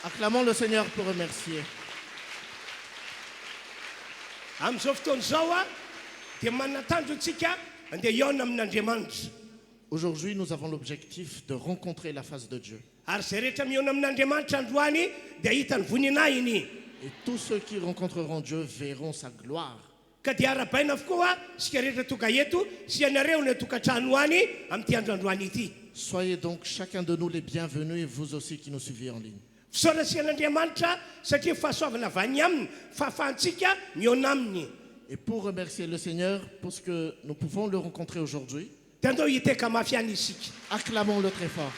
Acclamons le Seigneur pour remercier. Aujourd'hui, nous avons l'objectif de rencontrer la face de Dieu. Et tous ceux qui rencontreront Dieu verront sa gloire. Soyez donc chacun de nous les bienvenus et vous aussi qui nous suivez en ligne. Et pour remercier le Seigneur pour ce que nous pouvons le rencontrer aujourd'hui, acclamons-le très fort.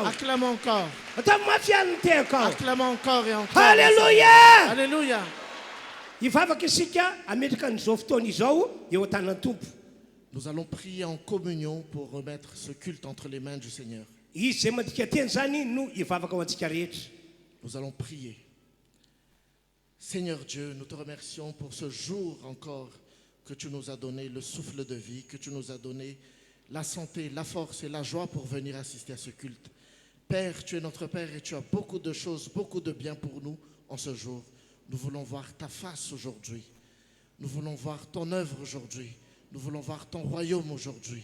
Acclamons encore. Acclamons encore et encore. Alléluia. Alléluia. Nous allons prier en communion pour remettre ce culte entre les mains du Seigneur. Nous allons prier. Seigneur Dieu, nous te remercions pour ce jour encore que tu nous as donné le souffle de vie, que tu nous as donné la santé, la force et la joie pour venir assister à ce culte. Père, tu es notre Père et tu as beaucoup de choses, beaucoup de bien pour nous en ce jour. Nous voulons voir ta face aujourd'hui. Nous voulons voir ton œuvre aujourd'hui. Nous voulons voir ton royaume aujourd'hui.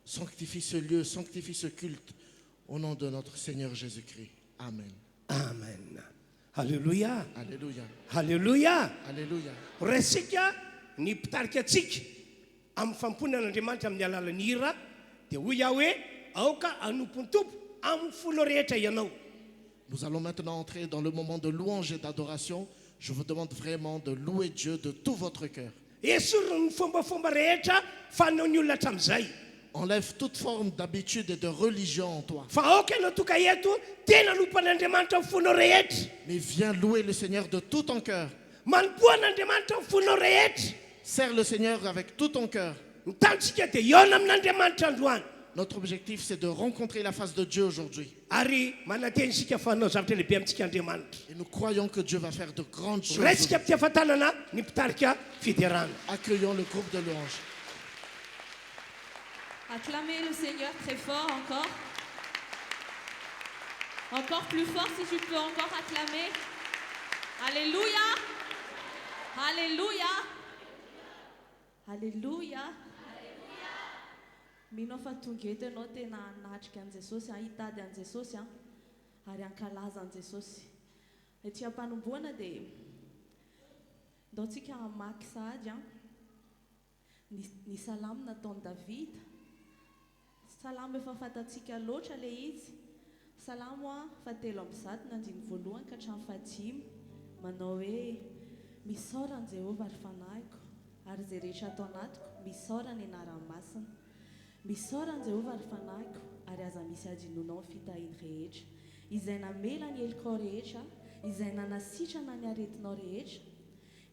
Sanctifie ce lieu, sanctifie ce culte au nom de notre Seigneur Jésus-Christ. Amen. Amen. Alléluia. Alléluia. Alléluia. Alléluia. Resika ny pitarika atsika amin'ny famponan'Andriamanitra amin'ny alalan'ny hira dia hoy aho hoe aoka anompony tompo amin'ny folo rehetra ianao. Nous allons maintenant entrer dans le moment de louange et d'adoration. Je vous demande vraiment de louer Dieu de tout votre cœur. Esorony fombafomba rehetra fanaon'ny olona hatramin'izay. Enlève toute forme d'habitude et de religion en toi. Fa aoka ianao toka eto tena nompan'Andriamanitra amin'ny fonao rehetra. Mais viens louer le Seigneur de tout ton cœur. Manompoan'Andriamanitra amin'ny fonao rehetra. Sers le Seigneur avec tout ton cœur. Ny tantsika dia iona amin'Andriamanitra androany. Notre objectif, c'est de rencontrer la face de Dieu aujourd'hui. Ary manateny fanao zavatra lehibe amintsika Andriamanitra. Et nous croyons que Dieu va faire de grandes choses. Resika amin'ny fiafatanana ny mpitarika fiderana. Accueillons le groupe de louange. Acclamez le Seigneur très fort encore. Encore plus fort si tu peux encore acclamer. Alléluia. Alléluia. Alléluia. Mino fa tonga eto ianao tena natrika an' Jesosy, hitady an' Jesosy ary ankalaza an' Jesosy. Ety am-panomboana dia ndaontsika hamaky sahady ny salamo nataon'i Davida. Salamo efa fantatsika loatra le izy. Salamo fahatelo amby zato ny andiny voalohany ka hatramin'ny fahadimy manao hoe misaorany Jehovah ary fanahiko ary izay rehetra atao anatiko misaorany anarany masina. Misaorany Jehovah ary fanahiko ary aza misy adinonao ny fitahiny rehetra. Izay namela ny helikao rehetra, izay nanasitrana ny aretinao rehetra,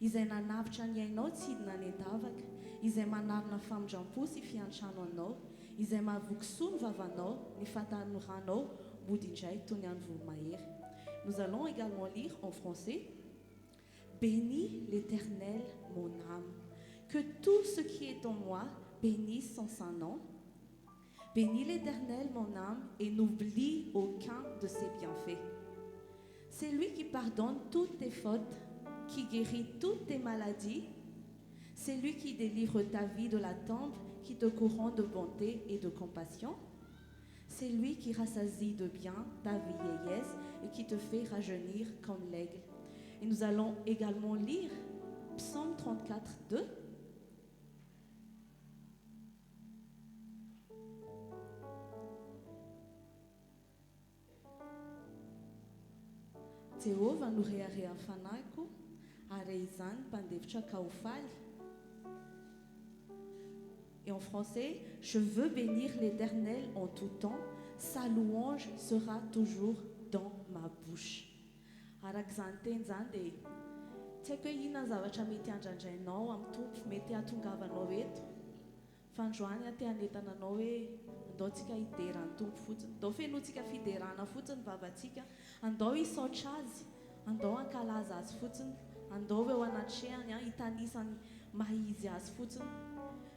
izay nanavitra ny ainao tsy hidina ny an-davaka, izay manarina famindram-po sy fiantrano anao, izay mahavokisoa ny vavanao, ny fahatanorana mody indray toy ny andro voromahery. Nous allons également lire en français. Bénis l'Éternel, mon âme, que tout ce qui est en moi bénisse son saint nom. Bénis l'Éternel, mon âme, et n'oublie aucun de ses bienfaits. C'est lui qui pardonne toutes tes fautes, qui guérit toutes tes maladies. C'est lui qui délivre ta vie de la tombe, qui te couronne de bonté et de compassion. C'est lui qui rassasie de bien ta vieillesse et qui te fait rajeunir comme l'aigle. Et nous allons également lire Psaume 34, 2. Jehovah no reharehan'ny fanahiko ary izany mpandevitra ka ho faly. Et en français, je veux bénir l'Éternel en tout temps, sa louange sera toujours dans ma bouche. Arak'izany teny zany dia tsy haiko hoe inona zavatra mety handrandrainao amin'ny tompo, mety hahatongavanao eto. Fa androany te hanentana anao hoe andaontsika hiderany tompo fotsiny, andao fenoantsika fiderana fotsiny vavantsika, andao hisaotra azy, andao hankalaza azy fotsiny, andao eo anatrehany hitanisany mahizy azy fotsiny.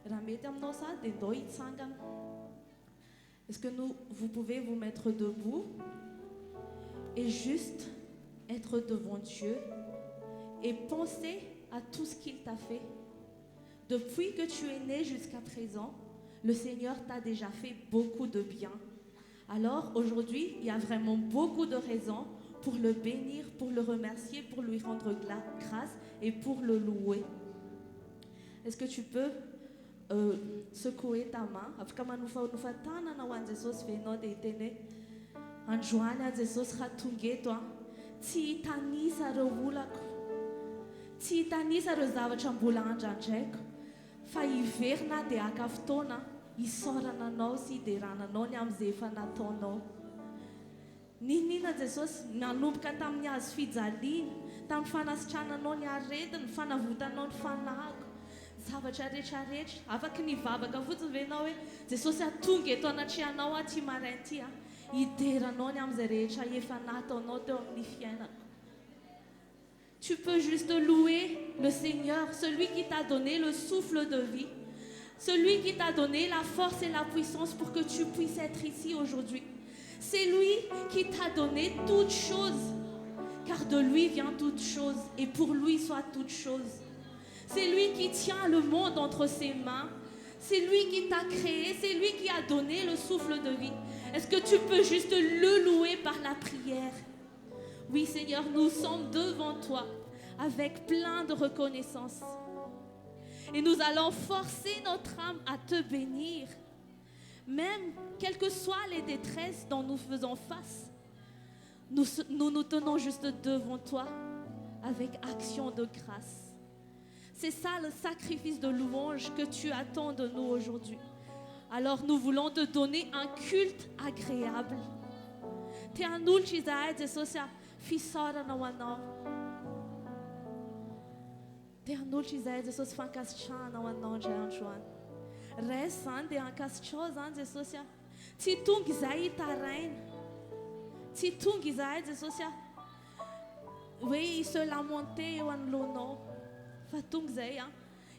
Raha mety aminao sady dia andao hitsangana Est-ce que vous pouvez vous mettre debout et juste être devant Dieu et penser à tout ce qu'il t'a fait. Depuis que tu es né jusqu'à présent, le Seigneur t'a déjà fait beaucoup de bien. Alors aujourd'hui, il y a vraiment beaucoup de raisons pour le bénir, pour le remercier, pour lui rendre grâce et pour le louer. Est-ce que tu peux secouer ta main? Androany a Jesosy raha tonga eto tsy hitanisa ireo olako, tsy hitanisa ireo zavatra mbola andrandraiko, fa hiverina dia haka fotoana hisaorana anao sy hiderananao ny amin'izay efa nataonao. Ninina Jesosy nanomboka tamin'ny hazo fijaliana, tamin'ny fanasitrananao ny aretina, ny fanavotanao ny fanahiko, zavatra rehetrarehetra afaka nivavaka fotsiny venao hoe Jesosy atonga eto anatrehanao aty marainty hideranao ny amin'izay rehetra efa nataonao teo amin'ny fiainako. Tu peux juste louer le Seigneur, celui qui t'a donné le souffle de vie, celui qui t'a donné la force et la puissance pour que tu puisses être ici aujourd'hui. C'est lui qui t'a donné toutes choses, car de lui vient toutes choses et pour lui soit toutes choses. C'est lui qui tient le monde entre ses mains, c'est lui qui t'a créé, c'est lui qui a donné le souffle de vie. Est-ce que tu peux juste le louer par la prière? Oui Seigneur, nous sommes devant toi avec plein de reconnaissance. Et nous allons forcer notre âme à te bénir. Même quelles que soient les détresses dont nous faisons face, nous tenons juste devant toi avec action de grâce. C'est ça le sacrifice de louange que tu attends de nous aujourd'hui. Alors nous voulons te donner un culte agréable. Te anulci zahay Jesosy fisaorana ho anao. Te anulci zahay Jesosy fankasitrahana ho anao indray androany. Raisin zany dia ankasitrao zany Jesosy tsy tonga izahay hitaraina. Tsy tonga izahay Jesosy hoe se lamenter eo anoloanao. Fa tonga izahay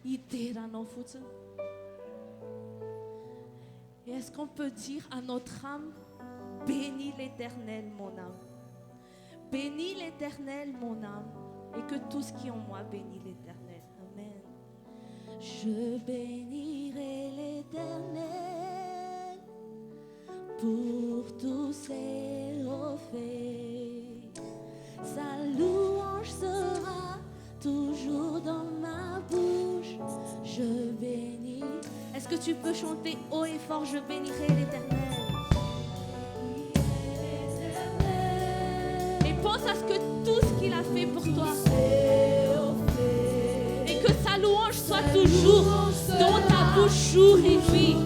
hideranao fotsiny. Et est-ce qu'on peut dire à notre âme, bénis l'Éternel, mon âme. Bénis l'Éternel, mon âme, et que tout ce qui est en moi bénit l'Éternel. Amen. Je bénirai l'Éternel pour tous ses faits. Sa louange sera toujours dans ma bouche. Je bénis. Est-ce que tu peux chanter haut et fort, je bénirai l'Éternel? Et pense à ce que tout ce qu'il a fait pour toi. Et que sa louange soit toujours dans ta bouche jour et nuit.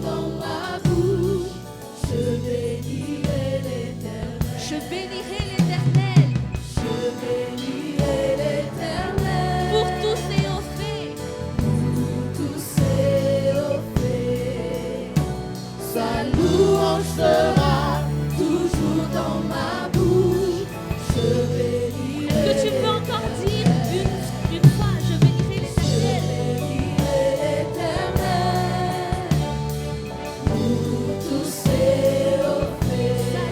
Je bénirai l'Éternel. Je bénirai l'Éternel. Je bénirai l'Éternel. Pour tous ses hauts faits. Sa louange sera toujours dans ma bouche. Je bénirai. Est-ce que tu peux encore dire une fois, je bénirai l'Éternel? Je bénirai l'Éternel pour tous ses hauts faits. Sa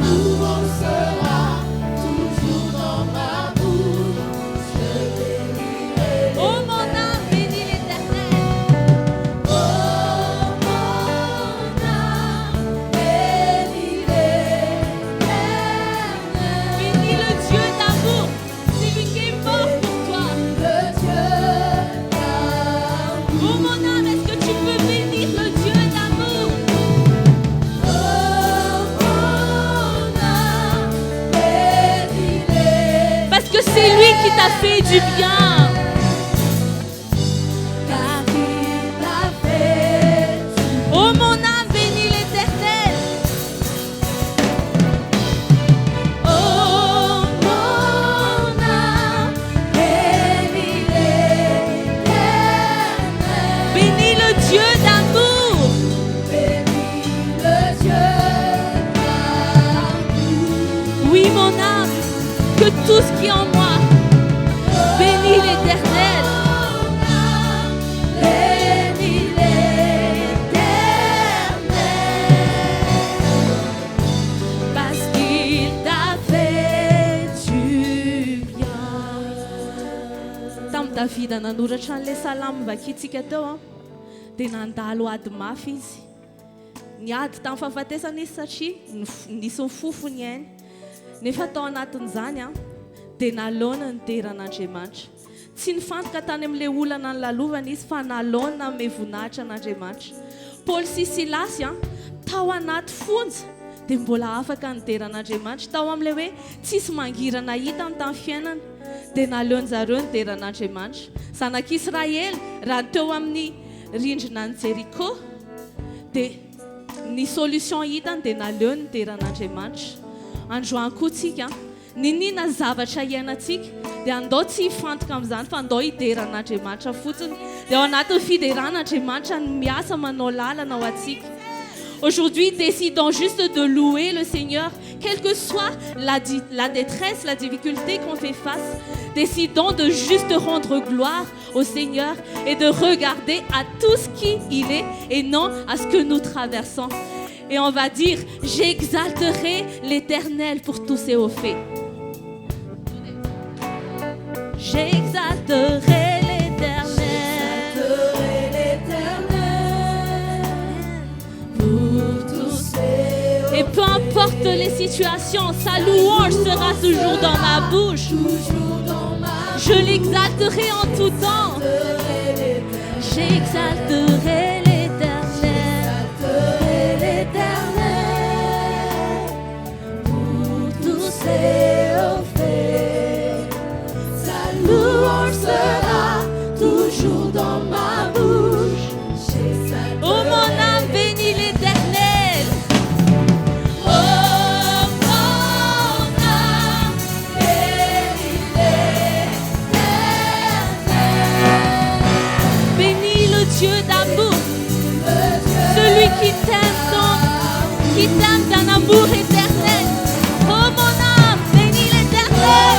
louange sera toujours dans ma bouche. Je bénirai. Oh mon âme, bénis l'Éternel. Oh c'est lui qui t'a fait du bien. Car il t'a fait du bien. Oh mon âme, bénis l'Éternel. Oh mon âme, bénis l'Éternel. Bénis le Dieu d'amour. Bénis le Dieu d'amour. Oui mon âme, que tout ce qui est en moi bénis l'Éternel. Bénis l'Éternel. Davida nanoratra an'ilay salamy vakintsika teo dia nandalo ady mafy izy. Niady tamin'ny fahafatesana izy satria nisy ny fofony ainy. Nefa tao anatin'izany dia nalaona ny deran'Andriamanitra. Tsy nifantoka tany amin'ilay olana ny lalovana izy fa nalaona amin'ny voninahitra an'Andriamanitra. Paoly sy Silasy tao anaty fonja dia mbola afaka ny deran'Andriamanitra. Tao amin'ilay hoe tsisy mangirana hita amin'ny tamin'ny fiainana dia naleony zareo ny deran'Andriamanitra. Zanak'Israely raha teo amin'ny rindrina ny Jeriko dia ny solution hitany dia naleony ny deran'Andriamanitra. Androany koa tsika ninina zavatra iainantsika dia andao tsy hifantoka amin'izany fa andao hideran'Andriamanitra fotsiny. Dia ao anatin'ny fideran'Andriamanitra ny miasa manao lalana ho antsika. Aujourd'hui, décidons juste de louer le Seigneur, quelle que soit la détresse, la difficulté qu'on fait face. Décidons de juste rendre gloire au Seigneur et de regarder à tout ce qu'il est et non à ce que nous traversons. Et on va dire, j'exalterai l'Éternel pour tous ses hauts faits. J'exalterai l'Éternel. Et peu importe les situations, sa louange sera toujours dans ma bouche. Je l'exalterai en tout temps. J'exalterai l'Éternel pour tous ses hauts faits. Sa louange sera toujours dans ma bouche. Oh mon âme bénit l'Éternel. Oh mon âme bénit l'Éternel. Bénis le Dieu d'amour, celui qui t'aime d'un amour éternel. Oh mon âme bénit l'Éternel.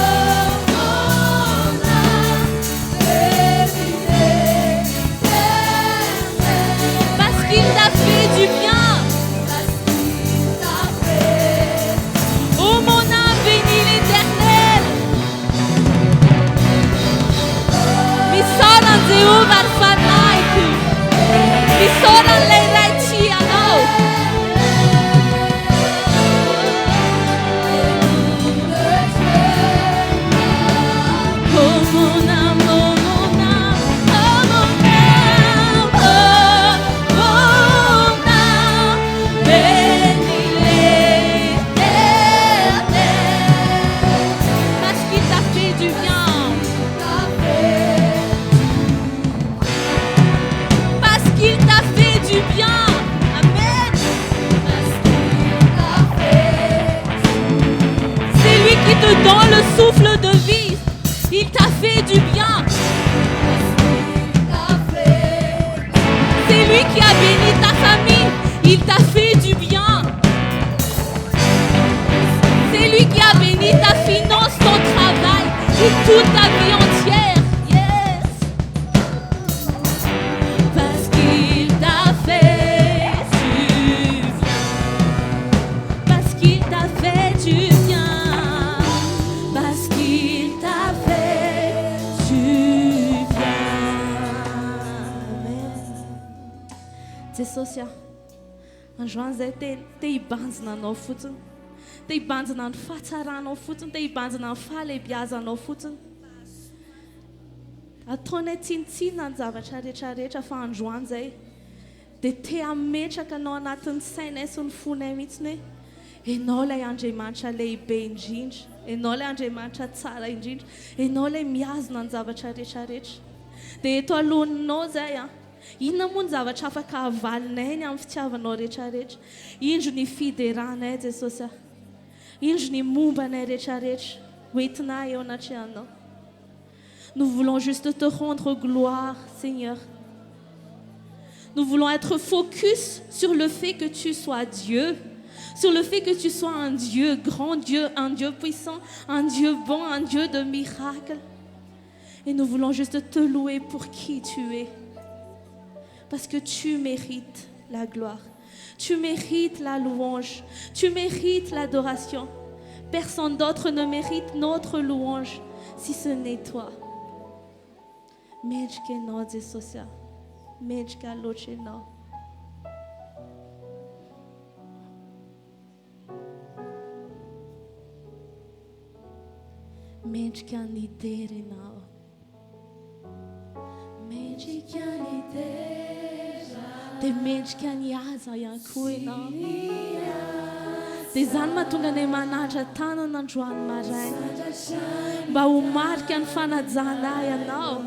Parce qu'il t'a fait du bien. Oh mon âme bénit l'Éternel. Mi sono Jehovah Alphanaiku. Mi sono l'Erechiano. Oh mon âme, oh mon âme, oh mon âme, oh mon âme, bénis l'Éternel, parce qu'il t'a fait du bien, parce qu'il t'a fait du bien, amen, c'est lui qui te donne le souffle de vie. Il t'a fait du bien. C'est lui qui a béni ta famille. Il t'a fait du bien. C'est lui qui a béni ta finance, ton travail et toute ta vie entière. Yes. Parce qu'il t'a fait du bien. Parce qu'il t'a fait du bien. Parce qu'il t'a fait du bien. Amen. Jesosya, androany zay te hibanjina anao fotsiny, te hibanjina ny fahatsaranao fotsiny, te hibanjina ny fahalehibiazanao fotsiny. Ataonay tsinitsina ny zavatra rehetrarehetra fa androany zay dia te hametraka anao anatin'ny sainay sy ny fonay mihitsiny hoe enao ilay Andriamanitra lehibe indrindra, enao ilay Andriamanitra tsara indrindra, enao ilay miazona ny zavatra rehetrarehetra. Dia eto alohanao zay inona moa ny zavatra afaka havalinay ny amin'ny fitiavanao rehetrarehetra. Indro ny fideranay Jesosy, indro ny mombanay rehetrarehetra hoentinay eo anatrehanao. Nous voulons juste te rendre gloire, Seigneur. Nous voulons être focus sur le fait que tu sois Dieu, sur le fait que tu sois un Dieu, grand Dieu, un Dieu puissant, un Dieu bon, un Dieu de miracles. Et nous voulons juste te louer pour qui tu es. Parce que tu mérites la gloire, tu mérites la louange, tu mérites l'adoration. Personne d'autre ne mérite notre louange si ce n'est toi. Mendrika ianao Jesosy aho. Mendrika loatra ianao. Mendrika ny dera ianao. Mendrika ny dera. Dia mendrika ny haza ihany koa ianao. Dia izany mahatonga anay manatra tanana androany maraina mba ho marika ny fanajana ahy ianao.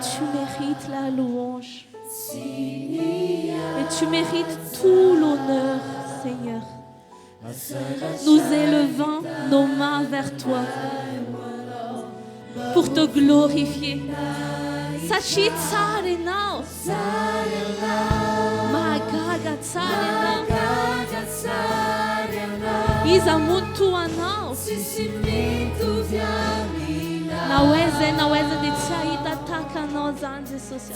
Tu mérites la louange. Et tu mérites tout l'honneur, Seigneur. Nous élevons nos mains vers toi pour te glorifier. Sachi tsara ianao. Mahagaga tsara ianao. Iza mony toa anao. Naweza dia tsy hahita tahaka anao zany Jesosy.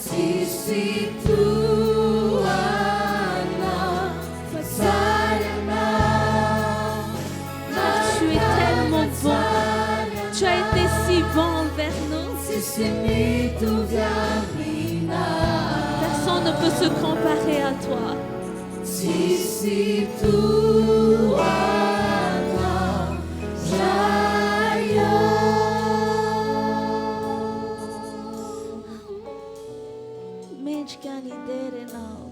Tu es tellement bon. Tu as été si bon envers nous. Personne ne peut se comparer à toi. Mendrika ny dera ianao.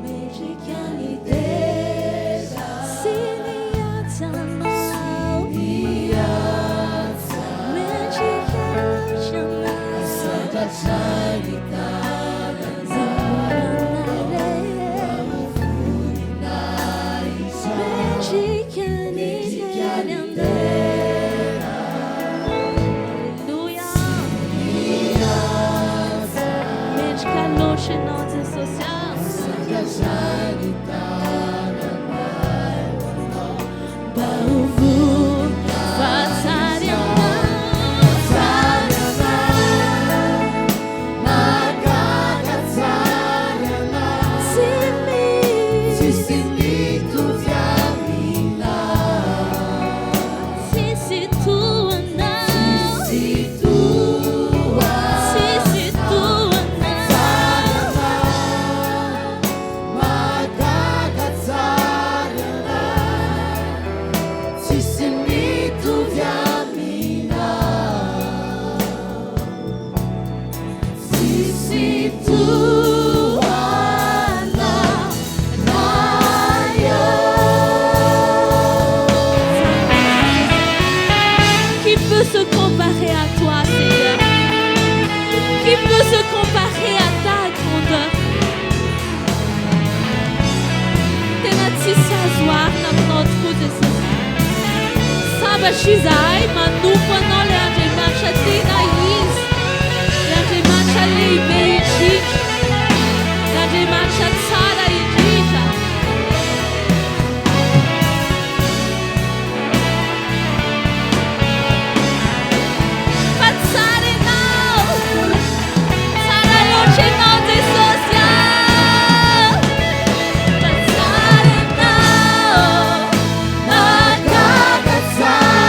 Mendrika ny dera. Sy nihaja anao. Mendrika Shizai, manupa no le andre mancha tina is, le andre mancha lei beiji, le andre mancha tsara ijita. Patsare now, tsara loche no de sosia. Patsare now, magaga tsara.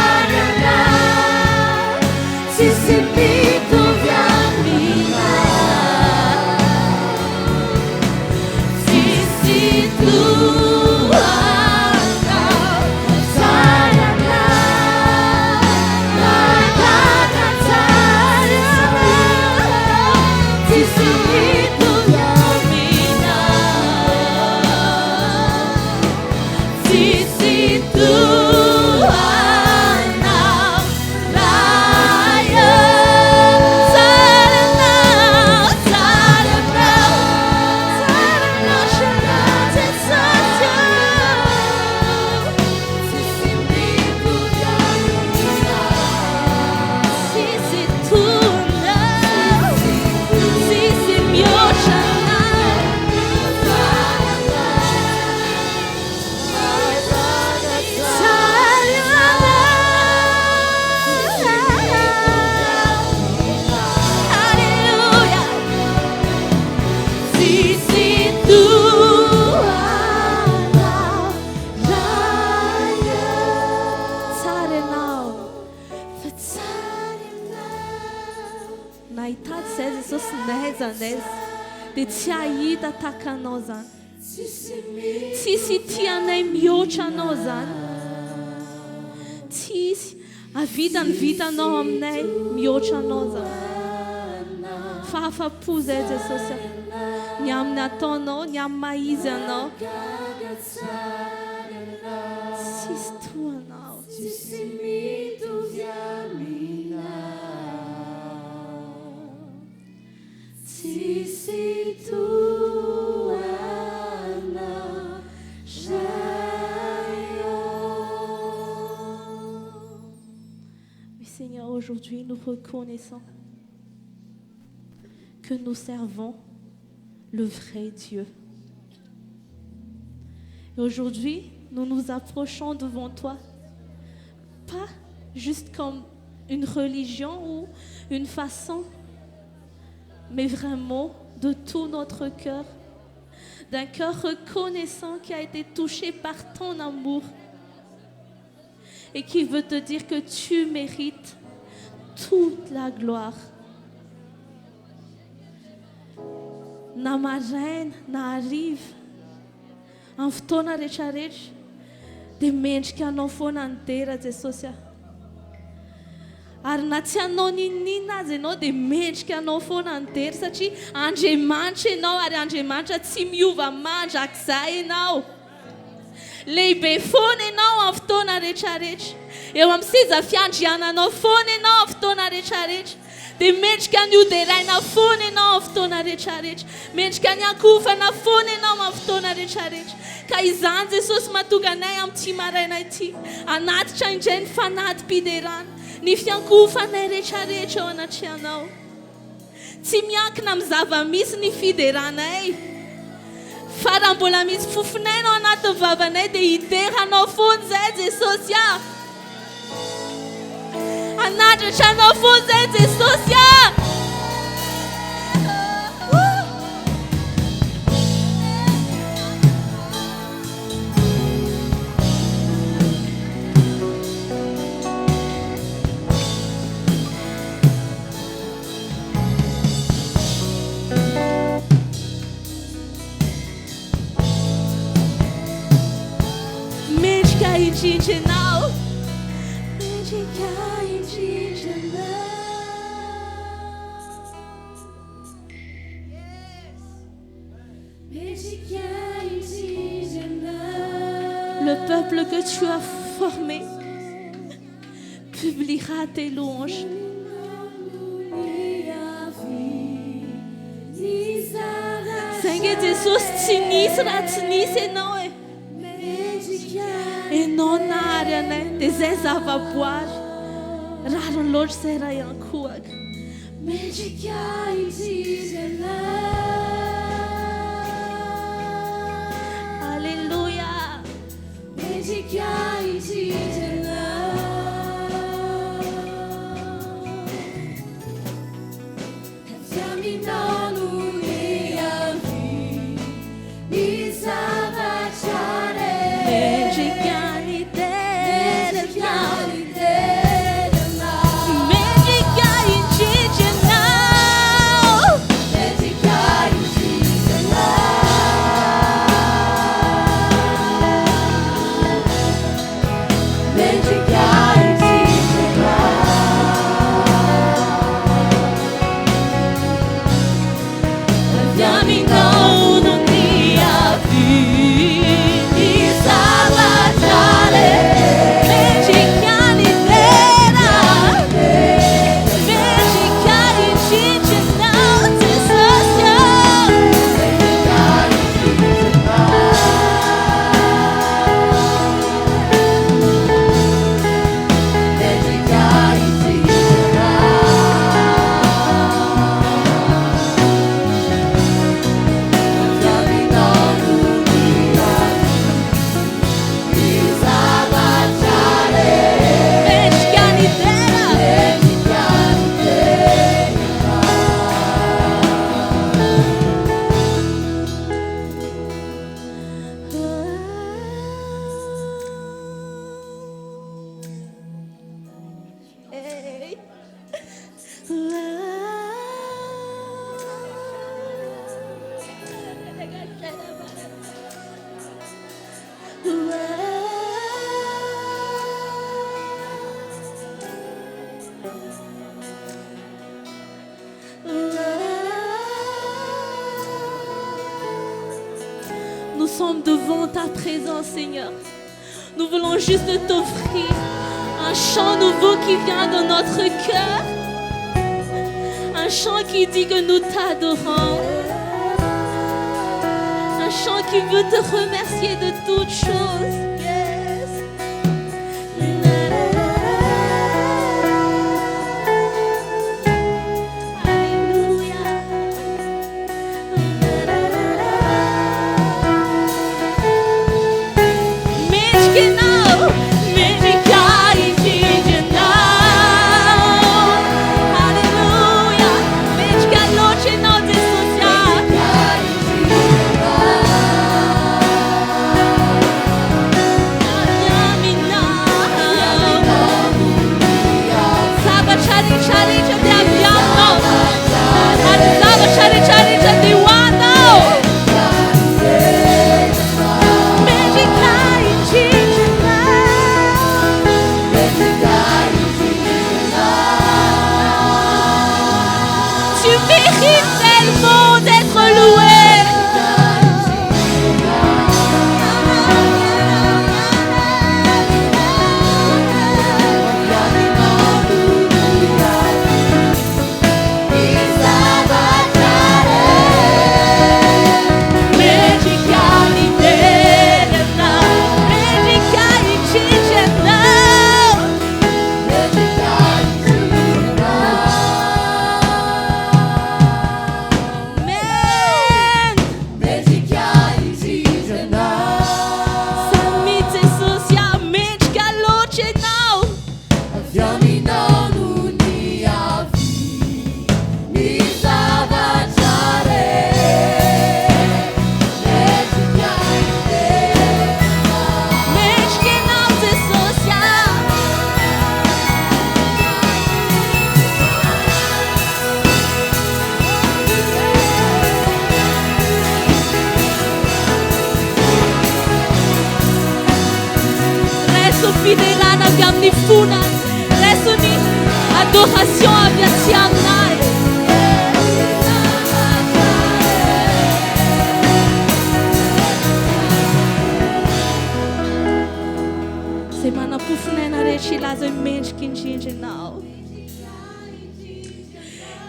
Tuhan, Raya. Nahitady izay Jesosy naiza ndaiza dia tsy hahita tahaka anao zany. Tsisy tianay mihoatra anao zany. Tsisy avita ny vitanao aminay mihoatra anao zany. Fahafa-po zay Jesosy ny amin'ny ataonao, ny amin'ny maizy anao. Tsisy toanao. Oui Seigneur, aujourd'hui nous reconnaissons que nous servons le vrai Dieu. Et aujourd'hui, nous nous approchons devant toi, pas juste comme une religion ou une façon, mais vraiment de tout notre cœur, d'un cœur reconnaissant qui a été touché par ton amour et qui veut te dire que tu mérites toute la gloire. Na maraina na hariva amin'ny fotoana rehetrarehetra dia mendrika anao foana ny dera Jesosy. Ary na tsy hanao ninninina azy ianao dia mendrika anao foana ny dera satria Andriamanitra ianao ary Andriamanitra tsy miova mandrakizay ianao. Lehibe foana ianao amin'ny fotoana rehetrarehetra. Eo amin'ny seza fiandriananao foana ianao amin'ny fotoana rehetrarehetra. Dia mendrika ny hoderaina foana ianao amin'ny fotoana rehetrarehetra. Mendrika ny ankofana foana ianao amin'ny fotoana rehetrarehetra. Ka izany Jesosy mahatonga anay amin'ity maraina ity hanatitra indray ny fanadim-piderana, ny fiankofanay rehetrarehetra ao anaty anao. Tsy miankina amin'ny zava-misy ny fideranay, fa raha mbola misy fofonay ao anaty vavanay dia hideranao foana izay Jesosy. Hanandratra anao foana izay Jesosy. Mendrika indrindra ianao. Mendrika indrindra ianao. Le peuple que tu as formé publiera tes louanges. Seigneur Jesosy, tsy nisy raha tsy nisy ianao e. Ianao nahary anay dia izay zava-boary rariny loatra izay raha iankohaka. Mendrika indrindra ianao. Alléluia. Mendrika indrindra ianao. Caminhou no Nous sommes devant ta présence, Seigneur. Nous voulons juste t'offrir un chant nouveau qui vient de notre cœur. Un chant qui dit que nous t'adorons. Un chant qui veut te remercier de toutes choses. Yes. Adoration aviatiana. Semana pufnena rechi lazo mente kinjinje nao.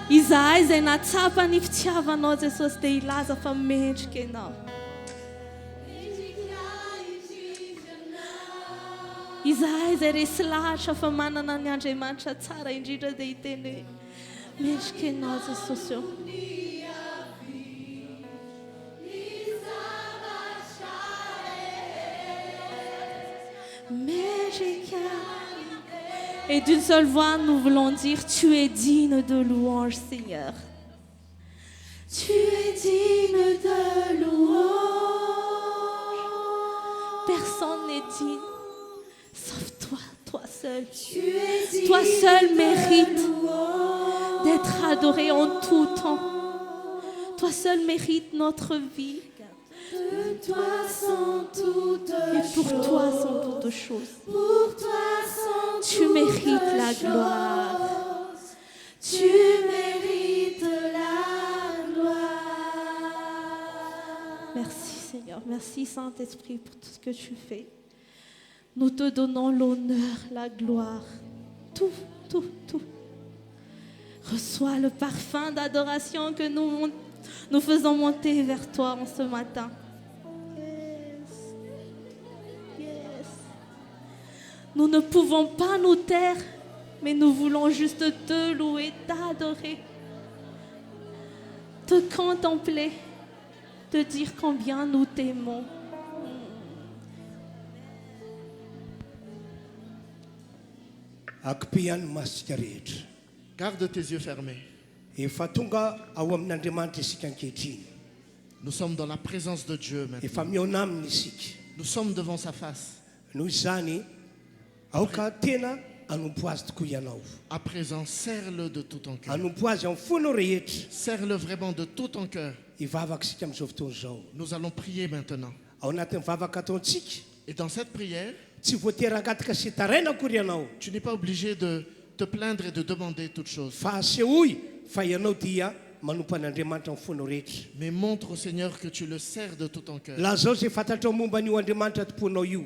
Izahay izay natsapa ny fitiavanao Jesosy dia ilaza fa mendrika ianao. Izahay izay resy lahatra fa manana ny Andriamanitra tsara indrindra dia hiteny hoe mendrika ianao Jesosy eo. Et d'une seule voix, nous voulons dire, tu es digne de louange, Seigneur. Tu es digne de louange. Personne n'est digne, sauf toi, toi seul. Toi seul mérites d'être adoré en tout temps. Toi seul mérites notre vie. De toi sont toutes choses. Et pour toi sont toutes choses. Pour toi sont tu mérites la gloire. Tu mérites la gloire. Merci Seigneur. Merci Saint-Esprit pour tout ce que tu fais. Nous te donnons l'honneur, la gloire. Tout, tout, tout. Reçois le parfum d'adoration que nous faisons monter vers toi en ce matin. Nous ne pouvons pas nous taire, mais nous voulons juste te louer, t'adorer, te contempler, te dire combien nous t'aimons. Garde tes yeux fermés. Nous sommes dans la présence de Dieu maintenant. Nous sommes devant sa face. anompo azy tokoa ianao À présent, serre-le de tout ton cœur. anompo azy amin'ny fonao rehetra Serre-le vraiment de tout ton cœur. hivavaka isika amin'izao fotoana izao Nous allons prier maintenant. ao anatin'ny vavaka ataontsika Et dans cette prière, tsy voatery angataka sy taraina akory ianao tu n'es pas obligé de te plaindre et de demander toutes choses. fa asehoy fa ianao dia manompo an'andriamanitra amin'ny fonao rehetra Mais montre au Seigneur que tu le sers de tout ton cœur. laha zao zay fantatrao momba an'io andriamanitra tomponao io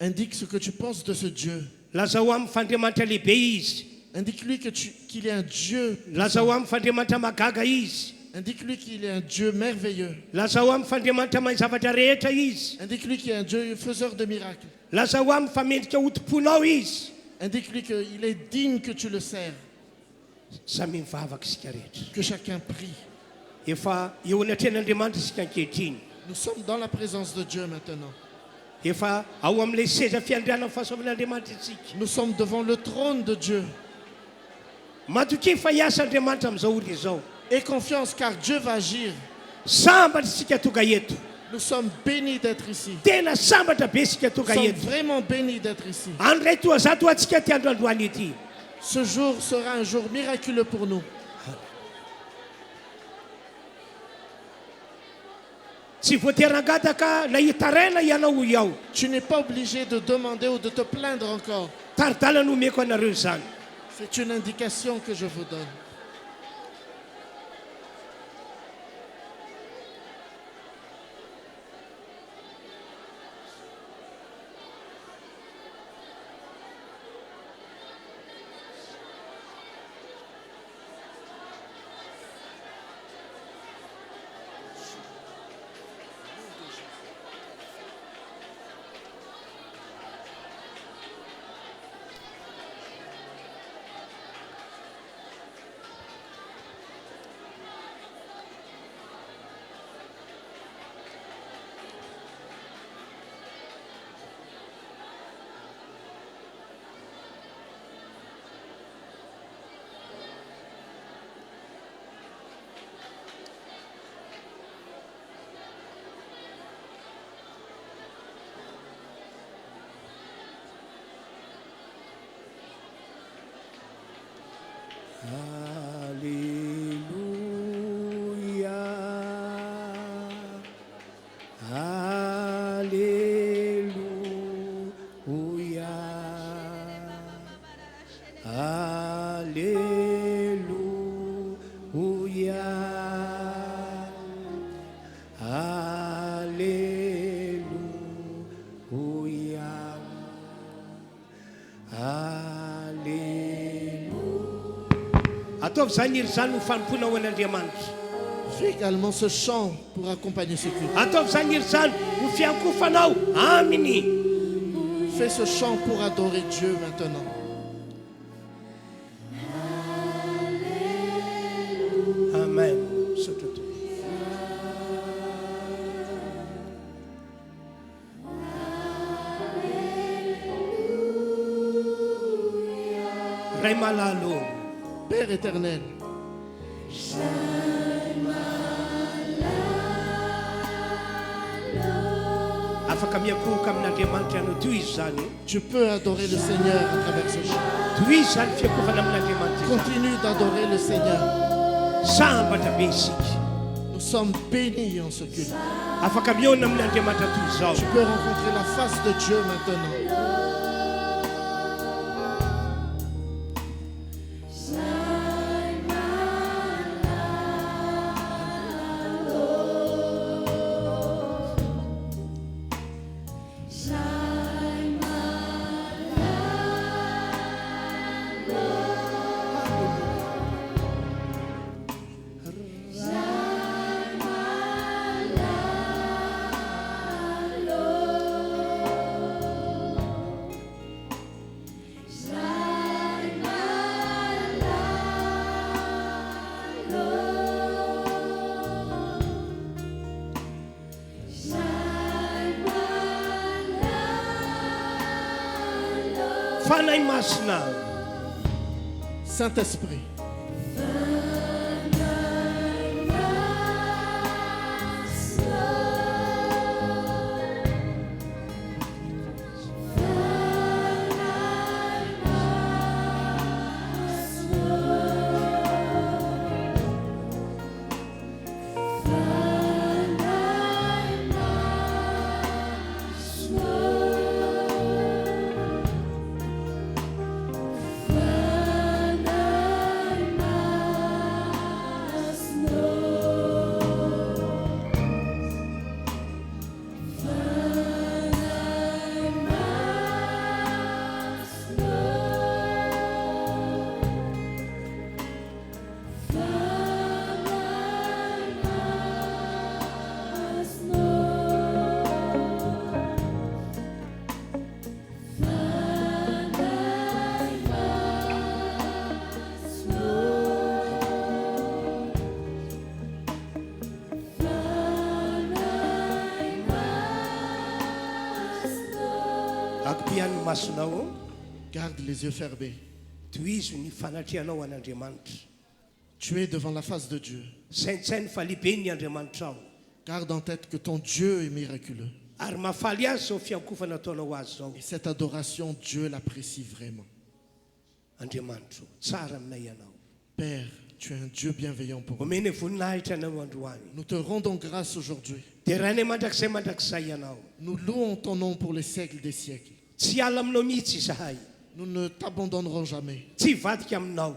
Indique ce que tu penses de ce Dieu. lazao amin'ny fandriamanitra lehibe izy Indique-lui qu'il est un Dieu. lazao amin'ny fandriamanitra magaga izy Indique-lui qu'il est un Dieu merveilleux. lazao amin'ny fandriamanitra mahay zavatra rehetra izy Indique-lui qu'il est un Dieu faiseur de miracles. lazao amin'ny famendrika ho tomponao izy Indique-lui qu'il est digne que tu le sers. samy mivavaka isika rehetra Que chacun prie. efa eo anatren'andriamanitra isika ankehitriny Nous sommes dans la présence de Dieu maintenant. efa ao amin'ilay seza fiandriana amin'ny fahasoavan'andriamanitra isika Nous sommes devant le trône de Dieu. matoki fa hiasa andriamanitra amin'izao ora izao Aie confiance car Dieu va agir. sambatra isika tonga eto Nous sommes bénis d'être ici. tena sambatra be isika Nous tonga sommes eto vraiment bénis d'être ici. andray toa zato atsika ty andro androany ety Ce jour sera un jour miraculeux pour nous. tsy voatery angataka na hitaraina ianao ho ao Tu n'es pas obligé de demander ou de te plaindre encore. taridala no omeko anareo zany C'est une indication que je vous donne. ataovy zany iry zany ho fanompona ho an'andriamanitra Fais également ce chant pour accompagner ce culte. ataovy zany iry zany ho fiankofanao aminy Fais ce chant pour adorer Dieu maintenant. amen sotroto ray malalo Père éternel, afaka miankohoka amin'andriamanitra ianao toy izy zany tu peux adorer le Seigneur à travers ce chant. toy izy zany fiankofana amin'andriamanitra zany. Continue d'adorer le Seigneur. sambatra be isika Nous sommes bénis en ce culte. afaka miona amin'andriamanitra toy izao Tu peux rencontrer la face de Dieu maintenant. fanahy masina Saint-Esprit, Tariany masonao Garde les yeux fermés. toizo ny fanatrianao an'Andriamanitra. Tu es devant la face de Dieu. Saintsainy fa lehibe ny Andriamanitra ao. Garde en tête que ton Dieu est miraculeux. Ary mahafaly azy zao fiankofana ataonao azy zao. Et cette adoration, Dieu l'apprécie vraiment. Andriamanitra tsara aminay ianao. Père, tu es un Dieu bienveillant pour nous. Omeny voninahitra anao androany. Nous te rendons grâce aujourd'hui. Dia raha ny mandrakizay ianao. Nous louons ton nom pour les siècles des siècles. Tsy ala aminao mihitsy izahay. Nous ne t'abandonnerons jamais. Tsy vadika aminao.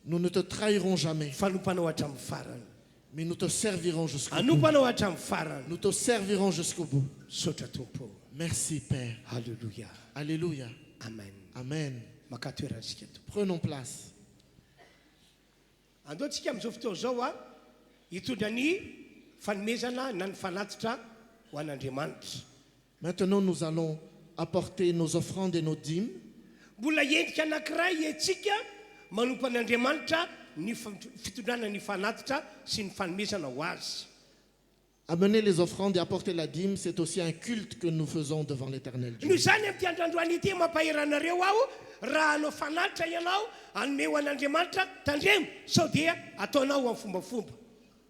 Nous ne te trahirons jamais. Fa nompanao hatramin'ny farany. Mais nous te servirons jusqu'au bout. Anompanao hatramin'ny farany. Nous te servirons jusqu'au bout. Saotra tompo. Merci Père. Halleluja. Alléluia. Amen. Amen. Makatoeransika tompo. Prenons place. Andaontsika amin'izao fotoana zao a hitondra ny fanomezana na ny fanatitra ho an'Andriamanitra. Maintenant, nous allons apporter nos offrandes et nos dîmes. Mbola endrika anankiray etsika manompo an'Andriamanitra ny fitondrana ny fanatitra sy ny fanomezana ho azy. Amener les offrandes et apporter la dîme, c'est aussi un culte que nous faisons devant l'Éternel Dieu. Noho izany amin'ity androandroany ity mampahiranareo aho raha anao fanatitra ianao anome ho an'Andriamanitra tandremo sao dia ataonao amin'ny fombafomba.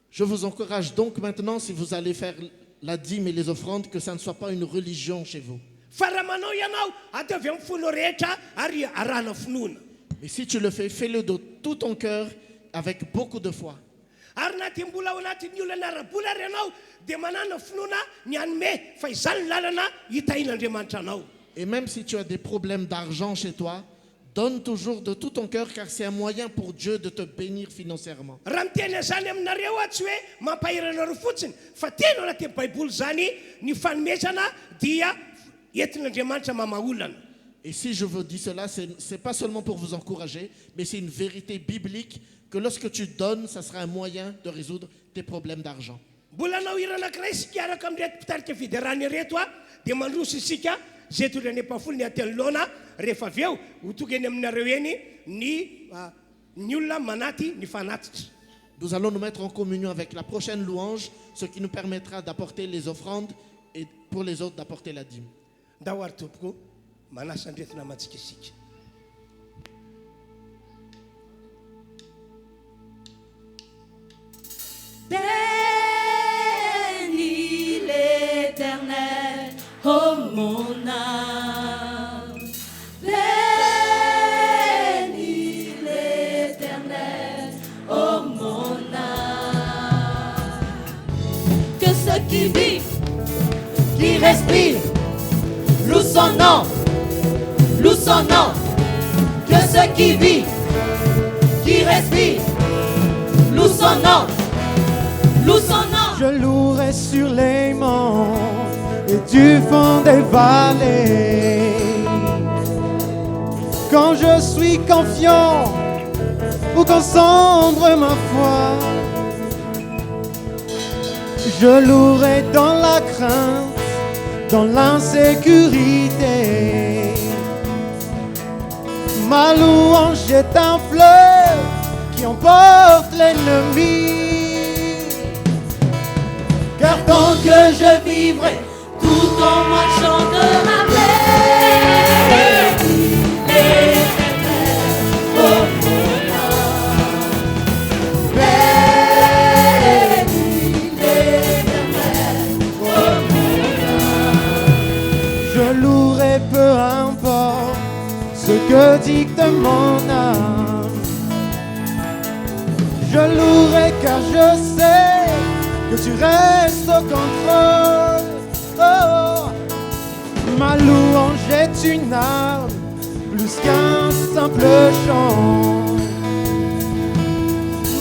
Je vous encourage donc maintenant, si vous allez faire la dîme et les offrandes, que ça ne soit pas une religion chez vous. Fa raha manao ianao atao avy amin'ny fonao rehetra ary arahana finoana. Mais si tu le fais, fais-le de tout ton cœur, avec beaucoup de foi. Ary na dia mbola ao anatin'ny olana ara-bola ary ianao dia manana finoana ny anome fa izany ny lalana hitahin'Andriamanitra anao. Et même si tu as des problèmes d'argent chez toi, donne toujours de tout ton cœur, car c'est un moyen pour Dieu de te bénir financièrement. Raha miteny zany aminareo a tsy hoe mampahiranareo fotsiny fa tena ao anatin'ny baiboly zany ny fanomezana dia entin'Andriamanitra mamaolana. Et si je vous dis cela, ce n'est pas seulement pour vous encourager, mais c'est une vérité biblique que lorsque tu donnes, ça sera un moyen de résoudre tes problèmes d'argent. Mbola anao hira anankiray isika araka amin'reto mpitarika fiderany reto a dia mandroso isika zay tondra ny empafolo ny atelona rehefa avy eo ho tokeny aminareo eny ny olona manaty ny fanatitra. Nous allons nous mettre en communion avec la prochaine louange, ce qui nous permettra d'apporter les offrandes et pour les autres d'apporter la dîme. Ndao ary tompoko manasa andretina mantsika isika. Bénis l'Éternel, ô mon âme. Bénis l'Éternel, ô mon âme. Que ceux qui vivent, qui respirent, louent son nom, louent son nom. Que ceux qui vivent, qui respirent, louent son nom. Je louerai sur les monts et du fond des vallées. Quand je suis confiant ou quand sombre ma foi, je louerai dans la crainte, dans l'insécurité. Ma louange est un fleuve qui emporte l'ennemi. Car tant que je vivrai, tout en marchant de ma bénis l'Éternel, ô mon âme. Bénis l'Éternel, ô mon âme. Je louerai peu importe ce que dicte mon âme. Je louerai car je sais que tu restes au contrôle. Oh, ma louange est une arme plus qu'un simple chant.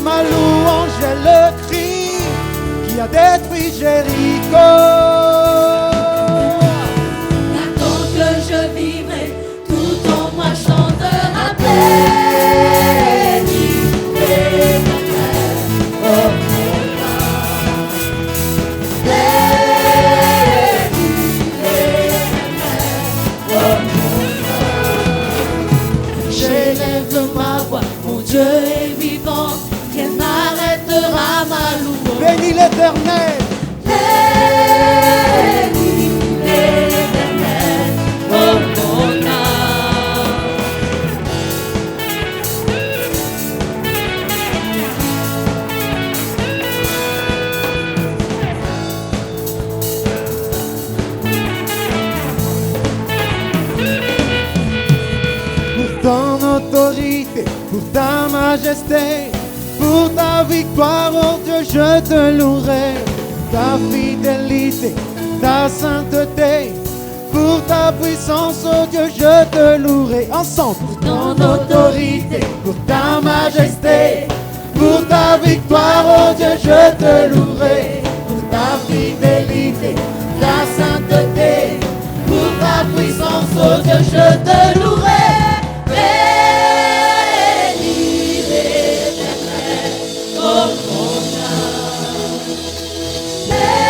Ma louange est le cri qui a détruit Jéricho. Tant que je vivrai, tout en marchant de ma bénis l'Éternel, ô mon âme. Bénis l'Éternel, ô mon âme. J'élève ma voix, mon Dieu est vivant, rien n'arrêtera ma louange. Bénis l'Éternel. Bénis l'Éternel, ô autorité, pour ta majesté, pour ta victoire, oh Dieu, je te louerai. Ta fidélité, ta sainteté, pour ta puissance, oh Dieu, je te louerai. Ensemble, pour ton autorité, pour ta majesté, pour ta victoire, oh Dieu, je te louerai. Pour ta fidélité, ta sainteté, pour ta puissance, oh Dieu, je te louerai. Bénis l'Éternel, oh mon âme. Bénis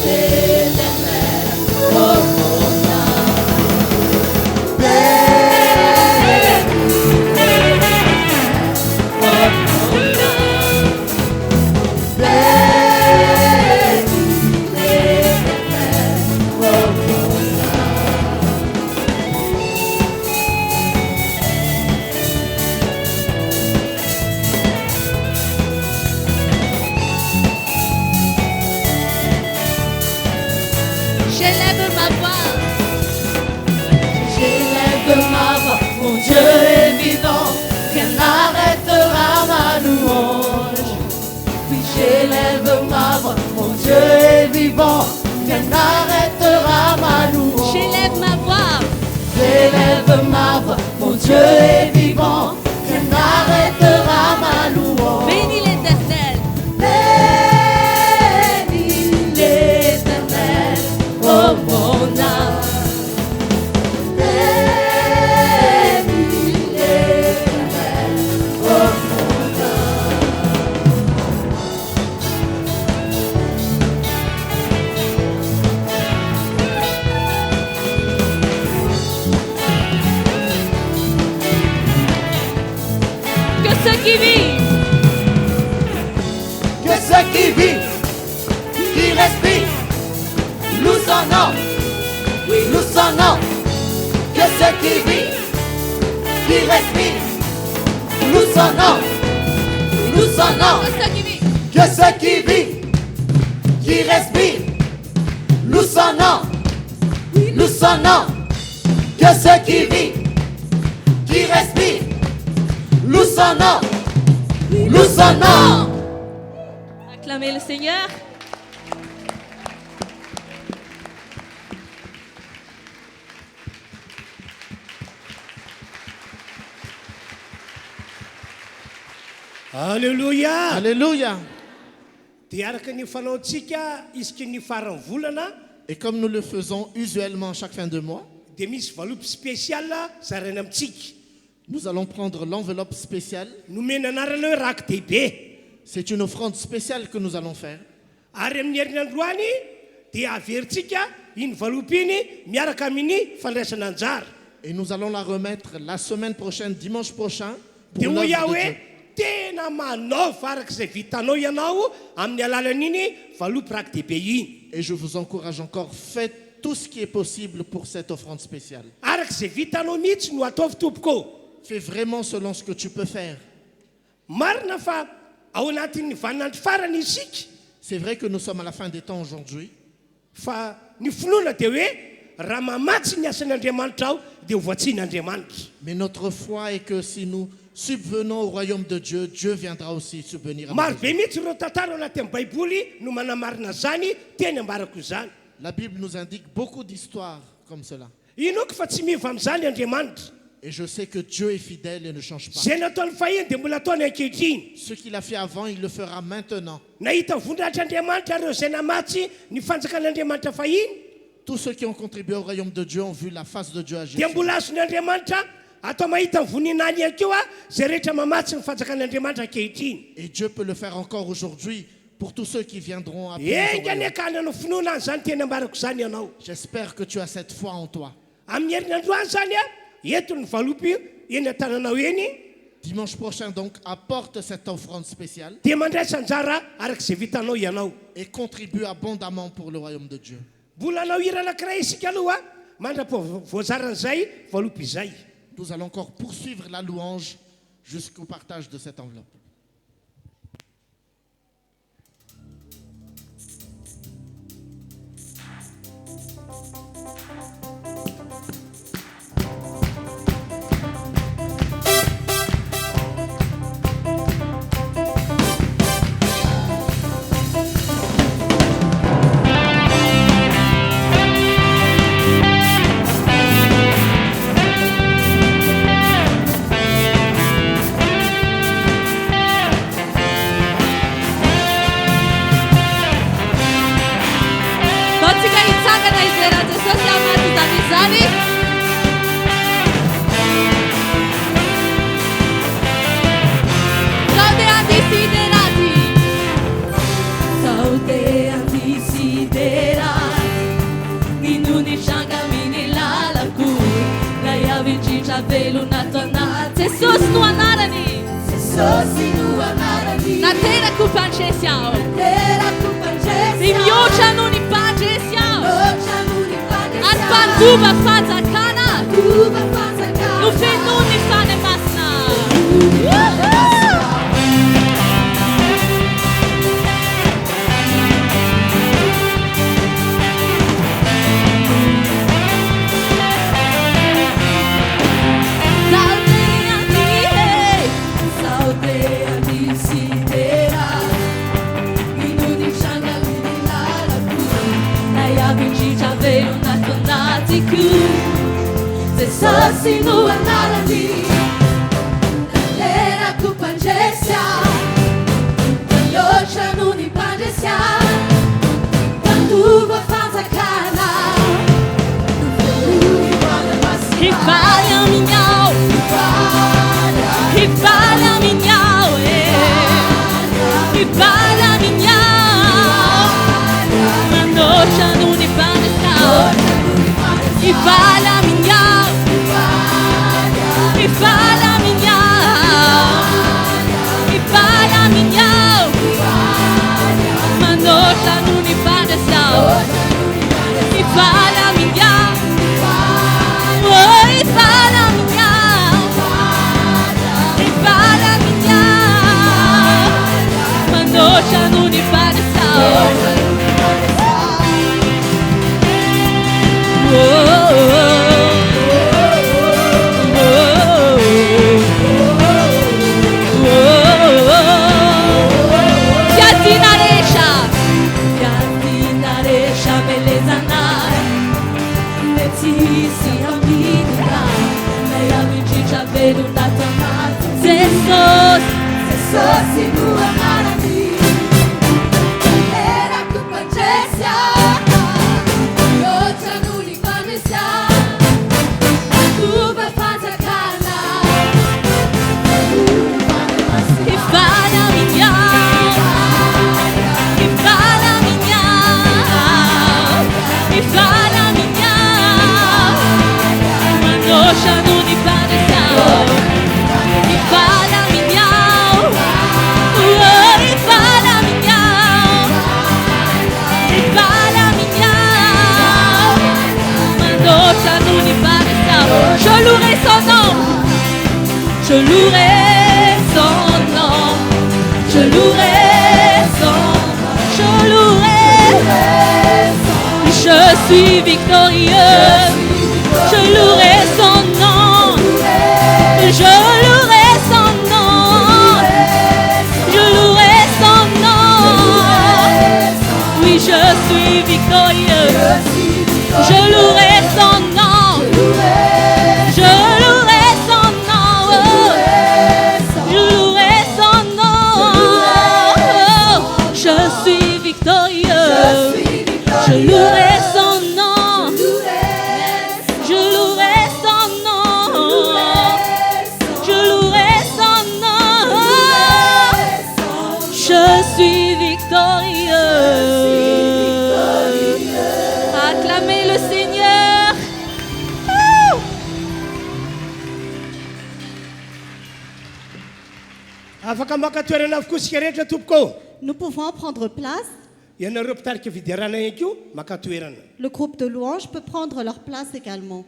l'Éternel, oh mon âme. Bénis l'Éternel, oh mon âme. Bénis l'Éternel, oh mon J'élève ma voix. J'élève ma voix, mon Dieu est vivant, rien n'arrêtera ma louange. Oui, j'élève ma voix, mon Dieu est vivant, rien n'arrêtera ma louange. J'élève ma voix. J'élève ma voix, mon Dieu est vivant, rien n'arrêtera ma louange. Bénis l'Éternel. Bénis l'Éternel, oh mon âme. Bénis l'Éternel, oh mon âme. Que ceux qui vivent, Que ceux qui vivent, qui respirent, louent son nom, oui, louent son nom. Que ceux qui vivent, qui respirent, louent son nom, louent son nom. que ceux qui vivent, Que ceux qui vivent, qui respirent, louent son nom, louent son nom. Que ceux qui vivent, qui respirent, louent son nom, louent son nom. acclamez le Seigneur. Alléluia. Alléluia. Dia araka ny fanaontsika isaky ny farany volana Et comme nous le faisons usuellement chaque fin de mois, dia misy valopy spécial zaraina amintsika. nous allons prendre l'enveloppe spéciale. Nomena anarana hoe rako dehibe. C'est une offrande spéciale que nous allons faire. Ary amin'ny herinandroany dia averintsika iny valopy iny miaraka amin'ny fandraisana anjara. Et nous allons la remettre la semaine prochaine, dimanche prochain, pour Dia ho l'œuvre iaho de hoe Dieu. tena manaova arak'izay vitanao ianao amin'ny alalan'iny valopy rako dehibe iny. Et je vous encourage encore, faites tout ce qui est possible pour cette offrande spéciale. Arak'izay vitanao mihitsy no ataovy tompoko. Fais vraiment selon ce que tu peux faire. Marina fa ao anatin'ny vaninandro farany isika C'est vrai que nous sommes à la fin des temps aujourd'hui, fa ny finoana dia hoe raha mamatsy ny asan'Andriamanitra aho dia ho voatsian'Andriamanitra. mais notre foi est que si nous subvenons au royaume de Dieu, Dieu viendra aussi subvenir à nos Maro besoins. be mihitsy ireo tantara ao anatin'ny baiboly no manamarina zany teny ambarako izany. La Bible nous indique beaucoup d'histoires comme cela. Inoko fa tsy miova amin'izany Andriamanitra. Et je sais que Dieu est fidèle et ne change pas. Zay nataony fahiny dia mbola ataony ankehitriny. Ce qu'il a fait avant, il le fera maintenant. Nahita vondratr'Andriamanitra ireo zay namatsy ny fanjakan'Andriamanitra fahiny Tous ceux qui ont contribué au royaume de Dieu ont vu la face de Dieu agir. dia mbola azon'Andriamanitra atao mahita ny voninany ihany keo zay rehetra mamatsy ny fanjakan'Andriamanitra ankehitriny. Et Dieu peut le faire encore aujourd'hui pour tous ceux qui viendront après. Enga ny akany anao finoana zany teny ambarako zany ianao. J'espère que tu as cette foi en toi. Amin'ny herinandroany zany eto ny valopy eny an-tananao eny Dimanche prochain, donc, apporte cette offrande spéciale dia mandraisa anjara arak'izay vitanao ianao. et contribue abondamment pour le royaume de Dieu. Mbola anao hira anankiray isika aloha mandrapo voazaran'izay valopy izay. Nous allons encore poursuivre la louange jusqu'au partage de cette enveloppe. Jesosy no anarany Jesosy no anarany naterako mpanjesy aho terako mpanjesy ny mihoatra noho ny mpanjesy aho mihoatra noho ny mpanjesy ary mpandova fanjakana Tuba fanjakana no fenony fany masina Jesosy no anarany terako mpanjesy mihoatra noho ny mpanjesy mpandova fanjakana hivaly amin'ny ao hivaly amin'ny ao hivaly amin'ny ao manoatra noho ny mpanjesy hivaly amin'ny ao hivaly amin'ny ao hivaly amin'ny ao manoatra noho ny mpanjesy hivaly amin'ny ao hivaly amin'ny ao hivaly amin'ny ao manoatra noho ny mpanjesy Jesosy no anarany terako mpanjesy mihoatra noho ny mpanjesy mpandova fanjakana hivaly amin'ny ao hivaly amin'ny ao hivaly amin'ny ao manoatra noho ny mpanjesy hivaly amin'ny ao hivaly amin'ny ao hivaly amin'ny ao manoatra noho ny mpanjesy je louerai son nom je louerai son nom je louerai son nom je louerai je suis victorieux je louerai son nom je louerai son nom je louerai son nom oui je suis victorieux je louerai son nom je louerai son nom je louerai son nom je suis victorieux je louerai son nom je louerai son nom je louerai son nom je suis victorieux acclamez le Seigneur. Afaka maka toerana avokoa sika rehetra tompoko. Nous pouvons prendre place. Ianareo mpitarika fidiarana ihany koa maka toerana. Le groupe de louanges peut prendre leur place également.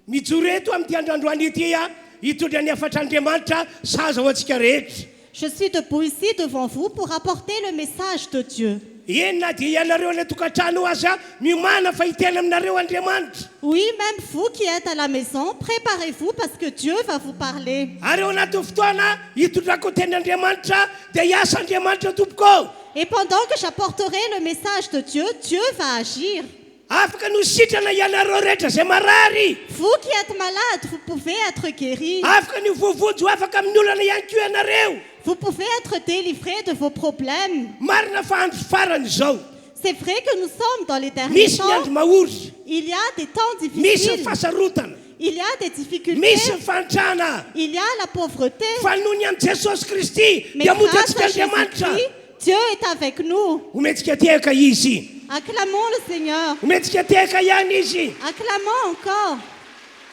Mijoro eto amin'ity androandroany ity hitondra ny afatr'Andriamanitra saza ho antsika rehetra. Je suis debout ici devant vous pour apporter le message de Dieu. Eny dia ianareo ilay tokantrano azy miomana fa hiteny aminareo Andriamanitra. Oui, même vous qui êtes à la maison, préparez-vous parce que Dieu va vous parler. Ary eo anaty fotoana hitondrako teny Andriamanitra dia hiasa Andriamanitra tompoko. Et pendant que j'apporterai le message de Dieu, Dieu va agir. Afaka no sitrana ianareo rehetra zay marary. Vous qui êtes malade, vous pouvez être guéri. Afaka no vovojo afaka amin'ny olana ihany koa ianareo. Vous pouvez être délivré de vos problèmes. Marina fa andro farany zao. C'est vrai que nous sommes dans les derniers Misy ny temps. andro maory. Il y a des temps Misy ny difficiles. fasarotana. Il y a des difficultés. Misy ny fantrana. Il y a la pauvreté. Fa noho ny an'i Jesosy Kristy Mais dia grâce motatsika à Andriamanitra. Jésus-Christ, Dieu est avec nous. Ometsika tehaka izy. Acclamons le Seigneur. Ometsika tehaka ihany izy. Acclamons encore.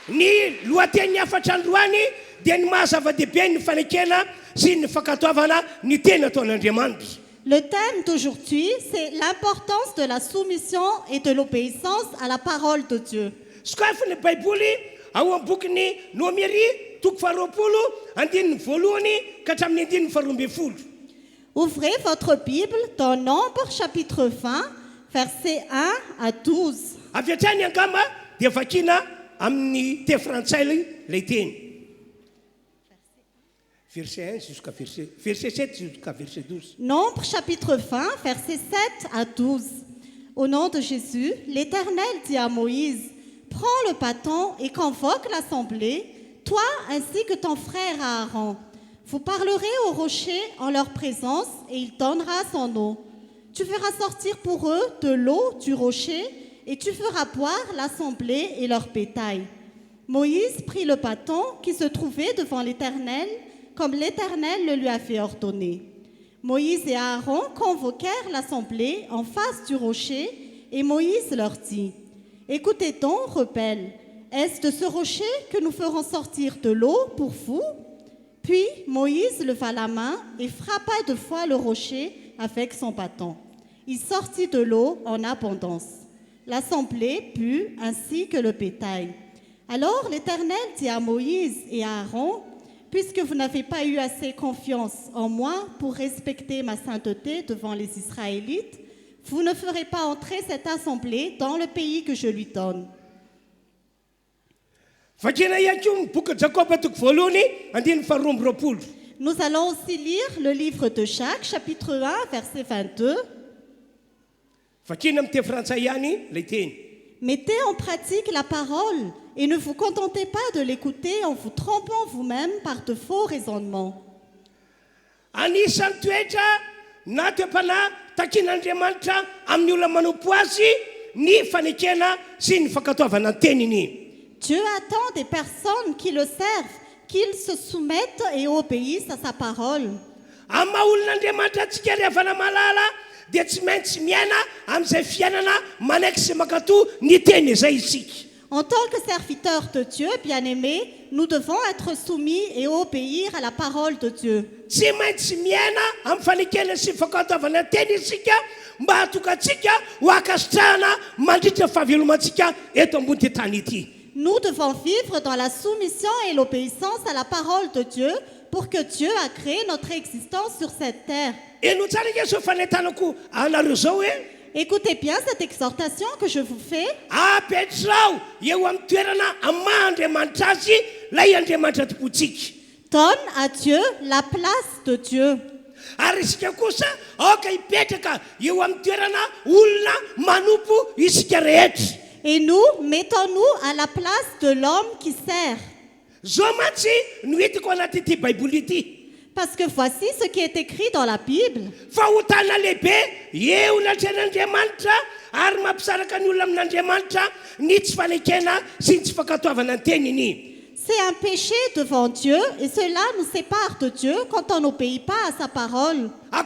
Ny lohateny afatra androany dia ny mahazava-dehibe ny fanekena sy ny fankatoavana ny tena ataon'Andriamanitra. Le thème d'aujourd'hui, c'est l'importance de la soumission et de l'obéissance à la parole de Dieu. Sokafy ny baiboly ao amin'ny bokyny Nomery toko 20 andininy voalohany ka hatramin'ny andininy 12. Ouvrez votre Bible dans Nombre chapitre 20, versets 1 à 12. Avy hatrany angamba dia vakina amin'ny teny frantsay lay teny. Verset 1 jusqu'à verset 7 jusqu'à verset 12. Nombre chapitre 20, versets 7 à 12. Au nom de Jésus, l'Éternel dit à Moïse, prends le bâton et convoque l'assemblée, toi ainsi que ton frère Aaron. Vous parlerez au rocher en leur présence et il donnera son eau. Tu feras sortir pour eux de l'eau du rocher et tu feras boire l'assemblée et leur bétail. Moïse prit le bâton qui se trouvait devant l'Éternel, comme l'Éternel le lui avait ordonné. Moïse et Aaron convoquèrent l'assemblée en face du rocher et Moïse leur dit, « Écoutez donc, rebelles, est-ce de ce rocher que nous ferons sortir de l'eau pour vous ?» Puis Moïse leva la main et frappa 2 fois le rocher avec son bâton. Il sortit de l'eau en abondance. L'assemblée but ainsi que le bétail. Alors l'Éternel dit à Moïse et à Aaron, « Puisque vous n'avez pas eu assez confiance en moi pour respecter ma sainteté devant les Israélites, vous ne ferez pas entrer cette assemblée dans le pays que je lui donne. » Nous allons aussi lire le livre de Jacques, chapitre 1, verset 22. Mettez en pratique la parole et ne vous contentez pas de l'écouter en vous trompant vous-même par de faux raisonnements. Anisan'ny toetra na toepana takin'Andriamanitra amin'ny olona manompo azy ny fanekena sy ny fankatoavana ny teniny. Dieu attend des personnes qui le servent, qu'ils se soumettent et obéissent à sa parole. Amin'ny maha olon'Andriamanitra antsika rehefa malala dia tsy maintsy miaina amin'izay fiainana manaiky sy mankatoa ny teny izay isika. En tant que serviteurs de Dieu, bien-aimés, nous devons être soumis et obéir à la parole de Dieu. Tsy maintsy miaina amin'ny fanekena sy fankatoavana teny isika mba hatokantsika ho akasitrahana mandritra fahavelomantsika eto ambony tany ity. Nous devons vivre dans la soumission et l'obéissance à la parole de Dieu pour que Dieu a créé notre existence sur cette terre. Écoutez bien cette exhortation que je vous fais. Donne à Dieu la place de Dieu. Et nous, mettons-nous à la place de l'homme qui sert. Parce que voici ce qui est écrit dans la Bible. C'est un péché devant Dieu et cela nous sépare de Dieu quand on n'obéit pas à sa parole. À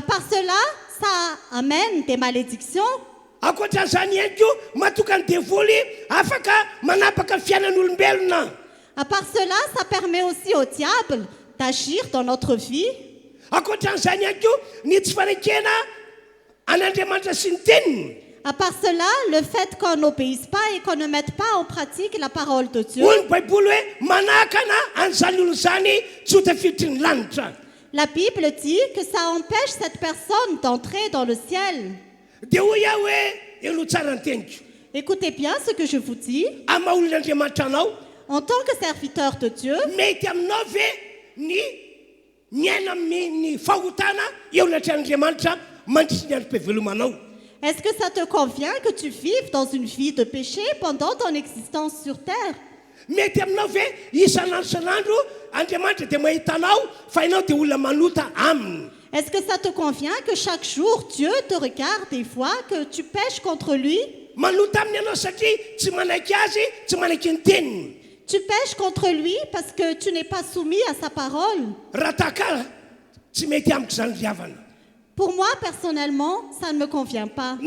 part cela, ça amène des malédictions. À part cela, ça permet aussi au diable d'agir dans notre vie. À part cela, le fait qu'on n'obéisse pas et qu'on ne mette pas en pratique la parole de Dieu. La Bible dit que ça empêche cette personne d'entrer dans le ciel. Écoutez bien ce que je vous dis. En tant que serviteur de Dieu, est-ce que ça te convient que tu vives dans une vie de péché pendant ton existence sur terre? Est-ce que ça te convient que chaque jour Dieu te regarde et voit que tu pêches contre lui? Tu pêches contre lui parce que tu n'es pas soumis à sa parole. Pour moi, personnellement, ça ne me convient pas.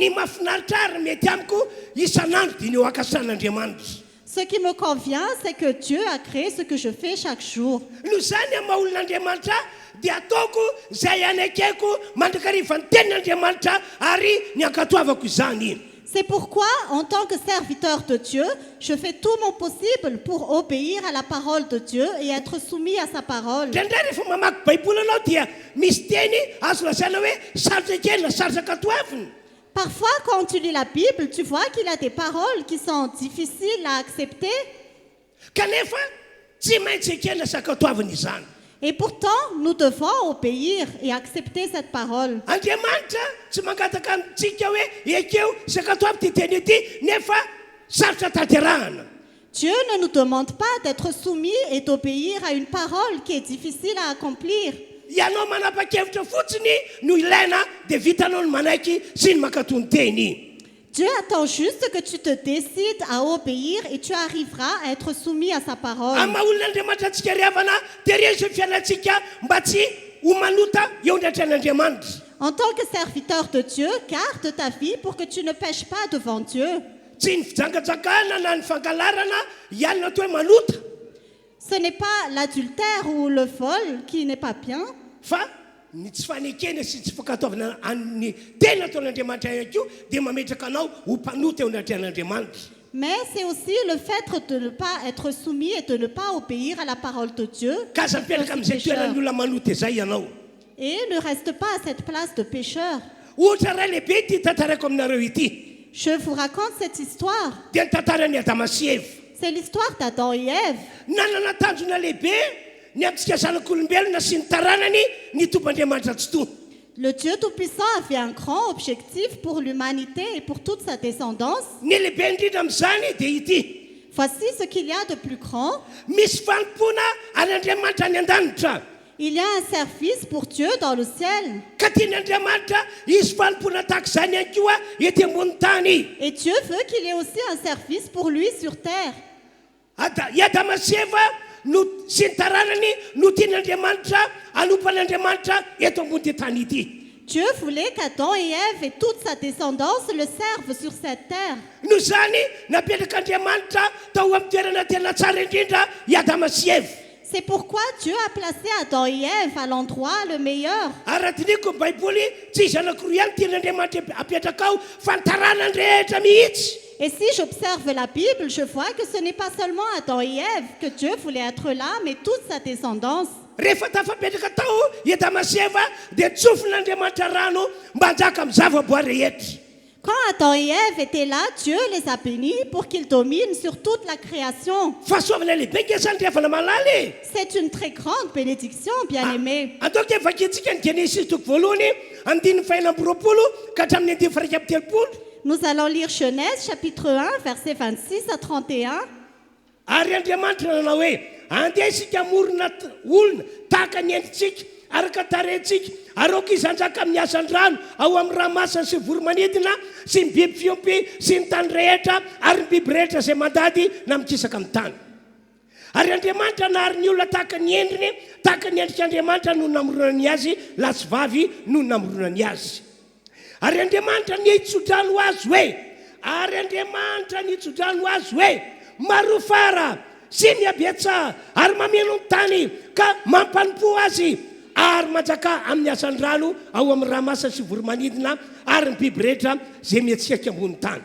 Ce qui me convient, c'est que Dieu a créé ce que je fais chaque jour. no zany amin'ny maha-olon'Andriamanitra dia ataoko izay anakeko mandrakariva ny tenin'Andriamanitra ary ny ankatoavako izany. C'est pourquoi, en tant que serviteur de Dieu, je fais tout mon possible pour obéir à la parole de Dieu et être soumis à sa parole. Ndraindray rehefa mamaky baiboly anao dia misy teny azo lazaina hoe sarotra kely na sarotra katoaviny. Parfois, quand tu lis la Bible, tu vois qu'il y a des paroles qui sont difficiles à accepter. Kanefa tsy maintsy ekena sakatoaviny izany. Et pourtant, nous devons obéir et accepter cette parole. Andriamanitra tsy mangataka amintsika hoe ekeo sakatoavy ty teny ity nefa sarotra tanterahana. Dieu ne nous demande pas d'être soumis et d'obéir à une parole qui est difficile à accomplir. Ianao manapa-kevitra fotsiny no ilaina dia vitanao ny manaiky sy ny mankatò ny teny. Dieu attend juste que tu te décides à obéir et tu arriveras à être soumis à sa parole. Amin'ny maha-olon'Andriamanitra antsika riavana dia rehefa fialantsika mba tsy ho manota eo andratran'Andriamanitra. En tant que serviteur de Dieu, garde ta vie pour que tu ne pêches pas devant Dieu. Tsy ny fijangajakana na ny fangalarana ialina toa hoe manota. Ce n'est pas l'adultère ou le vol qui n'est pas bien, Fa ny tsy fanekena sy tsy fankatoavana amin'ny tena ataon'Andriamanitra ihany koa dia mametraka anao ho mpanota eo andratran'Andriamanitra. mais c'est aussi le fait de ne pas être soumis et de ne pas obéir à la parole de Dieu. Ka za mipetraka amin'izay toerany olona manota izay ianao. Et ne reste pas à cette place de pécheur. Ohatra ray lehibe ty tantarako aminareo ity Je vous raconte cette histoire. dia ny tantaran'ny Adama sy Eva. C'est l'histoire d'Adam et Ève. Nanana tanjona lehibe ny amintsika zanak'olombelona sy ny taranany ny tompandriamanitra tsy tony. Le Dieu Tout-Puissant avait un grand objectif pour l'humanité et pour toute sa descendance. Ny lehibe indrindra amin'izany dia ity Voici ce qu'il y a de plus grand. misy fanompona an'Andriamanitra any an-danitra. Il y a un service pour Dieu dans le ciel. Ka tian'Andriamanitra izy fanompona tahaka izany ihany koa ety ambony tany. Et Dieu veut qu'il y ait aussi un service pour lui sur terre. I Adama sy Eva no sy ny taranany no tian'Andriamanitra anompan'Andriamanitra eto ambony ty tany ity. Dieu voulait qu'Adam et Ève et toute sa descendance le servent sur cette terre. Noho izany napetrak'Andriamanitra tao amin'ny toerana tena tsara indrindra i Adama sy Eva. C'est pourquoi Dieu a placé Adam et Ève à l'endroit le meilleur. Ary raha diniko ny baiboly tsy izy anankiroa ihany tian'Andriamanitra apetraka ao fa ny taranany rehetra mihitsy. Et si j'observe la Bible, je vois que ce n'est pas seulement Adam et Ève que Dieu voulait être là, mais toute sa descendance. Rehefa tafapetraka tao i Adama sy Eva dia tsofin'Andriamanitra rano mba hanjaka amin'ny zavaboary rehetra. Quand Adam et Ève étaient là, Dieu les a bénis pour qu'ils dominent sur toute la création. Fahasoavana lehibe ngesany riavana malaly. C'est une très grande bénédiction, bien-aimés. Ataoko evakitsika ny Genesis toko voalohany andiny faina amby roapolo ka hatramin'ny andiny faraika amby telopolo. Nous allons lire Genèse chapitre 1, versets 26 à 31. Ary Andriamanitra nanao hoe andeha isika morona olona tahaka ny endritsika araka tarehintsika aroka izy hanjaka amin'ny asan'ny rano ao amin'ny ranomasina sy voromanidina sy ny biby fiompy sy ny tany rehetra ary ny biby rehetra izay mandady na mikisaka amin'ny tany. Ary Andriamanitra nahary ny olona tahaka ny endriny tahaka ny endrik'Andriamanitra no namoronany azy lasy vavy no namoronany azy. Ary Andriamanitra nitsodrano azy hoe ary Andriamanitra nitsodrano azy hoe marofara sy miabetsah ary mameno ny tany ka mampanompo azy ary manjaka amin'ny asan'ny rano ao amin'ny ranomasina sy voromanidina ary ny biby rehetra izay mihetsikaka ambony tany.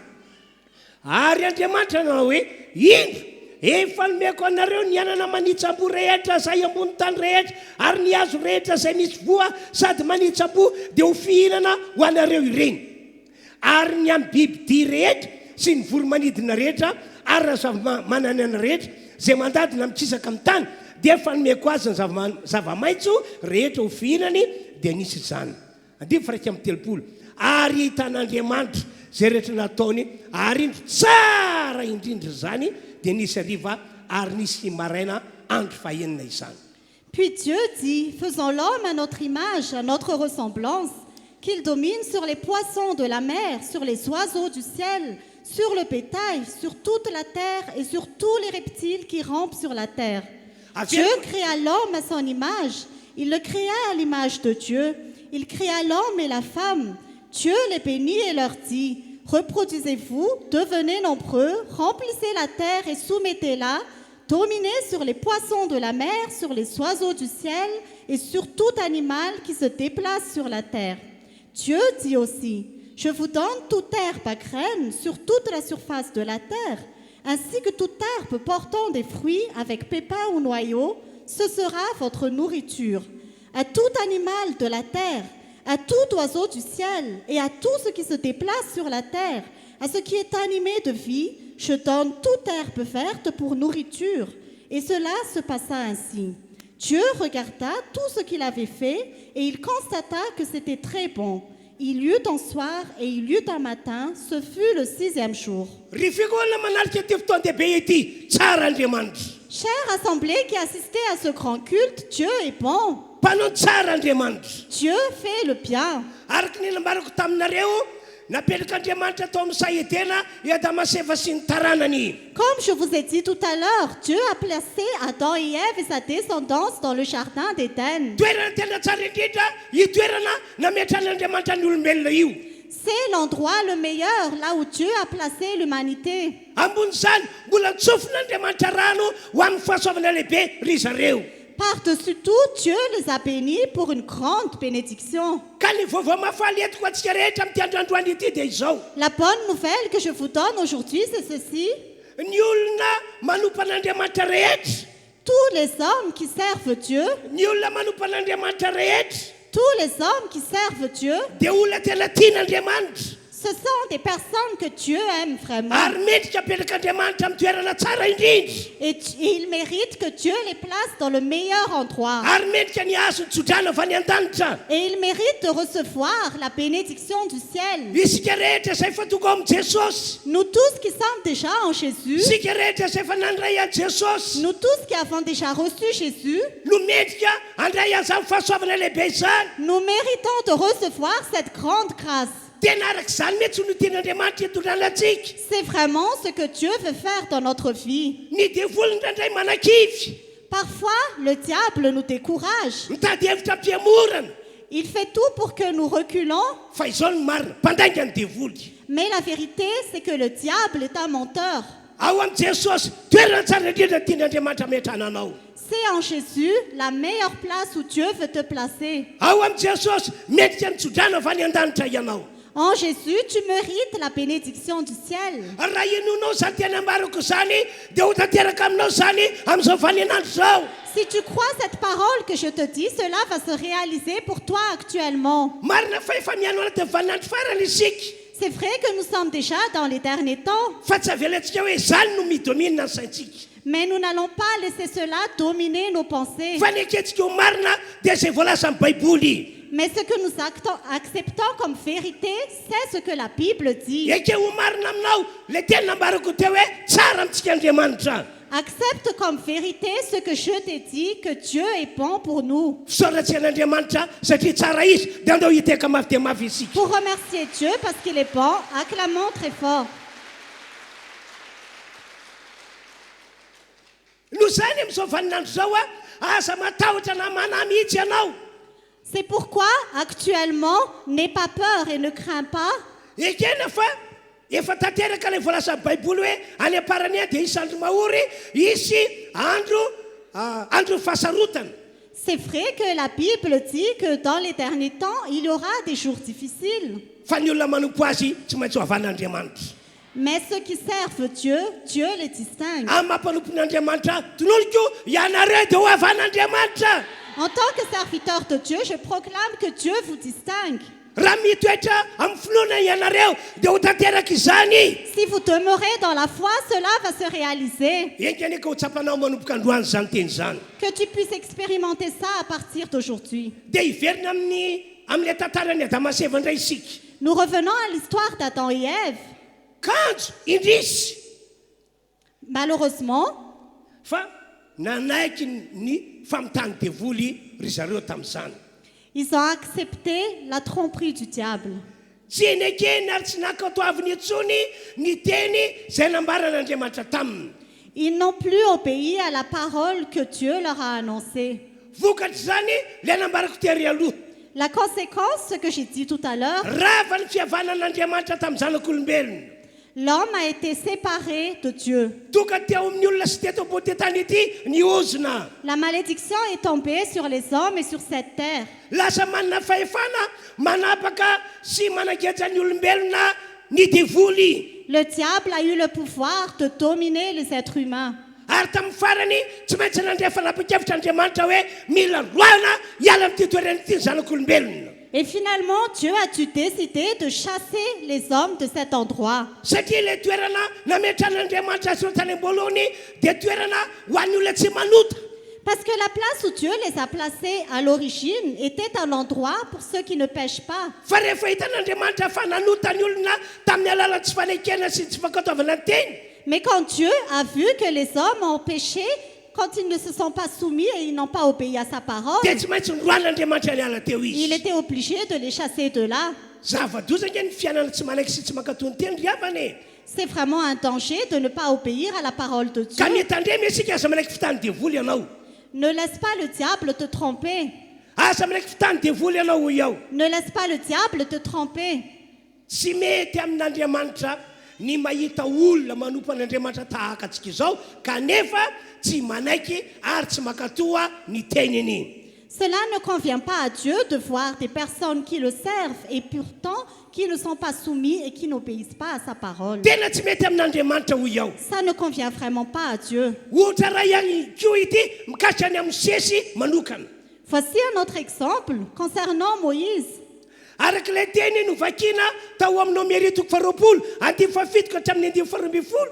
Ary Andriamanitra nanao hoe ino efa nomeko anareo ny anana manitsambo rehetra izay ambony tany rehetra ary ny hazo rehetra izay misy voa sady manitsambo dia ho fihinana ho anareo ireny. Ary ny amin'ny biby dia rehetra sy ny voromanidina rehetra ary ny zava-mananana rehetra izay mandadina mikisaka amin'ny tany dia efa nomeko azy ny zava-maitso rehetra ho fihinany dia nisy izany. Andiny faraika amin'ny telopolo. Ary hitan'Andriamanitra izay rehetra nataony ary indro tsara indrindra izany dia nisy hariva ary nisy maraina andro fahaenina izany. Puis Dieu dit, faisons l'homme à notre image, à notre ressemblance, qu'il domine sur les poissons de la mer, sur les oiseaux du ciel, sur le bétail, sur toute la terre et sur tous les reptiles qui rampent sur la terre. Dieu créa l'homme à son image. Il le créa à l'image de Dieu. Il créa l'homme et la femme. Dieu les bénit et leur dit, Reproduisez-vous, devenez nombreux, remplissez la terre et soumettez-la, dominez sur les poissons de la mer, sur les oiseaux du ciel et sur tout animal qui se déplace sur la terre. Dieu dit aussi, je vous donne toute herbe à graines sur toute la surface de la terre, ainsi que toute herbe portant des fruits avec pépins ou noyaux, ce sera votre nourriture. À tout animal de la terre, à tout oiseau du ciel et à tout ce qui se déplace sur la terre, à ce qui est animé de vie, je donne toute herbe verte pour nourriture. Et cela se passa ainsi. Dieu regarda tout ce qu'il avait fait et il constata que c'était très bon. Il y eut un soir et il y eut un matin, ce fut le 6e jour. Chère assemblée qui assistait à ce grand culte, Dieu est bon. Dieu fait le bien. Comme je vous ai dit tout à l'heure, Dieu a placé Adam et Ève et sa descendance dans le jardin d'Éden. C'est l'endroit le meilleur, là où Dieu a placé l'humanité. Par-dessus tout, Dieu les a bénis pour une grande bénédiction. La bonne nouvelle que je vous donne aujourd'hui, c'est ceci. Tous les hommes qui servent Dieu, tous les hommes qui servent Dieu, ce sont des personnes que Dieu aime vraiment. Et ils méritent que Dieu les place dans le meilleur endroit. Et ils méritent de recevoir la bénédiction du ciel. Nous tous qui sommes déjà en Jésus, nous tous qui avons déjà reçu Jésus, nous méritons de recevoir cette grande grâce. C'est vraiment ce que Dieu veut faire dans notre vie. Parfois, le diable nous décourage. Il fait tout pour que nous reculons. Mais la vérité, c'est que le diable est un menteur. C'est en Jésus la meilleure place où Dieu veut te placer. En Jésus, tu mérites la bénédiction du ciel. Si tu crois cette parole que je te dis, cela va se réaliser pour toi actuellement. C'est vrai que nous sommes déjà dans les derniers temps. Mais nous n'allons pas laisser cela dominer nos pensées. Mais ce que nous acceptons comme vérité, c'est ce que la Bible dit. Accepte comme vérité ce que je t'ai dit, que Dieu est bon pour nous. Pour remercier Dieu parce qu'il est bon, acclamons très fort. C'est pourquoi, actuellement, n'aie pas peur et ne crains pas. C'est vrai que la Bible dit que dans les derniers temps, il y aura des jours difficiles. Mais ceux qui servent Dieu, Dieu les distingue. En tant que serviteur de Dieu, je proclame que Dieu vous distingue. Si vous demeurez dans la foi, cela va se réaliser. Que tu puisses expérimenter ça à partir d'aujourd'hui. Nous revenons à l'histoire d'Adam et Ève. Malheureusement, ils ont accepté la tromperie du diable. Ils n'ont plus obéi à la parole que Dieu leur a annoncée. La conséquence, ce que j'ai dit tout à l'heure, rava ny fihavanan'Andriamanitra tamin'ny zanak'olombelona. l'homme a été séparé de Dieu. Toka teo amin'ny olona sy teto ambony ty tany ity ny ozona. La malédiction est tombée sur les hommes et sur cette terre. Lasa manana fahefana manapaka sy managetra ny olombelona ny devoly. Le diable a eu le pouvoir de dominer les êtres humains. Ary tamin'ny farany tsy maintsy nandrefa nanapa-kevitran'Andriamanitra hoe mila roana hiala amin'ity toerana ity ny zanak'olombelona. Et finalement, Dieu a dû décider de chasser les hommes de cet endroit. Satria le toerana nametran'Andriamanitra sy tany am-boalohany dia toerana ho an'ny olona tsy manota. Parce que la place où Dieu les a placés à l'origine était un endroit pour ceux qui ne pêchent pas. Fa rehefa hitan'Andriamanitra fa nanota ny olona tamin'ny alalan'ny tsy fanekena sy tsy fankataovana ny teny. Mais quand Dieu a vu que les hommes ont péché, quand ils ne se sont pas soumis et ils n'ont pas obéi à sa parole, Dia tsy maintsy noroan'Andriamanitra ny ala teo il izy. était obligé de les chasser de là. Zava-doza nge ny fiainana tsy manaiky sy tsy mankatony teny ry havany. C'est vraiment un danger de ne pas obéir à la parole de Dieu. Ka mitandremy isika aza manaiky fitany devoly ianao. Ne laisse pas le diable te tromper. Asa manaiky fitany devoly ianao hoy ao. Ne laisse pas le diable te tromper. Tsy mety amin'Andriamanitra ny mahita olona manompo an'Andriamanitra tahaka antsika izao kanefa tsy manaiky ary tsy mankatoa ny teniny. Cela ne convient pas à Dieu de voir des personnes qui le servent et pourtant qui ne sont pas soumis et qui n'obéissent pas à sa parole. Tena tsy mety amin'Andriamanitra hoy ao. Ça ne convient vraiment pas à Dieu. Ohatra raha ihany koa ity mikasitrany amin'ny sesy manokana. Voici un autre exemple concernant Moïse. Arak'ilay teny novakina tao amin'ny Nomerito 20 andimy fafito ka hatramin'ny andimy faharoambinifolo.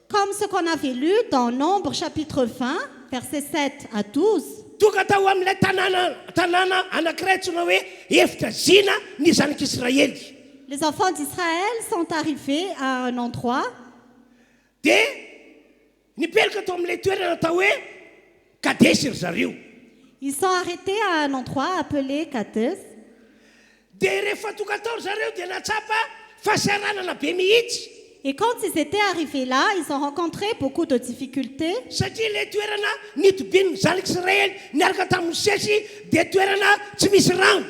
Comme ce qu'on avait lu dans Nombre chapitre 20, versets 7 à 12. Toka tao amin'ilay tanàna anankiray tsona hoe efitra zina ny zanak'Israely. Les enfants d'Israël sont arrivés à un endroit Dia nipetraka tao amin'ilay toerana tao hoe Kadesy ry zareo. Ils sont arrêtés à un endroit appelé Kadesh. Dia rehefa tonga tao ry zareo dia natsapa fahasaranana be mihitsy. Et quand ils étaient arrivés là, ils ont rencontré beaucoup de difficultés. Satria ilay toerana nitobin'ny zanak'Israely niaraka tamin'ny sesy dia toerana tsy misy rano.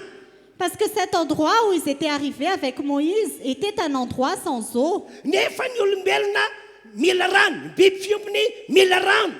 Parce que cet endroit où ils étaient arrivés avec Moïse était un endroit sans eau. Nefa ny olombelona mila rano, ny biby fiompiny mila rano.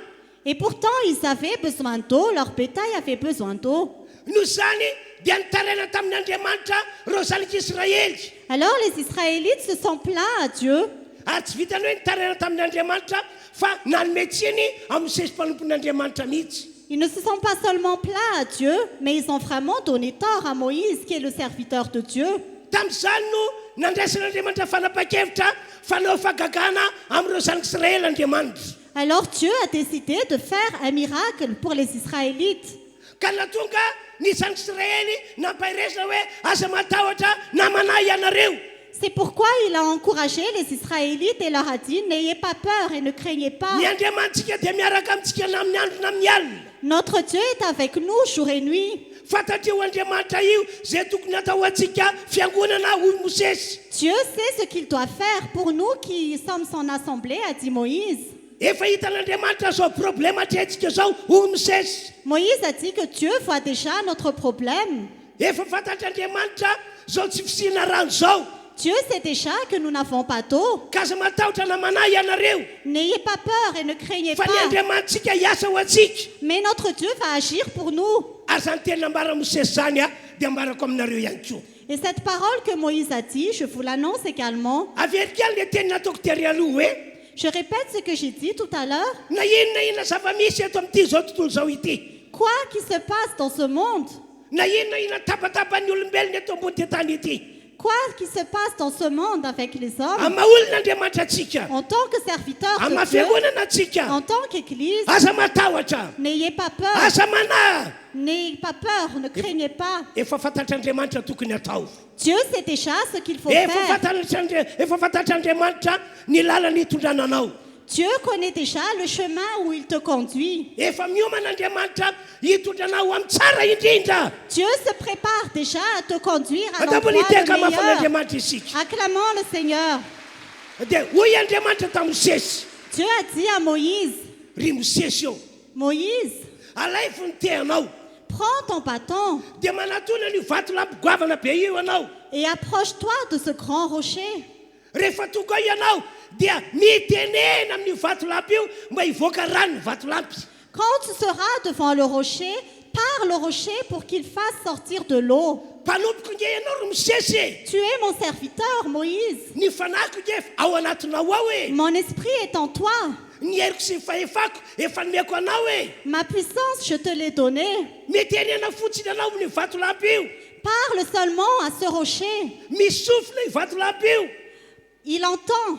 Et pourtant, ils avaient besoin d'eau, leur bétail avait besoin d'eau. Noho izany dia nitaraina tamin'Andriamanitra reo zanak'Israely. Alors les Israélites se sont plaints à Dieu. Ary tsy vitany hoe nitaraina tamin'Andriamanitra fa nanome tsiny amin'ny sesy mpanompon'Andriamanitra mihitsy. Ils ne se sont pas seulement plaints à Dieu, mais ils ont vraiment donné tort à Moïse, qui est le serviteur de Dieu. Tamin'izany no nandraisan'Andriamanitra fanapa-kevitra fanao fahagagana amin'ireo zanak'Israely Andriamanitra. Alors Dieu a décidé de faire un miracle pour les Israélites. Ka natonga ny zanak'Israely nampahiresina hoe aza matahotra na manahy ianareo. C'est pourquoi il a encouragé les Israélites et leur a dit, n'ayez pas peur et ne craignez pas. Ny Andriamantsika dia miaraka amintsika na amin'ny andro na amin'ny alina. Notre Dieu est avec nous jour et nuit. Fantatreo Andriamanitra io zay tokony atao antsika fiangonana hoy Mosesy. Dieu sait ce qu'il doit faire pour nous qui sommes son assemblée, a dit Moïse. Efa hitan'Andriamanitra zao problème atrentsika zao hoy Mosesy. Moïse a dit que Dieu voit déjà notre problème. Efa fantatr'Andriamanitra zao tsy fisina rano zao. Dieu sait déjà que nous n'avons pas d'eau. Ka aza matahotra na manahy ianareo. N'ayez pas peur et ne craignez Fa pas. ny Andriamantsika hiasa ho antsika. Mais notre Dieu va agir pour nous. Ary zany teny ambara Mosesy zany a dia ambarako aminareo ihany koa. Et cette parole que Moïse a dit, je vous l'annonce également. Averiko ihany le teny nataoko tery aloha hoe Je répète ce que j'ai dit tout à l'heure. na inona zava-misy eto amin'ity zao tontolo zao ity. Quoi qui se passe dans ce monde? Na inona tapatapan'ny olombelona eto ambony ty tany ity. Quoi qui se passe dans ce monde avec les hommes? Amaolon'Andriamanitra atsika. En tant que serviteur de Dieu, Amafiangonana atsika. en tant qu'Église, Aza matahotra. n'ayez pas peur. Aza manahy. N'ayez pas peur, ne craignez pas. Efa fantatr'Andriamanitra tokony atao. Dieu sait déjà ce qu'il faut Efa faire. fantatr'Andriamanitra ny lalana hitondrananao. Dieu connaît déjà le chemin où il te conduit. Efa mioman'Andriamanitra hitondranao amin'ny tsara indrindra. Dieu se prépare déjà à te conduire à Atao l'endroit iteka le meilleur. mafan'Andriamanitra isika. Acclamons le Seigneur. Dia hoy Andriamanitra tamin'ny Mosesy. Dieu a dit à Moïse, Ry Mosesy io. Moïse, Alay fo ny teanao. Prends ton bâton dia manatona ny vatolampy goavana be io ianao. et approche-toi de ce grand rocher. Rehefa tonga ianao dia mitenena amin'ny vatolampy io mba hivoaka rano ny vatolampy. Quand tu seras devant le rocher, parle au rocher pour qu'il fasse sortir de l'eau. Mpanompoka nge ianao ro misese. Tu es mon serviteur, Moïse. Ny fanahiko nge ao anatinao ao e. Mon esprit est en toi. Ny heriko sy ny fahefako efa nomeko anao e. Ma puissance, je te l'ai donnée. Mitenena fotsiny anao amin'ny vatolampy io. Parle seulement à ce rocher. Misofina io vatolampy io. Il entend.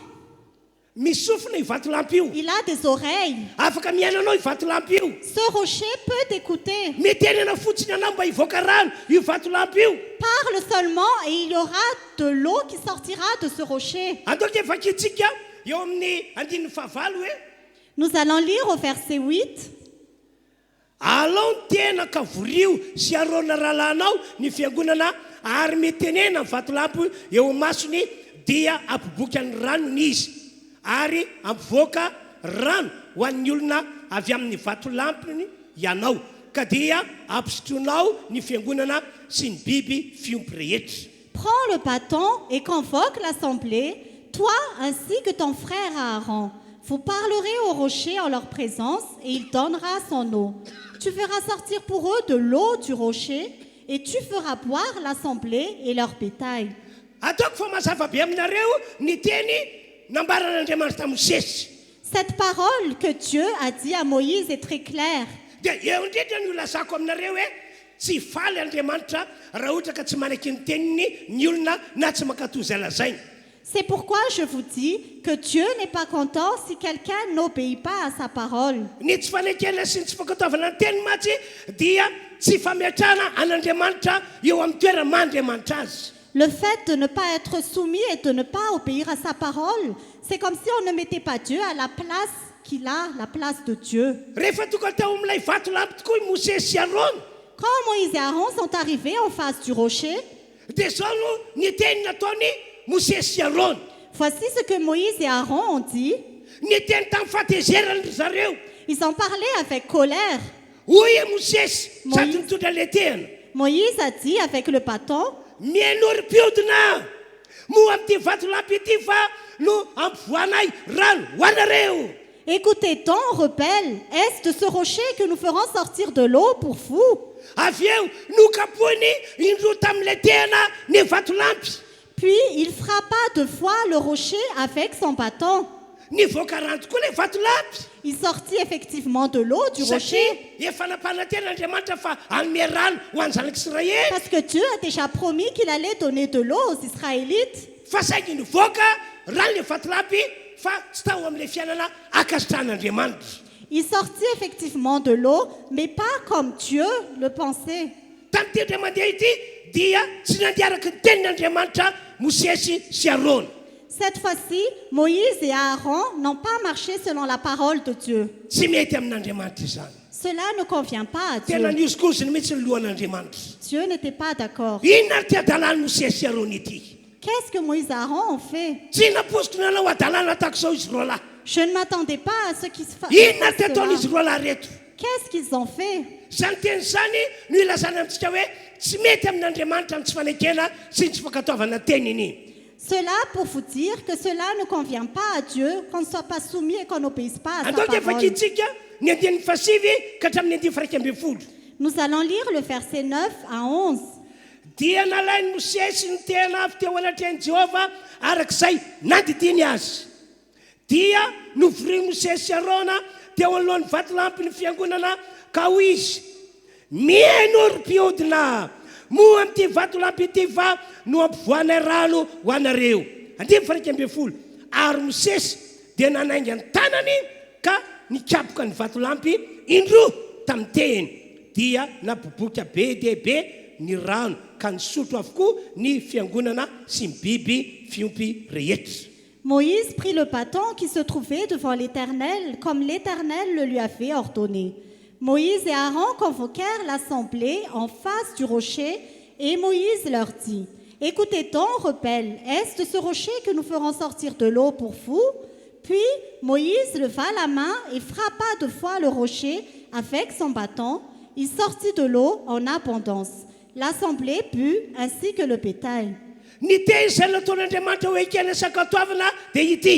Misofina io vatolampy io. Il a des oreilles. Afaka miaina anao io vatolampy io. Ce rocher peut t'écouter. Mitenena fotsiny anao mba hivoaka rano io vatolampy io. Parle seulement et il y aura de l'eau qui sortira de ce rocher. Andao ke vakitsika eo amin'ny 15 hoe Nous allons lire au verset 8. alao ny tena ka vorio sy arona rahalanao ny fiangonana ary mitenena ny vatolampy eo masony dia ampiboka ny ranony izy ary ampivoaka rano ho an'ny olona avy amin'ny vatolampiny ianao ka dia ampisotronao ny fiangonana sy ny biby fiompy rehetra. Prends le bâton et convoque l'assemblée, toi ainsi que ton frère Aaron. Vous parlerez au rocher en leur présence et il donnera son eau. Tu feras sortir pour eux de l'eau du rocher et tu feras boire l'assemblée et leur bétail. Ataoko fa mazava be aminareo ny teny nambaran'Andriamanitra tamin'ny Mosesy. Cette parole que Dieu a dit à Moïse est très claire. Dia eo indrindra no ilazako aminareo hoe tsy faly Andriamanitra raha ohatra ka tsy manaky ny teniny ny olona na tsy mankatoy izay lazainy. C'est pourquoi je vous dis que Dieu n'est pas content si quelqu'un n'obéit pas à sa parole. Ny tsy fanekena sy ny tsy fankataovana ny teny matsy dia tsy fametrahana an'Andriamanitra eo amin'ny toerana mandriamanitra azy. Le fait de ne pas être soumis et de ne pas obéir à sa parole, c'est comme si on ne mettait pas Dieu à la place qu'il a, la place de Dieu. Rehefa tonga tao amin'ilay vatolampy tokoa i Mosesy sy Arona Quand Moïse et Aaron sont arrivés en face du rocher, dia zao no ny teny nataony Mosesy sy Arona. voici ce que Moïse et Aaron ont dit. Ny teny tamin'ny fahatezerany zareo. Ils ont parlé avec colère. Hoy e Mosesy Moïse. sady mitondra letehana. Moïse a dit avec le bâton, Mianoro-piodina moa amin'ity vatolampy ity fa no ampivoanay rano ho anareo. écoutez donc, rebelles, est-ce de ce rocher que nous ferons sortir de l'eau pour vous? Avy eo nokapoiny indroa tamin'ilay tehana ny vatolampy. Puis il frappa 2 fois le rocher avec son bâton. Nivoaka rano tokoa ilay vatolampy. Il sortit effectivement de l'eau du rocher Satria efa napana tena Andriamanitra fa hanome rano ho an'ny zanak'Israely. parce que Dieu a déjà promis qu'il allait donner de l'eau aux Israélites. Fa saingy nivoaka rano ilay vatolampy fa tsy tao amin'ilay fiainana akasitrahan'Andriamanitra. Il sortit effectivement de l'eau, mais pas comme Dieu le pensait. Tamin'ity indray mandeha ity dia tsy nandiaraka ny tenin'Andriamanitra Mosesy sy Arona. Cette fois-ci, Moïse et Aaron n'ont pas marché selon la parole de Dieu. Tsy mety amin'Andriamanitra izany. Cela ne convient pas à Tena Dieu. niosikozy mihitsy ny lohan'Andriamanitra. Dieu n'était pas d'accord. Inona ty adalany Mosesy sy Arona ity? Qu'est-ce que Moïse et Aaron ont fait? Tsy naposiko nanao adalana tahaka izao izy roa lahy. Je ne m'attendais pas à ce qu'ils se fassent. Inona ty ataon'izy roa lahy reto? Qu'est-ce qu'ils ont fait? Zany teny zany no ilazana amintsika hoe tsy mety amin'Andriamanitra ny tsy fanekena sy ny tsy fankatoavana teniny. Cela pour vous dire que cela ne convient pas à Dieu qu'on ne soit pas soumis et qu'on n'obéisse pas à sa Andao dia parole. vakitsika ny andinin'ny fasivy ka hatramin'ny 10:12. Nous allons lire le verset 9 à 11. Dia nalainy Mosesy ny tena avy teo anatrehan'i Jehova arak'izay nandidiny azy. Dia novoroy Mosesy sy Arona teo anoloan'ny vatolampy ny fiangonana ka hoy izy: mianoro-piodina moa amin'ity vatolampy ity fa no ampivoanay rano ho anareo. 10:12. Ary Mosesy dia nanainga ny tanany ka nikapoka ny vatolampy indroa tamin'ny tehiny dia naboboka be dia be ny rano ka nisotro avokoa ny fiangonana sy ny biby fiompy rehetra. Moïse prit le bâton qui se trouvait devant l'Éternel, comme l'Éternel le lui avait ordonné. Moïse et Aaron convoquèrent l'assemblée en face du rocher, et Moïse leur dit, « Écoutez donc, rebelles, est-ce de ce rocher que nous ferons sortir de l'eau pour vous? » Puis Moïse leva la main et frappa 2 fois le rocher avec son bâton, Il sortit de l'eau en abondance. L'assemblée but ainsi que le bétail. Ny teny izay nataon'Andriamanitra hoe ekena sakatoavana dia ity.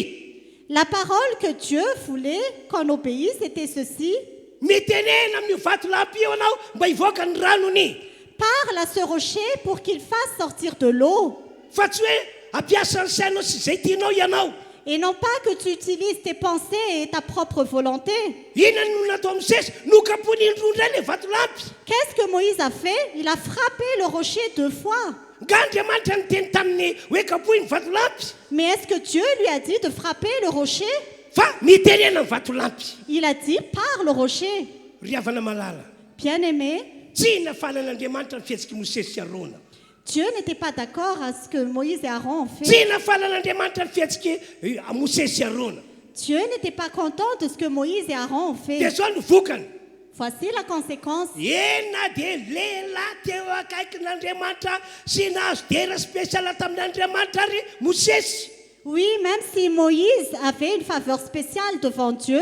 La parole que Dieu voulait qu'on obéisse était ceci. Mitenena amin'ny vatolampy io anao mba hivoaka ny ranony. Parle à ce rocher pour qu'il fasse sortir de l'eau. Fa tsy hoe ampiasa ny sainao sy izay tianao ianao. Et non pas que tu utilises tes pensées et ta propre volonté. Inona no natao misesy nokapony indrondra ny vatolampy. Qu'est-ce que Moïse a fait? Il a frappé le rocher 2 fois. Nga Andriamanitra niteny taminy hoe kapohy ny vatolampy. Mais est-ce que Dieu lui a dit de frapper le rocher? Fa mitenena ny vatolampy. Il a dit par le rocher. Ry havana malala. Bien-aimé, Tsy nafalan'Andriamanitra ny fihetsiky Mosesy sy Arona. Dieu n'était pas d'accord à ce que Moïse et Aaron ont fait. Tsy nafalan'Andriamanitra ny fihetsiky Mosesy sy Arona. Dieu n'était pas content de ce que Moïse et Aaron ont Dia fait. zao ny vokany. Voici la conséquence. Ena dia lehilahy teo akaikin'Andriamanitra sy nahazo dera spesiala tamin'Andriamanitra ary Mosesy. Oui, même si Moïse avait une faveur spéciale devant Dieu,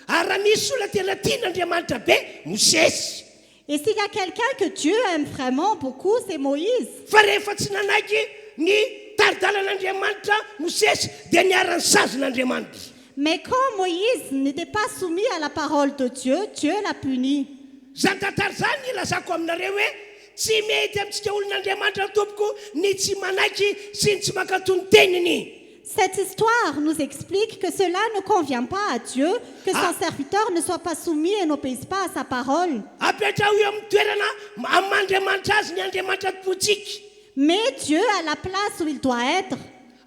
Ary raha misy olona tena tian'Andriamanitra be Mosesy. et s'il y a quelqu'un que Dieu aime vraiment beaucoup, c'est Moïse. Fa rehefa tsy nanaiky ny taridalan'Andriamanitra Mosesy dia niara-ny sazon'Andriamanitra. Mais quand Moïse n'était pas soumis à la parole de Dieu, Dieu l'a puni. Zany tantara zany ilazako aminareo hoe tsy mety amintsika olon'Andriamanitra tompoko ny tsy manaiky sy ny tsy mankatò ny teniny. Cette histoire nous explique que cela ne convient pas à Dieu, que son serviteur ne soit pas soumis et n'obéisse pas à sa parole. Apetrao eo amin'ny toerana am'Andriamanitra azy ny Andriamanitra topotsiky. Mais Dieu a la place où il doit être.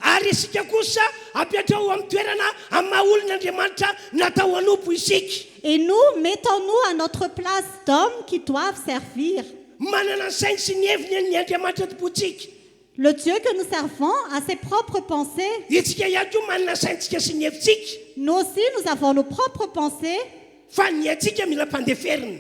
Ary isika kosa apetrao amin'ny toerana amin'ny maha olon'Andriamanitra natao anompo isika. Et nous, mettons-nous à notre place d'hommes qui doivent servir. Manana ny sainy sy ny heviny ny Andriamanitra topotsiky. Le Dieu que nous servons a ses propres pensées. Itsika ihany koa manana saintsika sy ny hevitsika. Nous aussi, nous avons nos propres pensées, Fa ny atsika mila mpandeferina.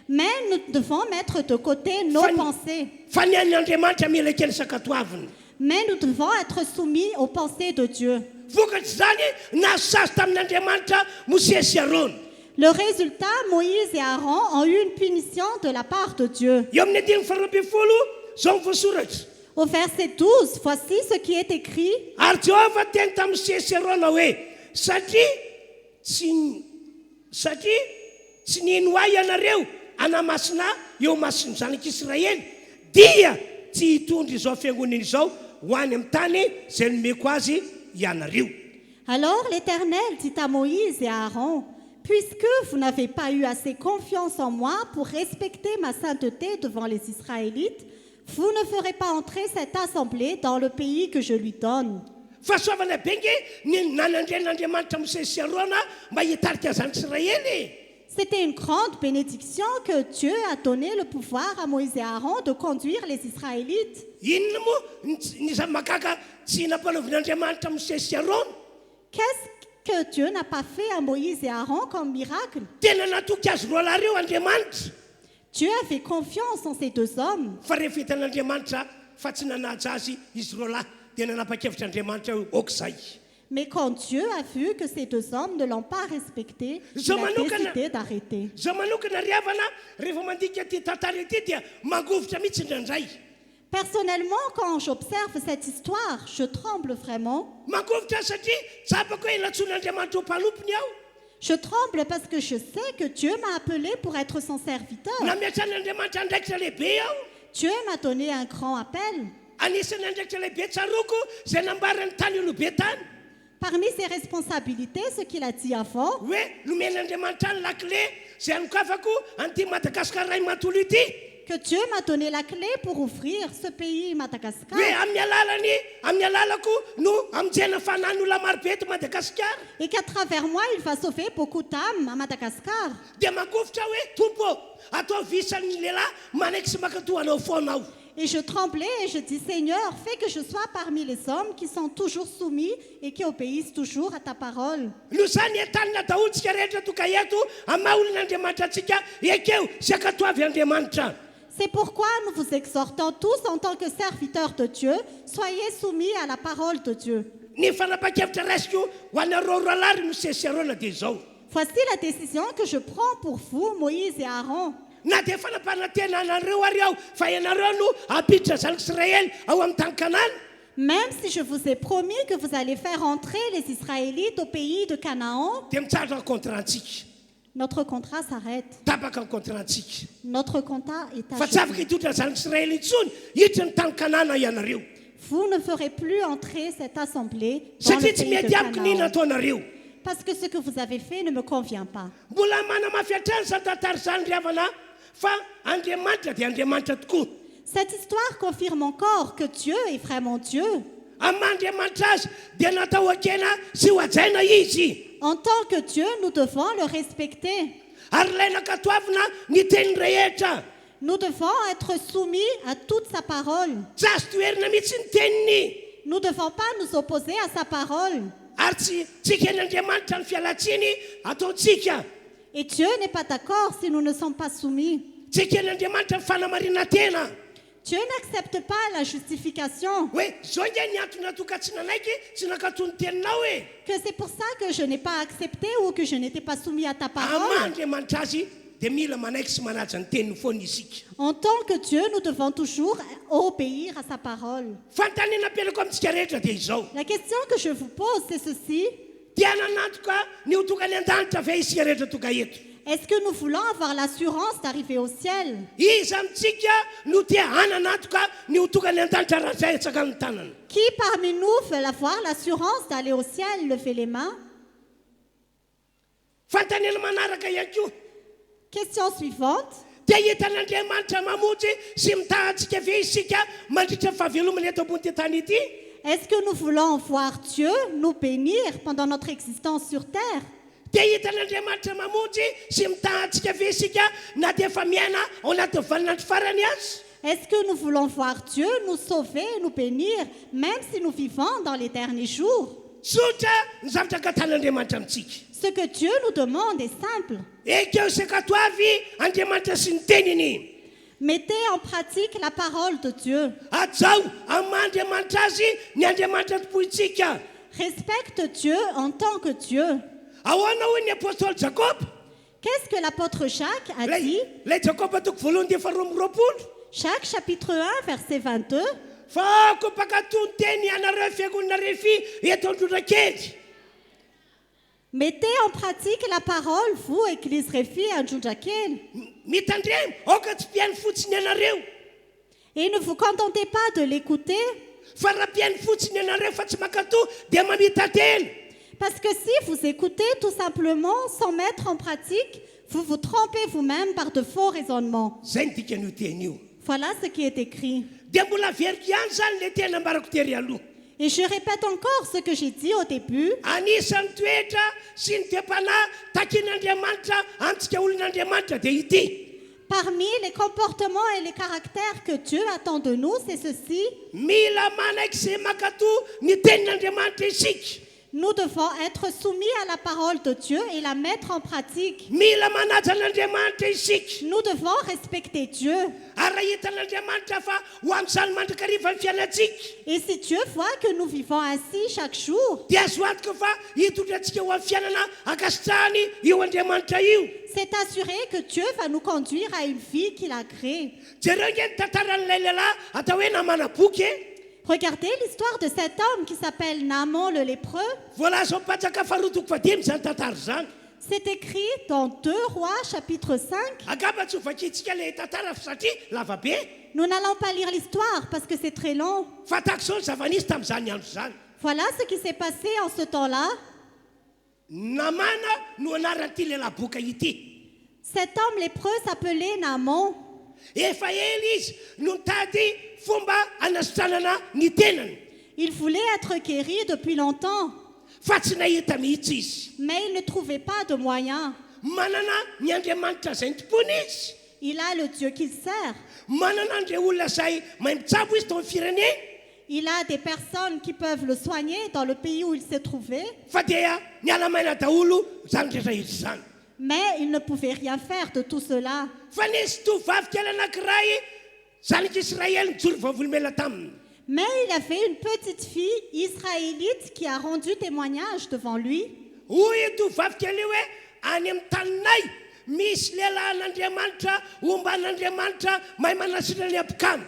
mais nous devons mettre de côté nos pensées. Fa ny an'Andriamanitra mila kely sakatoavina. Mais nous devons être soumis aux pensées de Dieu. Vokatry zany nahazo sazy tamin'Andriamanitra Mosesy sy Arona. Le résultat, Moïse et Aaron ont eu une punition de la part de Dieu. Eo amin'ny 10:12 zao ny voasoratra. Au verset 12, voici ce qui est écrit. Ary Jehovah teny tamin'ny Mosesy sy Arona hoe satria tsy nino ahy ianareo anamasina eo masin'ny zanak'Israely dia tsy hitondry izao fiangonana izao ho any amin'ny tany izay nomeko azy ianareo. Alors l'Éternel dit à Moïse et à Aaron, puisque vous n'avez pas eu assez confiance en moi pour respecter ma sainteté devant les Israélites, vous ne ferez pas entrer cette assemblée dans le pays que je lui donne. Fahasoavana bengy ny nanandren'Andriamanitra Mosesy sy Arona mba hitarika zanak'Israely. C'était une grande bénédiction que Dieu a donné le pouvoir à Moïse et Aaron de conduire les Israélites. Inona moa ny zamakaka tsy nampanaovin'Andriamanitra Mosesy sy Arona? Qu'est-ce que Dieu n'a pas fait à Moïse et Aaron comme miracle? Tena natoky azy roa lahy reo Andriamanitra. Dieu avait confiance en ces 2 hommes. Fa rehefa hitan'Andriamanitra fa tsy nanaja azy izy roa lahy dia nanapa-kevitr'Andriamanitra hoe okizay. Mais quand Dieu a vu que ces 2 hommes ne l'ont pas respecté, il a décidé d'arrêter. Zaho manokana ry havana rehefa mandika ty tantara ity dia mangovitra mihitsy indraindray. Personnellement, quand j'observe cette histoire, je tremble vraiment. Mangovitra satria tsapako hoe ilatson'Andriamanitra ho mpanompony aho. Je tremble parce que je sais que Dieu m'a appelé pour être son serviteur. Namiatran'Andriamanitra andraikitra lehibe aho. Dieu m'a donné un grand appel. Anisan'ny andraikitra lehibe tsaroko izay nambarany tany olobe tany. Parmi ses responsabilités, ce qu'il a dit avant, hoe nomen'Andriamanitra ny lakile izay anokafako an'ity Madagasikara ray matolo ity. que Dieu m'a donné la clé pour ouvrir ce pays Madagascar. Hoe amin'ny alalako no amonjena fanahiny olona marobe eto Madagasikara. Et qu'à travers moi, il va sauver beaucoup d'âmes à Madagascar. Dia mangovitra hoe tompo atao visan'ny lehilahy manaiky sy makatohanao foana aho. Et je tremblais et je dis, Seigneur, fais que je sois parmi les hommes qui sont toujours soumis et qui obéissent toujours à ta parole. No zany entanina daholontsika rehetra toka eto amin'ny maha olon'Andriamanitra antsika ekeo sy akatoavy Andriamanitra. C'est pourquoi nous vous exhortons tous en tant que serviteurs de Dieu, soyez soumis à la parole de Dieu. Ny fanapa-kevitra raisiko ho anareo roa lahy ry Mosesy sy Arona dia izao. Voici la décision que je prends pour vous, Moïse et Aaron. na dia fanapahan-tena anareo ary aho fa ianareo no ampiditra zanak'Israël ao amin'ny tany Kanana. Même si je vous ai promis que vous allez faire entrer les Israélites au pays de Canaan, Dia mitsara ny contrat-ntsika. notre contrat s'arrête. Tapaka ny contrat-ntsika. Notre contrat est Fa tsy afaka achevé. hitondra zanak'Israël intsony hiditra ny tany Kanana ianareo. Vous ne ferez plus entrer cette assemblée dans le Satria tsy pays de mety amiko nina Canaan. ataonareo. Parce que ce que vous avez fait ne me convient pas. Mbola manamafy hatrany sa tantara izany ry havana fa Andriamanitra dia Andriamanitra tokoa. Cette histoire confirme encore que Dieu est vraiment Dieu. Amandriamanitra azy dia natao akena sy ho hajaina izy. En tant que Dieu, nous devons le respecter. Ary ilaina katoavina ny teny rehetra. Nous devons être soumis à toute sa parole. Tsy azo toerina mihitsy ny teniny. Nous ne devons pas nous opposer à sa parole. Ary tsy ken'Andriamanitra ny fialatsiny ataontsika. Et Dieu n'est pas d'accord si nous ne sommes pas soumis. Tsy ken'Andriamanitra ny fanamarina tena. Dieu n'accepte pas la justification. Hoe zao nge ny antony natoka tsy nanaiky tsy nakatony teninao e. Que c'est pour ça que je n'ai pas accepté ou que je n'étais pas soumis à ta parole. Amandriamanitra azy dia mila manaiky sy manaja ny teniny foana isika. En tant que Dieu, nous devons toujours obéir à sa parole. Fanontaniana apelako amintsika rehetra dia izao. La question que je vous pose, c'est ceci. Dia nanantoka ny ho tonga ny an-danitra ve isika rehetra tonga eto. Est-ce que nous voulons avoir l'assurance d'arriver au ciel? Iza amintsika no tia hananatoka ny ho tonga ny an-danitra raha zay etsaka ny tanana. Qui parmi nous veut avoir l'assurance d'aller au ciel? Levez les mains. Fanontaniana manaraka ihany koa. Question suivante. Dia hitan'Andriamanitra mamonjy sy mitahantsika ve isika mandritra ny fahavelomana eto ambony tany ity. Est-ce que nous voulons voir Dieu nous bénir pendant notre existence sur terre? Dia hitan'Andriamanitra mamonjy sy mitahantsika ve isika na dia efa miaina ao anaty valinandro farany azy. Est-ce que nous voulons voir Dieu nous sauver, nous bénir, même si nous vivons dans les derniers jours? Tsotra ny zavatra katan'Andriamanitra amintsika. Ce que Dieu nous demande est simple. Ekeo sakatoavy Andriamanitra sy ny teniny. Mettez en pratique la parole de Dieu. Ajao amandriamanitra azy ny Andriamanitra topoitsika. Respecte Dieu en tant que Dieu. Ahoana hoy ny apôstôly Jacob. Qu'est-ce que l'apôtre Jacques a dit? Lay Jacob atoko voalohany dia faharoa amby roapolo. Jacques chapitre 1 verset 22. Fa ko mpakatony teny anareo fiangonana refy eto Androndrakely. Mettez en pratique la parole, vous, Église Réfi, à Djundjakel. Mitandremo aoka tsy mpihainy fotsiny ianareo. Et ne vous contentez pas de l'écouter, Fa raha mpihainy fotsiny ianareo fa tsy makatoa dia mamita tena. parce que si vous écoutez tout simplement sans mettre en pratique, vous vous trompez vous-même par de faux raisonnements. Zay ny dikan'io teny io. Voilà ce qui est écrit. Dia mbola veriko ihany zany le tena ambarako tery aloha. Et je répète encore ce que j'ai dit au début. Anisan'ny toetra sy ny dem-panahy takian'Andriamanitra antsika olon'Andriamanitra dia ity. Parmi les comportements et les caractères que Dieu attend de nous, c'est ceci. Mila manaiky sy makatoa ny tenin'Andriamanitra isika. Nous devons être soumis à la parole de Dieu et la mettre en pratique. Mila manaja an'Andriamanitra isika. Nous devons respecter Dieu. Ary raha hitan'Andriamanitra fa ho amin'izany mandrakariva ny fiainatsika. Et si Dieu voit que nous vivons ainsi chaque jour, Dia azo antoka fa hitondrantsika ho amin'ny fiainana akasitrahany io Andriamanitra io. c'est assuré que Dieu va nous conduire à une vie qu'il a créée. Jereo nge ny tantaran'ilay lehilahy atao hoe namana boky e. Regardez l'histoire de cet homme qui s'appelle Naaman le lépreux. Voalaza mipatsaka farotoko vadimy zany tantara zany. C'est écrit dans 2 Rois chapitre 5. Agamba tsy ho vakintsika le tantara satria lava be. Nous n'allons pas lire l'histoire parce que c'est très long. Fatako zao ny zava-nisy tamin'izany andro zany. Voilà ce qui s'est passé en ce temps-là. Namana no anaran'ity lehilahy boka ity. Cet homme lépreux s'appelait Naaman. Efa ela izy no nitady fomba anasitranana ny tenany. Il voulait être guéri depuis longtemps, Fa tsy nahita mihitsy izy. mais il ne trouvait pas de moyens. Manana ny Andriamanitra zay ny tompony izy. Il a le Dieu qu'il sert. Manana andre olona zay mahay mitsabo izy tao amin'ny firenena. Il a des personnes qui peuvent le soigner dans le pays où il s'est trouvé, Fa dia niala maina daholo zany rehetra izy zany. mais il ne pouvait rien faire de tout cela. Fa nisy tovavy kely anankiray zanak'Israël nijoro vavolombela taminy. Mais il avait une petite fille israélite qui a rendu témoignage devant lui. Hoy io tovavy kely io hoe any amin'ny taninay misy lehilahin'Andriamanitra omban'Andriamanitra mahay manasitra ny apokamo.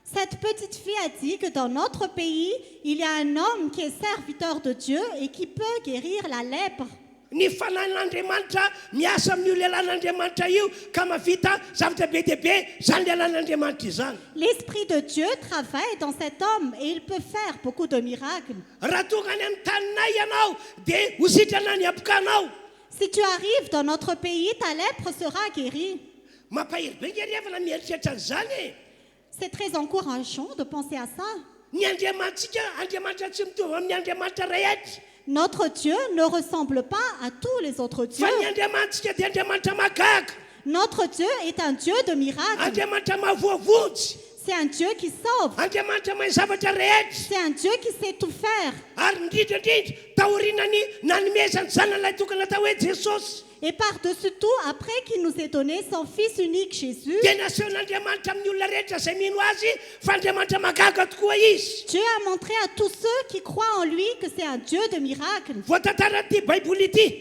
Cette petite fille a dit que dans notre pays, il y a un homme qui est serviteur de Dieu et qui peut guérir la lèpre. Ny fanahin'Andriamanitra miasa amin'io lehilahin'Andriamanitra io ka mavita zavatra be dia be zany lehilahin'Andriamanitra izany. L'Esprit de Dieu travaille dans cet homme et il peut faire beaucoup de miracles. Raha tonga any amin'ny taninay ianao dia ho sitrana ny apokanao. Si tu arrives dans notre pays, ta lèpre sera guérie. Mampahiry be nge rehefa mieritreritra an'izany e. C'est très encourageant de penser à ça. Ny Andriamantsika, Andriamanitra tsy mitovy amin'ny Andriamanitra rehetra. Notre Dieu ne ressemble pas à tous les autres dieux. Fa ny Andriamantsika dia Andriamanitra mahagaga. Notre Dieu est un Dieu de miracles. Andriamanitra mahavoavonjy. C'est un Dieu qui sauve. Andriamanitra mahay zavatra rehetra. C'est un Dieu qui sait tout faire. Ary indrindrandrindra tahorinany nanomezany zanalay tokana atao hoe Jesosy. Et par-dessus tout, après qu'il nous ait donné son Fils unique Jésus, Dia nasehon'Andriamanitra amin'ny olona rehetra izay mino azy fa Andriamanitra mahagaga tokoa izy. Dieu a montré à tous ceux qui croient en lui que c'est un Dieu de miracles. Voatantara ty Baiboly ity.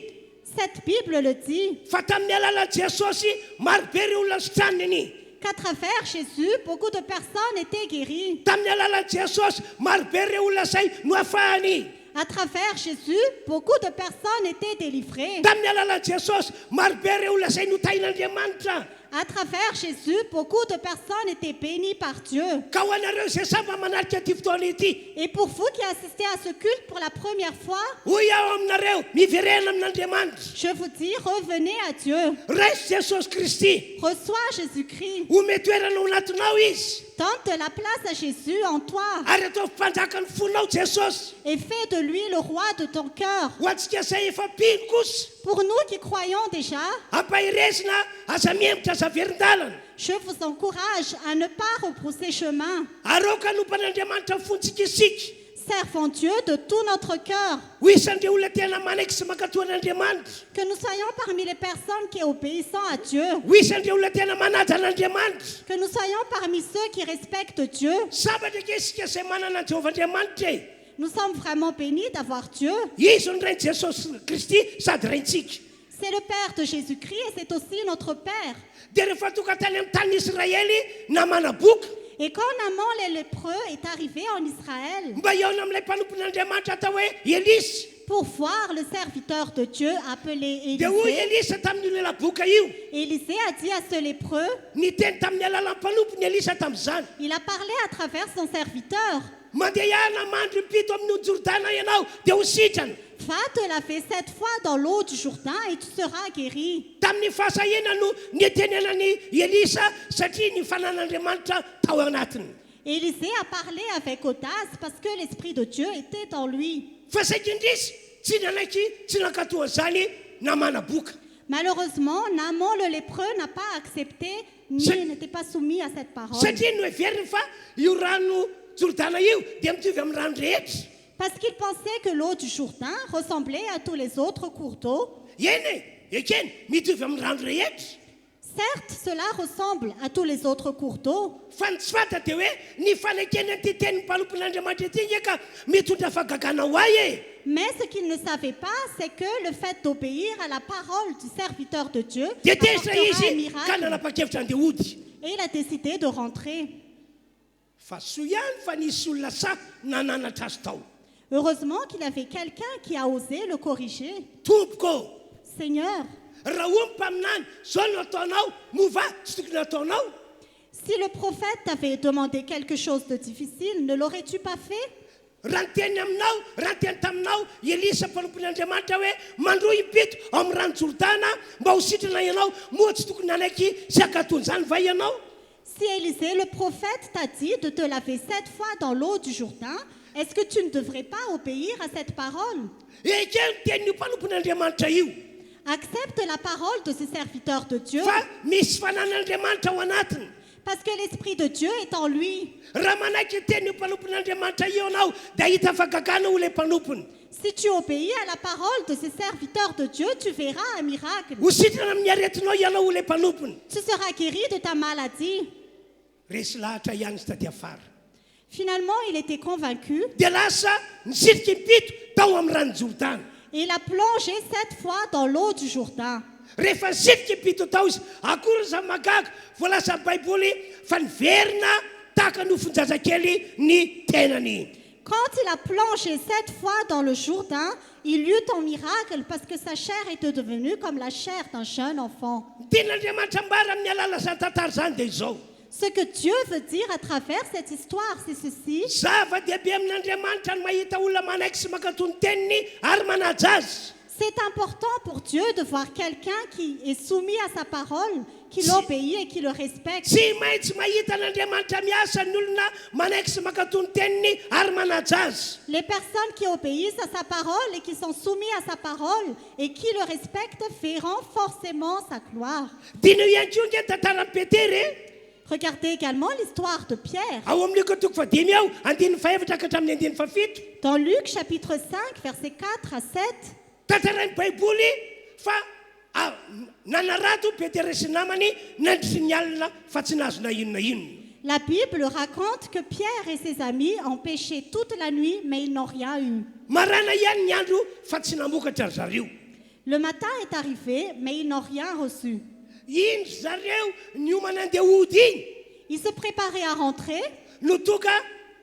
Cette Bible le dit. Fa tamin'ny alalan'i Jesosy maro be ireo olona sotraniny. Qu'à travers Jésus, beaucoup de personnes étaient guéries. Tamin'ny alalan'i Jesosy maro be ireo olona izay no afahany. À travers Jésus, beaucoup de personnes étaient délivrées. Tamin'ny alalan'i Jesosy maro be ireo olona izay notahin'Andriamanitra. À travers Jésus, beaucoup de personnes étaient bénies par Dieu. Ka ho anareo izay samy manaritra ty fotoana ity. Et pour vous qui assistez à ce culte pour la première fois, Hoy aho aminareo miverena amin'Andriamanitra. je vous dis, revenez à Dieu. Raiso Jesosy Kristy. Reçois Jésus-Christ. Omety toerana ao anatinao izy. Tente la place à Jésus en toi Ary atao mpanjakany fonao Jesosy. et fais de lui le roi de ton cœur. Ho antsika izay efa mpino kosa. Pour nous qui croyons déjà, Ampahiresina aza miembotra aza verin-dalana. je vous encourage à ne pas repousser chemin. Aroka nompan'Andriamanitra fontsika isika. Servons Dieu de tout notre cœur. Ho isan'ireo olona tena manaiky sy mankatoan'Andriamanitra. Que nous soyons parmi les personnes qui obéissent à Dieu. Ho isan'ireo olona tena manaja an'Andriamanitra. Que nous soyons parmi ceux qui respectent Dieu. Sabatra ke isika izay manana an'i Jehovah-Andriamanitra e. Nous sommes vraiment bénis d'avoir Dieu. Izy no rain'i Jesosy Kristy sady raintsika. C'est le Père de Jésus-Christ et c'est aussi notre Père. Dia rehefa tonga tany amin'ny tanin'Israely namana boka. Et quand Naaman le lépreux est arrivé en Israël Mba hiaona amin'ilay mpanompon'Andriamanitra atao hoe Elisy. pour voir le serviteur de Dieu appelé Dia hoy Élisée, Elisy tamin'io lehilahy boka io. Élisée a dit à ce lépreux, Niteny tamin'ny alalan'ny mpanompony Elisy tamin'izany. il a parlé à travers son serviteur. Mandeha ihany mandry pito amin'ny Jordana ianao dia ho sitrana. Va te laver 7 fois dans l'eau du Jourdain et tu seras guéri. Tamin'ny fahasahina no nietenenany Elisa satria ny fanan'Andriamanitra tao anatiny. Élisée a parlé avec audace parce que l'Esprit de Dieu était en lui. Fa saikindrisy tsy nanaiky tsy nankatoa zany namana boka. Malheureusement, Naaman le lépreux n'a pas accepté ni n'était pas soumis à cette parole. Satria no everiny fa io rano Jordana io dia mitovy amin'ny rano rehetra. Parce qu'il pensait que l'eau du Jourdain ressemblait à tous les autres cours d'eau. Eny e, ekeny mitovy amin'ny rano rehetra. Certes, cela ressemble à tous les autres cours d'eau. Fa ny tsy fanta dia hoe ny fanekeny ty tenin'ny mpanompon'Andriamanitra ty nge ka mitondra fahagagana ho ahy e. Mais ce qu'il ne savait pas, c'est que le fait d'obéir à la parole du serviteur de Dieu Dia tesitra apportera un izy ka miracle. nanapa-kevitra andeha hody. Et il a décidé de rentrer. Fa soa ihany fa nisy olona sa nananatra azy tao. Heureusement qu'il avait quelqu'un qui a osé le corriger. Tompoko, Seigneur, raha omby mpaminany zao no ataonao mova tsy tokony ataonao. si le prophète t'avait demandé quelque chose de difficile, ne l'aurais-tu pas fait? Raha ny teny aminao, raha ny teny taminao Elisa mpanompon'Andriamanitra hoe mandroa impito ao amin'ny rano Jordana mba ho sitrana ianao moa tsy tokony anaiky sy akaton'izany va ianao. Si Élisée, le prophète, t'a dit de te laver 7 fois dans l'eau du Jourdain, est-ce que tu ne devrais pas obéir à cette parole? Ekeny tenin'io mpanompon'Andriamanitra io. Accepte la parole de ce serviteur de Dieu Fa misy fanan'Andriamanitra ao anatiny. parce que l'Esprit de Dieu est en lui. Raha manaiky tenin'io mpanompon'Andriamanitra io anao dia hita fahagagana ho ilay mpanompony. Si tu obéis à la parole de ce serviteur de Dieu, tu verras un miracle. Ho sitrana amin'ny aretinao ianao ho ilay mpanompony. Tu seras guéri de ta maladie. Resy lahatra ihany sy taty afara. Finalement, il était convaincu Dia lasa nisitriky impito tao amin'ny rano Jordana. et il a plongé 7 fois dans l'eau du Jourdain. rehefa zidika pito tao izy akory za magaga voalaza baiboly fa niverina tahaka ny ofonjazakely ny tenany. Quand il a plongé 7 fois dans le Jourdain, il eut un miracle parce que sa chair était devenue comme la chair d'un jeune enfant. Tian'Andriamanitra ambara amin'ny alala zany tantara zany dia izao. Ce que Dieu veut dire à travers cette histoire, c'est ceci. Zava-dehibe amin'Andriamanitra ny mahita olona manaiky sy mankatony teniny ary manaja azy. C'est important pour Dieu de voir quelqu'un qui est soumis à sa parole, qui l'obéit et qui le respecte. Tsy maintsy mahita n'Andriamanitra miasa ny olona manaiky sy mankatony teniny ary manaja azy. Les personnes qui obéissent à sa parole et qui sont soumis à sa parole et qui le respectent verront forcément sa gloire. Dino ihany koa nge tantaran'i Petera. Regardez également l'histoire de Pierre. Ao amin'ny Luka toko fadimy ao andiny faefatra ka hatramin'ny andiny fafito. Dans Luc chapitre 5, versets 4 à 7, Tantaran'ny baiboly fa nanarato Petera sy namany nandritry ny alina fa tsy nahazo na inona inona. la Bible raconte que Pierre et ses amis ont péché toute la nuit, mais ils n'ont rien eu. Marana ihany ny andro fa tsy namokatra ry zareo. Le matin est arrivé, mais ils n'ont rien reçu. Indry zareo ny homana andeha ody igny Ils se préparaient à rentrer no toka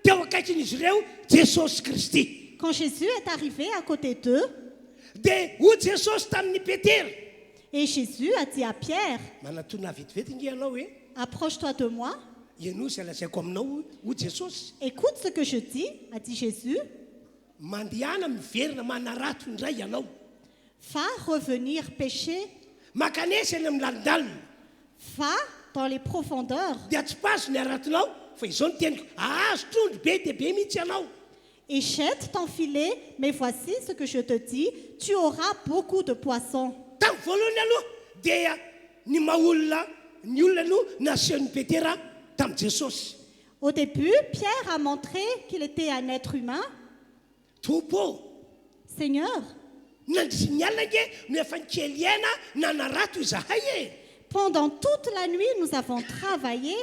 teo akaikin'izy ireo Jesosy Kristy. quand Jésus est arrivé à côté d'eux. Dia ho Jesosy tamin'ny Petera. Et Jésus a dit à Pierre, Manatona vetivety nge ianao hoe approche-toi de moi, ianao izay lazaiko aminao ho Jesosy. écoute ce que je dis, a dit Jésus, Mandehana miverina manarato indray ianao. va revenir pécher, Makanesa eny amin'ny lalindalina va dans les profondeurs dia tsy paso ny aratonao fa izao ny teniko ahazo trondro be dia be mihitsy ianao. et jette ton filet, mais voici ce que je te dis, tu auras beaucoup de poissons. Tamin'ny voalohany aloha dia ny maolona ny olona no nasehon'ny Petera tamin'ny Jesosy. Au début, Pierre a montré qu'il était un être humain. Tompo Seigneur, nandrisy ny alina nge no efa nikely aina nanarato izahay e. pendant toute la nuit, nous avons travaillé,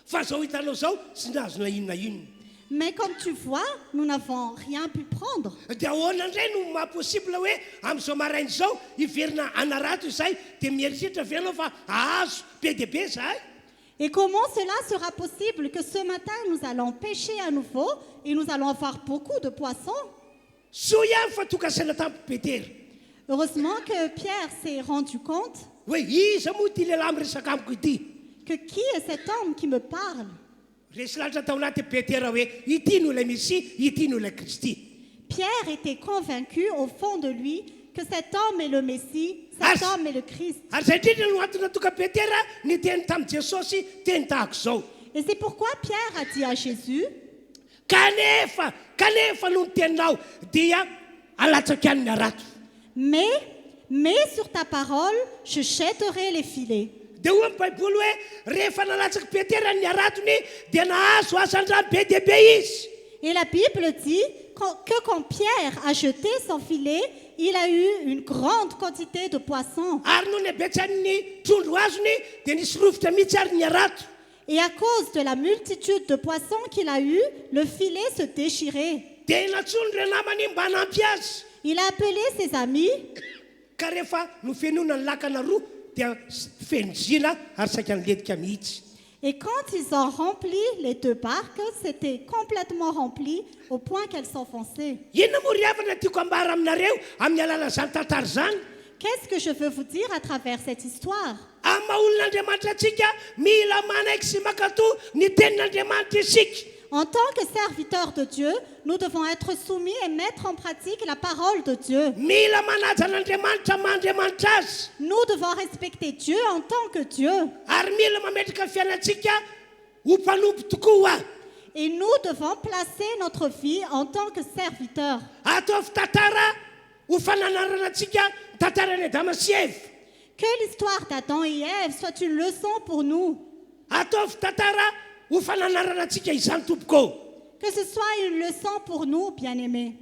Fa zao hitanao zao tsy nahazo na inona inona. mais comme tu vois, nous n'avons rien pu prendre. Dia ahoana indray no mahaposible hoe amin'izao maraina izao hiverina anarato izahay dia mieritreritra ve ianao fa ahazo be dia be zahay. Et comment cela sera possible que ce matin, nous allons pêcher à nouveau et nous allons avoir beaucoup de poissons? Soa ihany fa tokasaina tamin'ny Petera Heureusement que Pierre s'est rendu compte hoe iza moa ty lehilahy miresaka amiko ity. que qui est cet homme qui me parle? Resy lahatra tao anaty Petera hoe ity no ilay Messia, ity no ilay Kristy. Pierre était convaincu au fond de lui que cet homme est le Messie, cet homme est le Christ. Ary zay indrindra no antony natoka Petera ny teny tamin'ny Jesosy teny tahako zao. Et c'est pourquoi Pierre a dit à Jésus, kanefa no ny teninao dia alatsaky any ny arato. mais sur ta parole, je jetterai les filets. Dia hoy amin'ny baiboly hoe rehefa nalatsaky Petera ny aratony dia nahazo asan-drano be dia be izy. Et la Bible dit que quand Pierre a jeté son filet, il a eu une grande quantité de poissons. Ary no ny abetsan'ny trondro azony dia nisy rofotra mihitsy ary ny arato. Et à cause de la multitude de poissons qu'il a eu, le filet se déchirait. Dia natsony ireo namany mba hanampy azy. Il a appelé ses amis Ka rehefa no fenona ny lakana roa dia fenozina ary saika niledika mihitsy. et quand ils ont rempli les 2 barques, c'était complètement rempli au point qu'elles s'enfonçaient. Inona moa ry havana tiako ambara aminareo amin'ny alala zany tantara zany? Qu'est-ce que je veux vous dire à travers cette histoire? Amin'ny maha-olon'Andriamanitra antsika mila manaiky sy mankatoa ny tenin'Andriamanitra isika. En tant que serviteurs de Dieu, nous devons être soumis et mettre en pratique la parole de Dieu. Mila manaja an'Andriamanitra mandriamanitra azy. Nous devons respecter Dieu en tant que Dieu. Ary mila mametraka ny fiainantsika ho mpanompo tokoa. Et nous devons placer notre vie en tant que serviteurs. Ataovy tantara ho fananaranantsika tantarany Adama sy Eva. Que l'histoire d'Adam et Ève soit une leçon pour nous. Ataovy tantara ho fananaranantsika izany tompoko. Que ce soit une leçon pour nous, bien-aimés.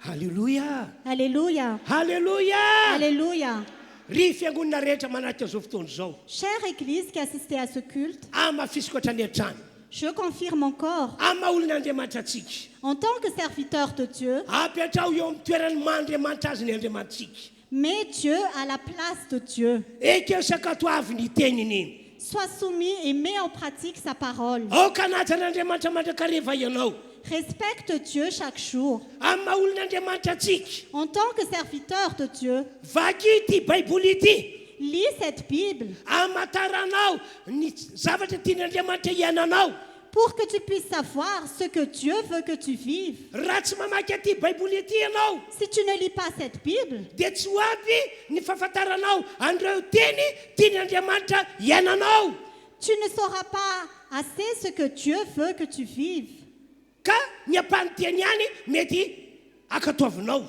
Alléluia. Alléluia. Alléluia. Alléluia. Ry fiangonana rehetra manatrika zao fotoana zao. Chère Église qui assistait à ce culte, Amafisiko hatrany an-trano. je confirme encore, Amin'ny maha-olon'Andriamanitra antsika. en tant que serviteur de Dieu, Apetrao eo amin'ny toerany mandriamanitra azy ny Andriamanitsika. Mets Dieu à la place de Dieu. ekeo sakatoavy ny teniny iny Sois soumis et mets en pratique sa parole. aoka anatin'andriamanitra mandrakareva ianao Respecte Dieu chaque jour. amin'ny maha olon'andriamanitra atsika En tant que serviteur de Dieu, vaky ity baiboly ity lis cette Bible amataranao ny zavatra tian'andriamanitra iananao pour que tu puisses savoir ce que Dieu veut que tu vives. raha tsy mamaky aty baiboly ity ianao Si tu ne lis pas cette Bible, dia tsy ho avy ny fahafantaranao andreo teny tian'andriamanitra iananao tu ne sauras pas assez ce que Dieu veut que tu vives. ka ny ampanotiany ihany mety akatoavinao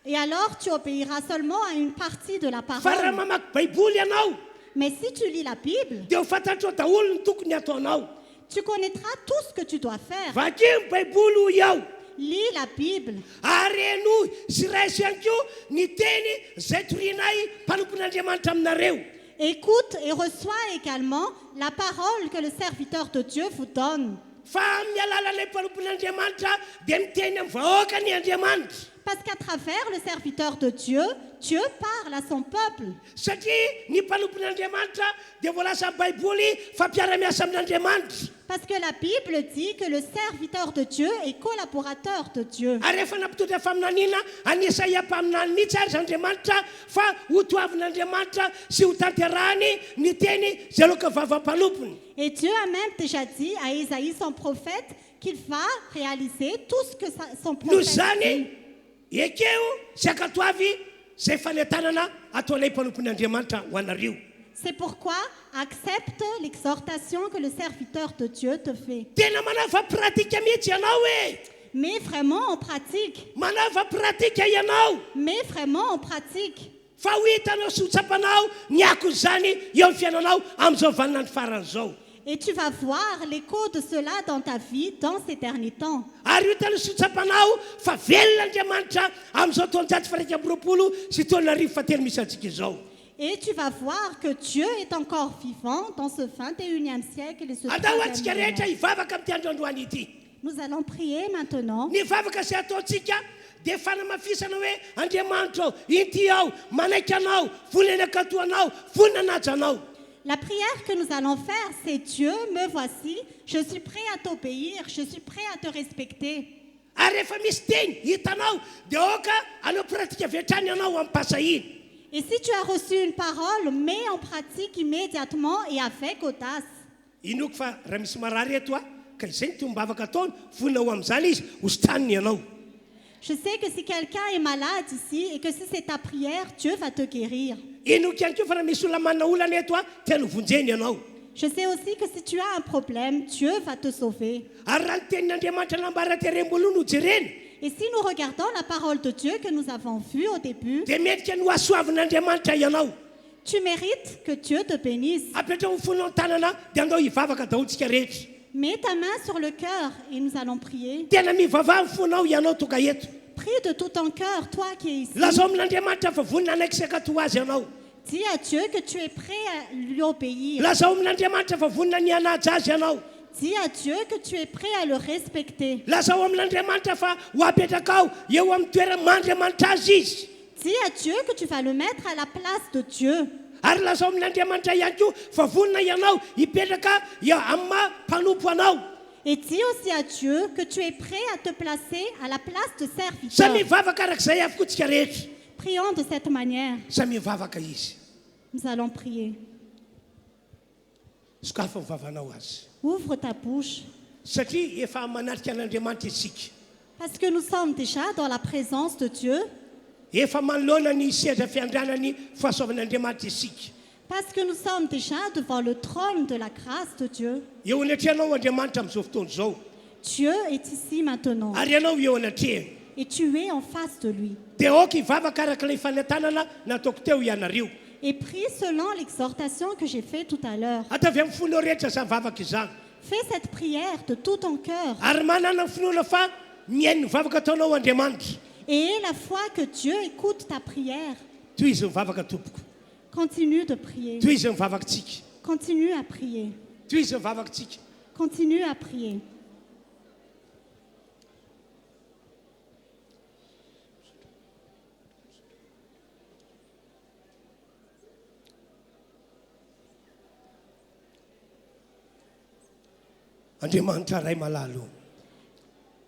Et alors tu obéiras seulement à une partie de la fa raha parole. mamaky baiboly ianao Mais si tu lis la Bible, dia ho fantatrao daholo ny tokony ataonao tu connaîtras tout ce que tu dois faire. vaky ny baiboly ho iao Lis la Bible areno sy raisy ihany ko ny teny zay torianay mpanompon'andriamanitra aminareo Écoute et reçois également la parole que le serviteur de Dieu vous donne. fa amin'ny alalanay mpanompon'andriamanitra dia miteny amin'ny vahoaka ny andriamanitra Parce qu'à travers le serviteur de Dieu, Dieu parle à son peuple. satria ny mpanompon'andriamanitra dia voalasa amin'ny baiboly fampiara-miasa amin'andriamanitra Parce que la Bible dit que le serviteur de Dieu est collaborateur de Dieu. ary rehefa nampitondra faminaniana anisaia mpaminany mihitsy ary z'andriamanitra fa ho toavin'andriamanitra sy ho tanterahany ny teny zay loka vava-mpanompony Et Dieu a même déjà dit à Isaïe, son prophète, qu'il va réaliser tout ce que son noho prophète zany dit. ekeo sy akatoavy zay fanetanana ataonay mpanompon'andriamanitra ho anareo C'est pourquoi accepte l'exhortation que le serviteur de Dieu te fait. tena manava pratika mihitsy ianao e Mais vraiment en pratique. manava pratika ianao Mais vraiment en pratique. fa ho hitanao sy ho tsapanao ny ako zany eo amin'ny fiainanao amin'izao vaninandro faran'izao Et tu vas voir l'écho de cela dans ta vie dans ces derniers temps. ary ho hitanao sy ho tsapanao fa velon'andriamanitra amin'izao taonjato faraika amby roapolo sy taona arivo fatelo misy antsika izao Et tu vas voir que Dieu est encore vivant dans ce 21e siècle et ce andao 3e antsika rehetra millénaire. hivavaka amin'ity andro androany ity Nous allons prier maintenant. ny vavaka sy ataontsika dia fanamafisana hoe andriamanitra ao inty ao manaiky anao vonina akatoanao vonina anajanao La prière que nous allons faire, c'est Dieu, me voici, je suis prêt à t'obéir, je suis prêt à te respecter. ary rehefa misy teny hitanao dia oka aleo pratika vetrany ianao amin'ny pasahiny Et si tu as reçu une parole, mets en pratique immédiatement et avec audace. inoko fa raha misy marary eto a ka izay ny tombavaka ataony voninao amin'izany izy hositraniny ianao Je sais que si quelqu'un est malade ici et que si c'est ta prière, Dieu va te guérir. inoko ihany keo fa raha misy olona manana olana eto a tiany vonjeny ianao Je sais aussi que si tu as un problème, Dieu va te sauver. ary raha ny tenin'andriamanitra nambara terem-boloana ho jereny Et si nous regardons la parole de Dieu que nous avons vue au début, dia metrika ny ho asoavin'andriamanitra ianao tu mérites que Dieu te bénisse. apetra ho fonao ny tanana dia andao hivavaka daholotsika rehetra Mets ta main sur le cœur et nous allons prier. tena mivavah ny fonao ianao toka eto Prie de tout ton cœur, toi qui es ici. lazao amin'andriamanitra fa vonina anaiky sy akatoa azy ianao Dis à Dieu que tu es prêt à lui obéir. lazao amin'andriamanitra fa vonina ny anaja azy ianao Dis à Dieu que tu es prêt à le respecter. lazao amin'andriamanitra fa ho apetraka ao eo amin'ny toerana mandriamanitra azy izy Dis à Dieu que tu vas le mettre à la place de Dieu. ary lazao amin'andriamanitra ihany koa fa vonina ianao hipetraka eo amin'ny maha mpanompo anao Et dis aussi à Dieu que tu es prêt à te placer à la place de samy serviteur. mivavaka arak'izay avokoa tsika rehetra Prions de cette manière. samy mivavaka izy Nous allons prier. sokafa mivavanao azy Ouvre ta bouche. satria efa manatrika an'andriamanitra isika Parce que nous sommes déjà dans la présence de Dieu. efa manoloana ny seza fiandranany fahasoavan'andriamanitra isika Parce que nous sommes déjà devant le trône de la grâce de Dieu. eo anatrehanao andriamanitra amin'izao fotoana izao Dieu est ici maintenant. ary ianao eo anatrehany Et tu es en face de lui. dia oka hivavaka arak'ilay fanetanana nataoko teo ianareo Et prie selon l'exhortation que j'ai faite tout à l'heure. atavy amin'ny fonao rehetra za vavaka izany Fais cette prière de tout ton cœur. ary manana ny finoana fa mihainy mivavaka ataonao andriamanitra Et aie la foi que Dieu écoute ta prière. toy izy mivavaka tompoko Continue de prier. toy izy mivavakantsika Continue à prier. toy izy mivavakantsika Continue à prier. Andriamanitra ray malalo,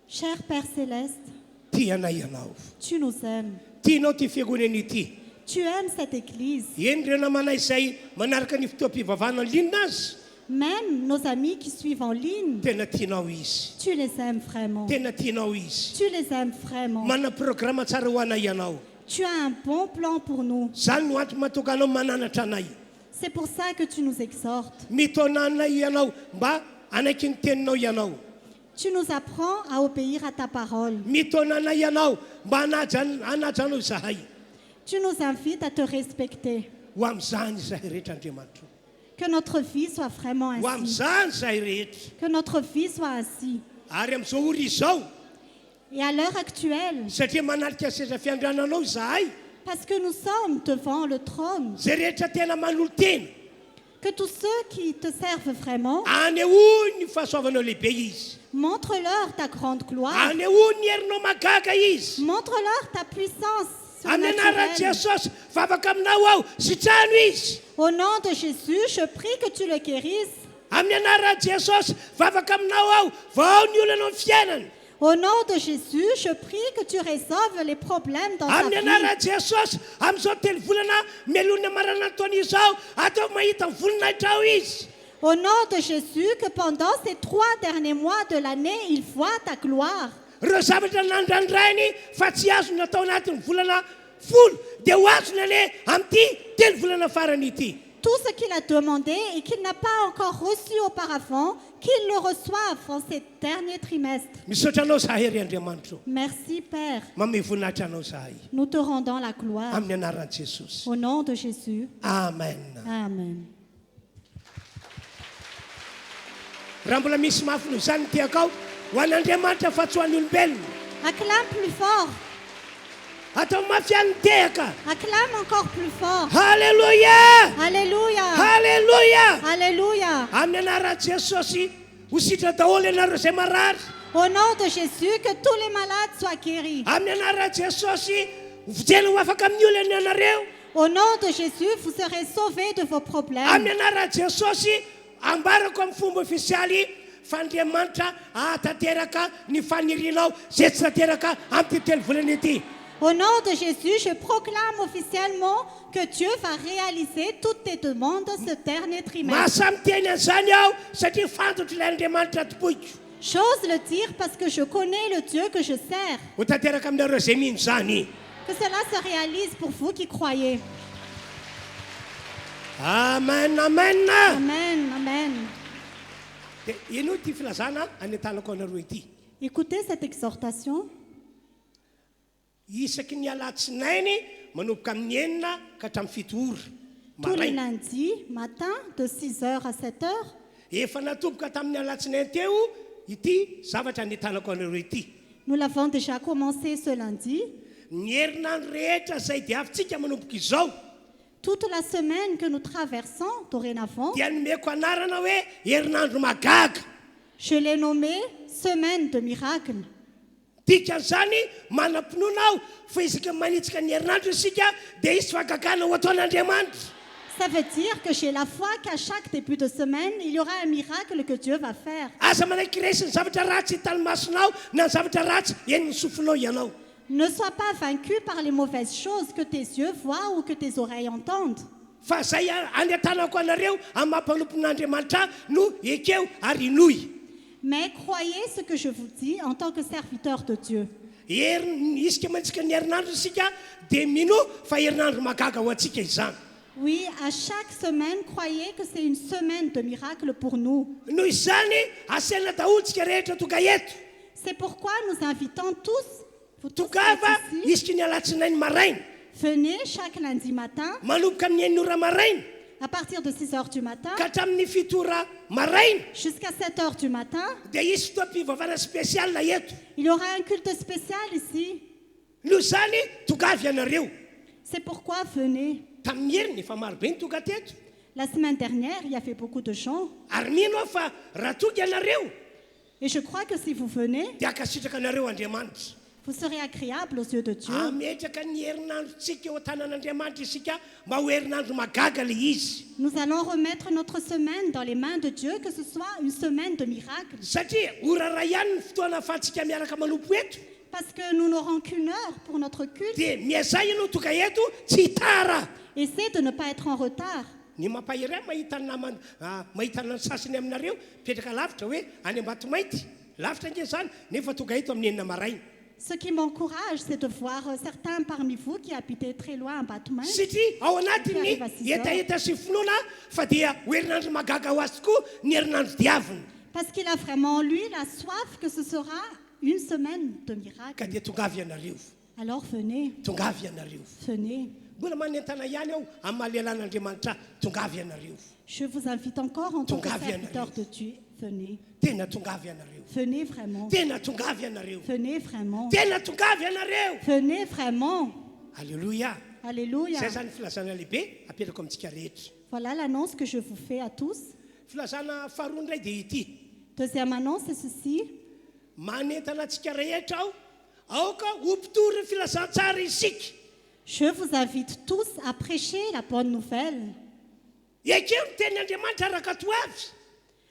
Cher Père Céleste, tia anay ianao. tu nous aimes. Tianao ty fiangonana ity. Tu aimes cette église. Eny reo namanay izay manaraka ny fotoam-pivavahana ny linina azy. Même nos amis qui suivent en ligne, Tena tianao izy. tu les aimes vraiment. Tena tianao izy. Tu les aimes vraiment. Mana programma tsara ho anay ianao. Tu as un bon plan pour nous. Zany no antony mahatonga anao mananatra anay. C'est pour ça que tu nous exhortes. Mitona anay ianao mba anaiky ny teninao ianao. Tu nous apprends à obéir à ta parole. Mitona anay ianao mba hanaja anao zahay. Tu nous invites à te respecter. Ho amin'izany zahay rehetra Andriamanitra. Que notre vie soit vraiment Ho ainsi. amin'izany zahay rehetra. Que notre vie soit ainsi. Ary amin'izao ora izao Et à l'heure actuelle, satria manarika seza fiandriananao zahay. parce que nous sommes devant le trône, Zay rehetra tena manolo tena que tous ceux qui te servent vraiment, anehoy ny fahasoavanao lehibe izy. montre-leur ta grande gloire, Anehoy ny herinao magaga izy. montre-leur ta puissance Amin'ny anaran'i surnaturelle. Jesosy vavaka aminao aho sitrano izy. Au nom de Jésus, je prie que tu le guérisses. Amin'ny anaran'i Jesosy vavaka aminao aho vao ny olana amin'ny fiainany. Au nom de Jésus, je prie que tu résolves les problèmes dans sa Amin'ny vie. anaran'i Jesosy amin'izao telo volana melony amarana ny taona izao atao mahita ny voninahitra ao izy. Au nom de Jésus, que pendant ces 3 derniers mois de l'année, il voit ta gloire. Ireo zavatra nandrandrainy fa tsy azo natao anatin'ny volana folo dia ho azony ane amin'ity telo volana farany ity. Tout ce qu'il a demandé et qu'il n'a pas encore reçu auparavant, qu'il le reçoive en ces derniers trimestres. Misaotra anao zahay ry Andriamanitra. Merci Père. Manome voninahitra anao zahay Nous te rendons la gloire. amin'ny anaran'i Jesosy. Au nom de Jésus. Amen. Amen. Raha mbola misy mafy noho izany tiako ao ho an'Andriamanitra fa tsy ho an'ny olombelona. Acclame plus fort. Atao mafy ihany tehaka. Acclame encore plus fort. Halleluja! Alléluia. Halleluja! Alléluia. Amin'ny anaran'i Jesosy ho sitra daholo ianareo izay marary. Au nom de Jésus, que tous les malades soient guéris. Amin'ny anaran'i Jesosy ho vijena ho afaka amin'ny olana ianareo. Au nom de Jésus, vous serez sauvés de vos problèmes. Amin'ny anaran'i Jesosy ambarako amin'ny fomba ofisialy fa Andriamanitra ahatanteraka ny fanirianao zay tsy tanteraka amin'ny telo volana ity. Au nom de Jésus, je proclame officiellement que Dieu va réaliser toutes tes demandes ce dernier trimestre. Mahasamy teny an'izany aho satria fantatra ilay Andriamanitra topoiko. J'ose le dire parce que je connais le Dieu que je sers. Ho tanteraka aminareo izay mino izany. Que cela se réalise pour vous qui croyez. Amen, amen. Amen, amen. Dia ino ty filazana anetanako anareo ity. Écoutez cette exhortation. Isaky ny alatsinainy manomboka amin'ny enina ka hatramin'ny fito ora. Tous les Maraina. lundis matin de 6h à 7h. Efa natomboka tamin'ny alatsinainy teo ity zavatra anetanako anareo ity. Nous l'avons déjà commencé ce lundi. Ny herinandro rehetra izay dia avintsika manomboka izao Toute la semaine que nous traversons dorénavant, dia nomeko anarana hoe herinandro magaga. je l'ai nommé Semaine de miracle. Dikan'izany manam-pinoana aho fa isaka manitsika ny herinandro isika dia isy fahagagana ho ataon'Andriamanitra. Ça veut dire que j'ai la foi qu'à chaque début de semaine, il y aura un miracle que Dieu va faire. Aza manaiky resy ny zavatra ratsy hitany masonao na ny zavatra ratsy eny ny sofinao ianao. Ne sois pas vaincu par les mauvaises choses que tes yeux voient ou que tes oreilles entendent. Fa zay anetanako anareo amin'ny mampanompon'Andriamanitra no ekeo ary inoy. Mais croyez ce que je vous dis en tant que serviteur de Dieu. Isika mantsika ny herinandro isika dia mino fa herinandro magaga ho antsika izany. Oui, à chaque semaine, croyez que c'est une semaine de miracle pour nous. Noho izany asiana daholo tsika rehetra tonga eto. C'est pourquoi nous invitons tous, vous tous qui Tongava êtes ici, isika ny alatsinainy maraina venez chaque lundi matin manomboka amin'ny enina ora maraina à partir de 6h du matin ka hatramin'ny fito ora maraina jusqu'à 7h du matin. dia isy fotoam-pivavana spesialina eto. Il y aura un culte spécial ici. Noho izany tongavy ianareo. C'est pourquoi venez. Tamin'ny heriny efa maro be ny tonga teto. La semaine dernière, il y avait beaucoup de gens. Ary mino aho fa raha tonga ianareo Et je crois que si vous venez, dia akasitraka anareo Andriamanitra. Vous serez agréable aux yeux de Dieu. ametraka ny herinandrontsika eo an-tanan'Andriamanitra isika mba ho herinandro magaga le izy. Nous allons remettre notre semaine dans les mains de Dieu, que ce soit une semaine de miracles. Satria orara ihany ny fotoana ahafahantsika miaraka manompo eto. Parce que nous n'aurons qu'une heure pour notre culte. Dia miazay ianao tonga eto tsy tara. Essaie de ne pas être en retard. Ny mampahiray mahita ny sasany aminareo petraka lavitra hoe any Ambatomaity. Lavitra nge zany nefa tonga eto amin'ny enina maraina. Ce qui m'encourage, c'est de voir certains parmi vous qui habitaient très loin en Batman. Satria ao anatiny etaeta sy finoana fa dia ho herinandro magaga ho azy tokoa ny herinandro diavina. Parce qu'il a vraiment, lui, la soif que ce sera une semaine de miracles. Ka dia tonga avy ianareo. Alors venez, Tonga avy ianareo. venez. Mbola manentana ihany aho amin'ny mahalelan'Andriamanitra tonga avy ianareo. Je vous invite encore en tant que Tonga avy serviteur ianareo. de Dieu. Venez. Tena tonga avy ianareo. Venez vraiment. Tena tonga avy ianareo. Venez vraiment. Tena tonga avy ianareo. Venez vraiment. Alleluia. Alléluia. Zay zany filazana lehibe apetrako amintsika rehetra. Voilà l'annonce que je vous fais à tous. Filazana faharoa indray dia ity. Deuxième annonce, c'est ceci. Manentana antsika rehetra aho aoka ho mpitory filazantsara isika. Je vous invite tous à prêcher la bonne nouvelle. Ekeo ny tenin'Andriamanitra araka to avy.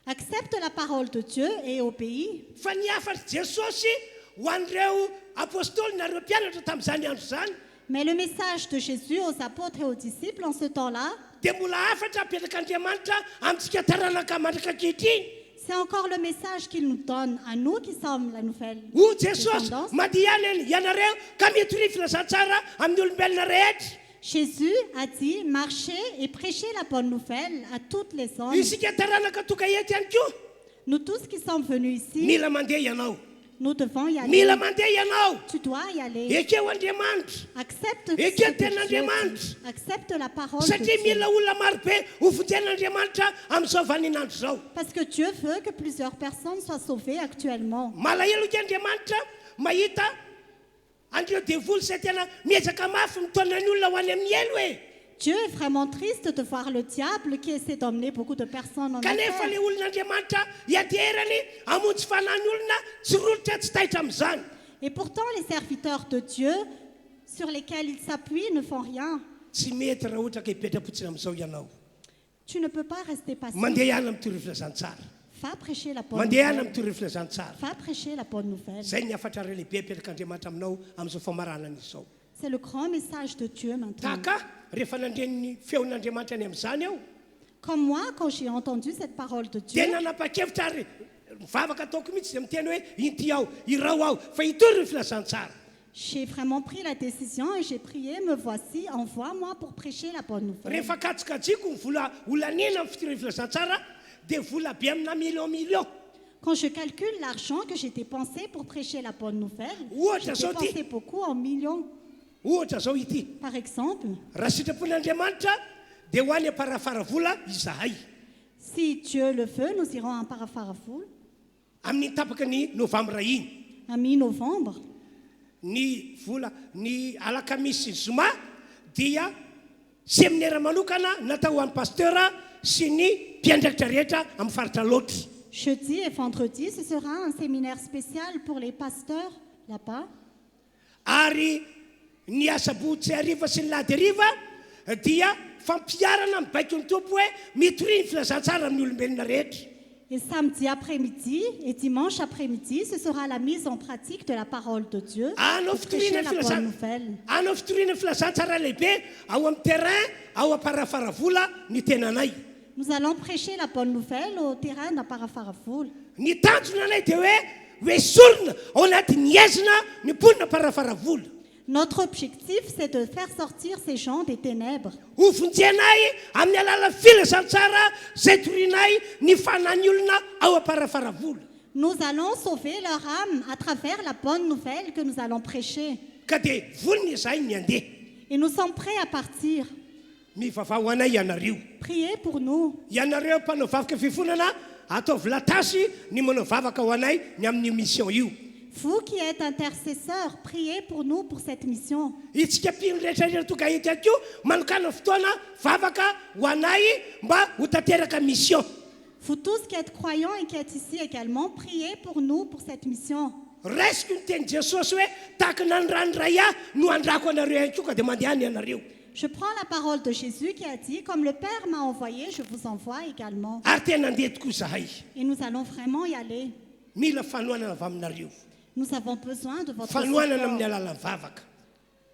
Accepte la parole de Dieu et obéis. Fa niafatry Jesosy ho an'ireo apôstôly nareo mpianatra tamin'izany andro zany. Mais le message de Jésus aux apôtres et aux disciples en ce temps-là, Dia mbola afatra apetrак'Andriamanitra amintsika taranaka mandraka ankehitriny. c'est encore le message qu'il nous donne à nous qui sommes la nouvelle Ho Jesosy descendance. madiany ianareo ka mitory filazantsara amin'ny olombelona rehetra. Jésus a dit, marchez et prêchez la bonne nouvelle à toutes les hommes. Isika taranaka tonga eto ihany koa. Nous tous qui sommes venus ici, Mila mandeha ianao. nous devons y aller. Mila mandeha ianao. Tu dois y aller. Ekeo Andriamanitra. Accepte Et ce que que t'es Dieu l'Andriamantre. dit. Accepte la parole de Satria Dieu. mila olona marobe ho vonjen'Andriamanitra amin'izao vaninandro zao. Parce que Dieu veut que plusieurs personnes soient sauvées actuellement. Malahelo ke Andriamanitra mahita andreo devoly izay tena miezaka mafy mitondra ny olona ho any amin'ny elo e. Dieu est vraiment triste de voir le diable qui essaie d'emmener beaucoup de personnes en Kanefa enfer. le olon'Andriamanitra hiaderany hamonjy fanahy ny olona tsy rolotra tsy taitra amin'izany. Et pourtant, les serviteurs de Dieu sur lesquels ils s'appuient ne font rien. Tsy mety raha ohatra ka hipetrapotsiny amin'izao ianao. Tu ne peux pas rester passif. Mandeha ihany mitory filazantsara. Va prêcher la bonne Mandeha ihany nouvelle. mitory filazantsara. Va prêcher la bonne nouvelle. Zay ny afatra ray lehibe apetrак'Andriamanitra aminao amin'izao famaranana izao. C'est le grand message de Dieu maintenant. Taka rehefa nandreny feon'Andriamanitra any amin'izany aho Comme moi, quand j'ai entendu cette parole de Dieu, dia nanapa-kevitra ary mivavaka ataoko mihitsy izay miteny hoe inty aho irao aho fa hitory ny filazantsara. j'ai vraiment pris la décision et j'ai prié, me voici, envoie-moi pour prêcher la bonne nouvelle. Rehefa kajikajiko ny vola olanina amin'ny fitirana filazantsara dia vola be amina million. Quand je calcule l'argent que j'ai dépensé pour prêcher la bonne nouvelle, Ouah, j'ai t'as sorti. dépensé beaucoup en millions. Ohatra zao ity Par exemple, raha sitrapon'Andriamanitra dia ho any aparafara vola izahay si Dieu le veut, nous irons en Parafarafoul amin'ny tapaka ny novambra iny. à mi-novembre. Ny vola ny alakamisy zoma dia séminaire manokana natao amin'ny pasteur sy ny mpiandraikitra rehetra amin'ny faritra loatra. Jeudi et vendredi, ce sera un séminaire spécial pour les pasteurs là-bas. Ary ny asabotsy hariva sy ny lahady hariva dia fampiarana mibaiko ny tompo hoe mitory ny filazantsara amin'ny olombelona rehetra. Et samedi après-midi et dimanche après-midi, ce sera la mise en pratique de la parole de Dieu. Anao Pour prêcher fitoriana la bonne nouvelle. anao fitoriana filazantsara lehibe ao amin'ny terrain ao aparafara vola ny tenanay. Nous allons prêcher la bonne nouvelle au terrain de Parafarafoul. Ny tanjona anay dia hoe sorona ao anaty niezina ny mponina aparafara vola. Notre objectif, c'est de faire sortir ces gens des ténèbres. Ho vonjenay amin'ny alala filazantsara zay torianay ny fanahy ny olona ao aparafara vola. Nous allons sauver leur âme à travers la bonne nouvelle que nous allons prêcher. Ka dia volony izahay ny andeha. Et nous sommes prêts à partir. Mivavao anay ianareo. Priez pour nous. Ianareo mpanao vavaka fifonana ataovy latasy ny manao vavaka ho anay ny amin'ny mission io. Vous qui êtes intercesseurs, priez pour nous pour cette mission. Itsika mpino rehetrarehetra tonga eto ihany koa manokana fotoana vavaka ho anay mba ho tanteraka mission. Vous tous qui êtes croyants et qui êtes ici également, priez pour nous pour cette mission. raisiko ny teny Jesosy hoe tahaka nandranoray aho no andrako anareo ihany koa ka dia mandehany ianareo. Je prends la parole de Jésus qui a dit, comme le Père m'a envoyé, je vous envoie également. Ary tena andeha tokoa zahay. Et nous allons vraiment y aller. Mila fanohanana avy aminareo. Nous avons besoin de votre Fanohanana amin'ny support. alalan'ny vavaka.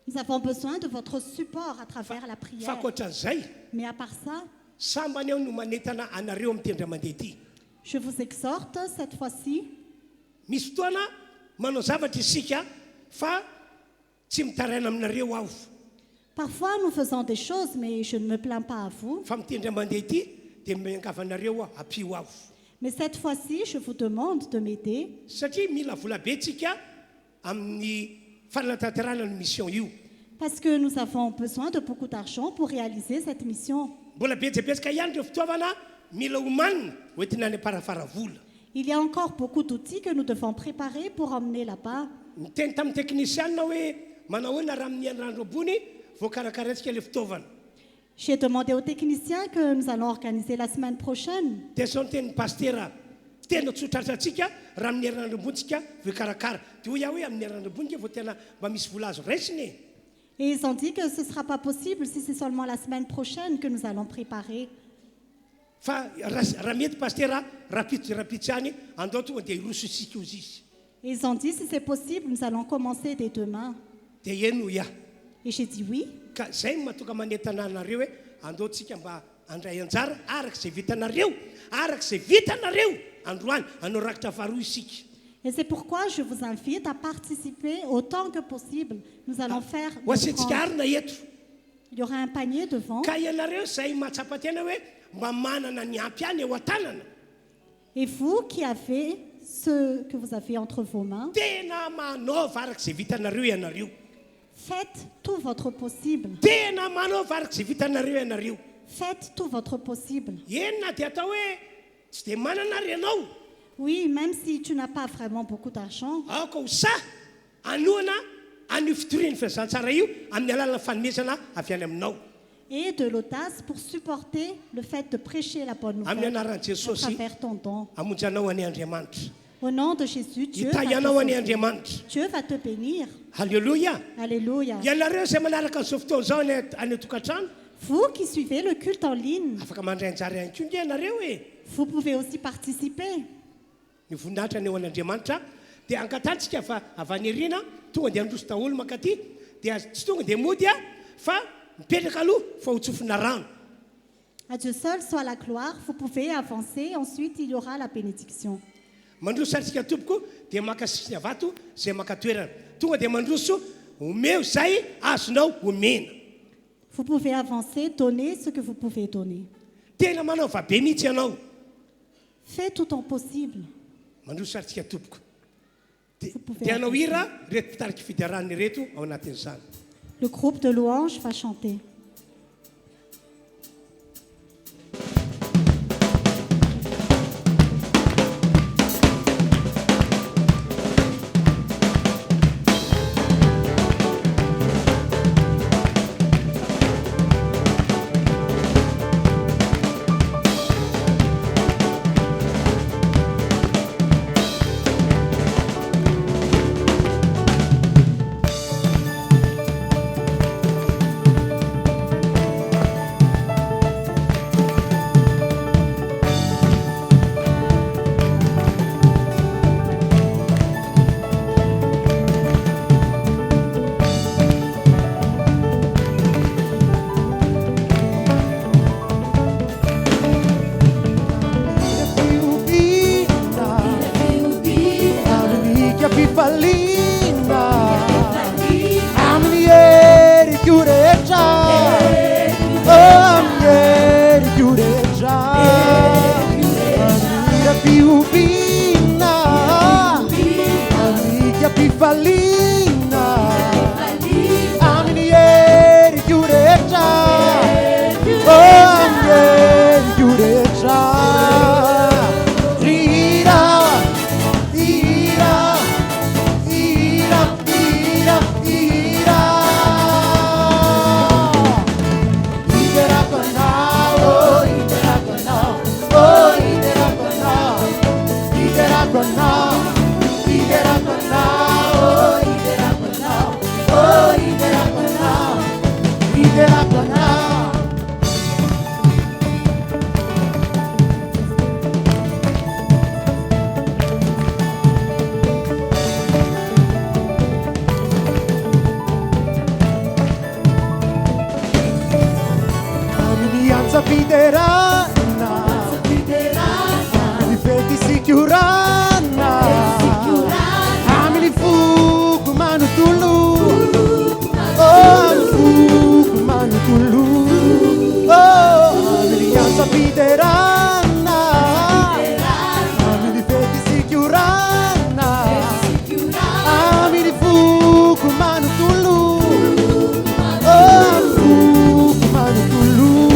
Nous avons besoin de votre support à travers la Fa prière. ankoatran'izay, Mais à part ça, sambany eo no manentana anareo amin'ny tendra mandeha ity. je vous exhorte cette fois-ci. Misy fotoana manao zavatra isika fa tsy mitaraina aminareo aho. Parfois, nous faisons des choses, mais je ne me plains pas à vous. Fa mitendra mandeha ity dia miankavanareo aho ampio aho. Mais cette fois-ci, je vous demande de m'aider. Satria mila vola betsika amin'ny fanantanterana ny mission io. Parce que nous avons besoin de beaucoup d'argent pour réaliser cette mission. Mbola betsabetsaka ihany ireo fitaovana mila homanina hoentina any aparafara vola. Il y a encore beaucoup d'outils que nous devons préparer pour emmener là-bas. Miteny tamin'ny teknisianina hoe manao hoana raha amin'ny andro ambony voakarakaratsika ilay fitaovana. J'ai demandé aux techniciens que nous allons organiser la semaine prochaine. Dia zao ny tenin'ny pastera tena tsotratratsika raha amin'ny herinandro ambonitsika voakarakara. Dia ho iaho hoe amin'ny herinandro ambony vao tena mba misy vola azo raisiny. Et ils ont dit que ce ne sera pas possible si c'est seulement la semaine prochaine que nous allons préparer. Fa raha mety pastera rapitsy any andao tonga dia hiroso isika ozy izy. Et ils ont dit si c'est possible, nous allons commencer dès demain. Dia eno ia. Et j'ai dit oui. Ka zay mahatonga manentana anareo hoe andao tsika mba andray anjara arak'izay vitanareo arak'izay vitanareo androany anao rakitra faharoa isika. Et c'est pourquoi je vous invite à participer autant que possible. Nous allons faire Ho une asentsika offrande. arina eto. Il y aura un panier devant. Ka ianareo zay mahatsapa-tena hoe mba manana ny ampy any eo an-tanana. Et vous qui avez ce que vous avez entre vos mains, Tena manaova arak'izay vitanareo ianareo. faites tout votre possible. Tena manaova arak'izay vitanareo ianareo. Faites tout votre possible. Enona dia atao hoe tsy dia manana ary ianao. Oui, même si tu n'as pas vraiment beaucoup d'argent, Aoka ho sa anoana anio fitorian'ny fiazantsara io amin'ny alalana fanomezana avy any aminao. et de l'audace pour supporter le fait de prêcher la bonne Amin'ny nouvelle anaran'i à Jesosy travers ton don. amonjanao any Andriamanitra. Au nom de Jésus, Dieu va Itayanao any te sauver. Andriamanitra. Dieu va te bénir. Halleluja. Alléluia. Ianareo izay manaraka an'izao fotoana izao any an-tokantrano Vous qui suivez le culte en ligne, afaka mandray anjara ihany koa nge ianareo e. vous pouvez aussi participer. Ny voninahitra ny eo an'Andriamanitra dia ankatantsika fa avy any ariana tonga dia androso daholo makaty dia tsy tonga dia mody a fa mipetraka aloha fa ho tsofina rano. À Dieu seul soit la gloire. Vous pouvez avancer. Ensuite, il y aura la bénédiction. Mandroso atsika tompoko dia maka sisina vato zay maka toerana tonga dia mandroso omeo zay azonao omena. Vous pouvez avancer, donner ce que vous pouvez donner. Tena manao va be mihitsy ianao. Fais tout ton possible. Mandroso atsika tompoko Vous pouvez dia anao avancer. hira reto fitariky fidarany reto ao anatin'izany. Le groupe de louanges va chanter. Get up and now. sicurana amilifuku manutulu amilifuku manutulu amilianza piderana amilifeti sicurana amilifuku manutulu amilifuku manutulu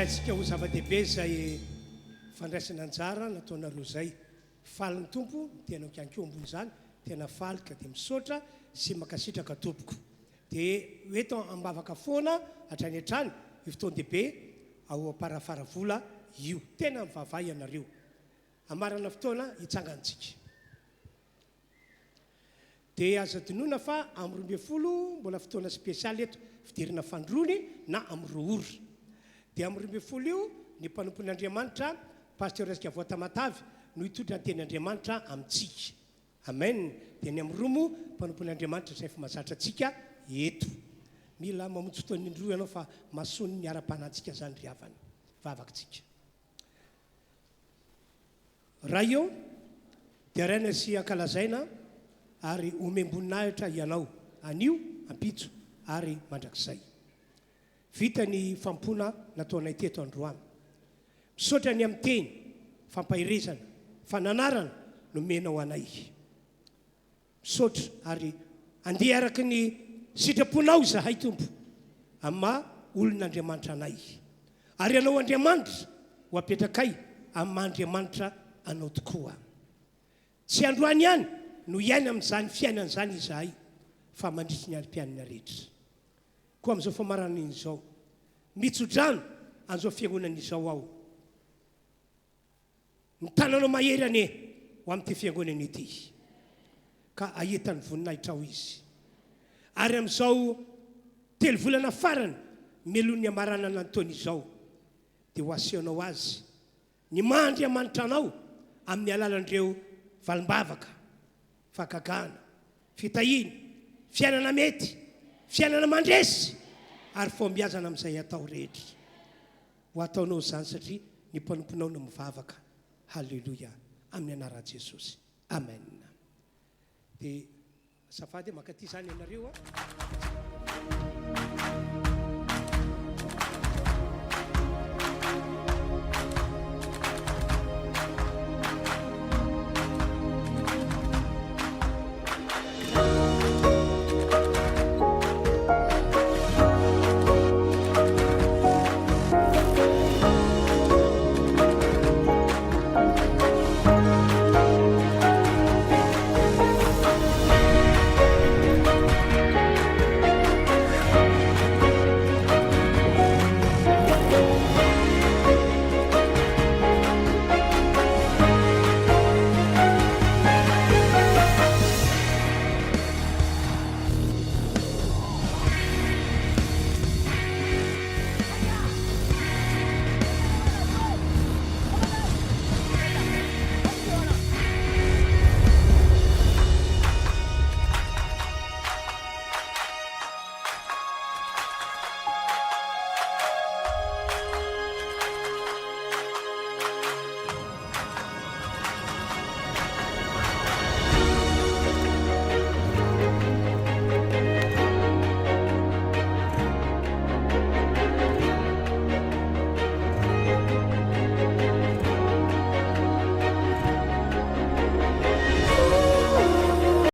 raintsika ho zava-dehibe zay fandraisana anjara nataonareo zay faly ny tompo tena kianko ambony zany tena faly ka dia misaotra sy makasitraka tompoko dia hoeto ambavaka foana hatrany hatrany io fotoan-dehibe ao aparafara vola io tena mivavay ianareo amarana fotoana hitsangantsika dia aza dinoina fa amin'ny 12 mbola fotoana spesialy eto fidirana fandrony na amin'ny roa ora dia amin'ny 12 io ny mpanompon'Andriamanitra pasteur Resika Voatamatavy no hitondra ny tenin'Andriamanitra amintsika amen dia ny amin'ny romo mpanompon'Andriamanitra izay efa mahazatra antsika eto mila mamontsy fotoana indroa ianao fa masony ny ara-panantsika zany ry havany vavakantsika raha io dia raina sy ankalazaina ary omemboninahitra ianao anio ampitso ary mandrakizay vita ny fampona nataonay teto androany misaotra ny amin'ny teny fampahirizana fananarana no menao anay misaotra ary andeha araka ny sitraponao zahay tompo amma olon'Andriamanitra anay ary anao Andriamanitra ho apetrakay amin'ny Andriamanitra anao tokoa tsy androany ihany no iaina amin'izany fiainana zany izahay fa mandritry ny alim-piainana rehetra koa amin'izao famarana izao mitsodrano an'izao fiangonan'izao aho ny tananao mahery ane ho amin'ity fiangonana ity ka ahitany voninahitra ao izy ary amin'izao telo volana farany melohan'ny amarana nataony izao dia ho asehonao azy ny Mahandriamanitra anao amin'ny alalan'ireo valimbavaka fakagana fitahina fiainana mety fiainana mandresy ary fombiazana amin'izay atao rehetra ho ataonao zany satria ny mpanomponao no mivavaka halleloia amin'ny anaran'i Jesosy amen dia safady makaty zany ianareo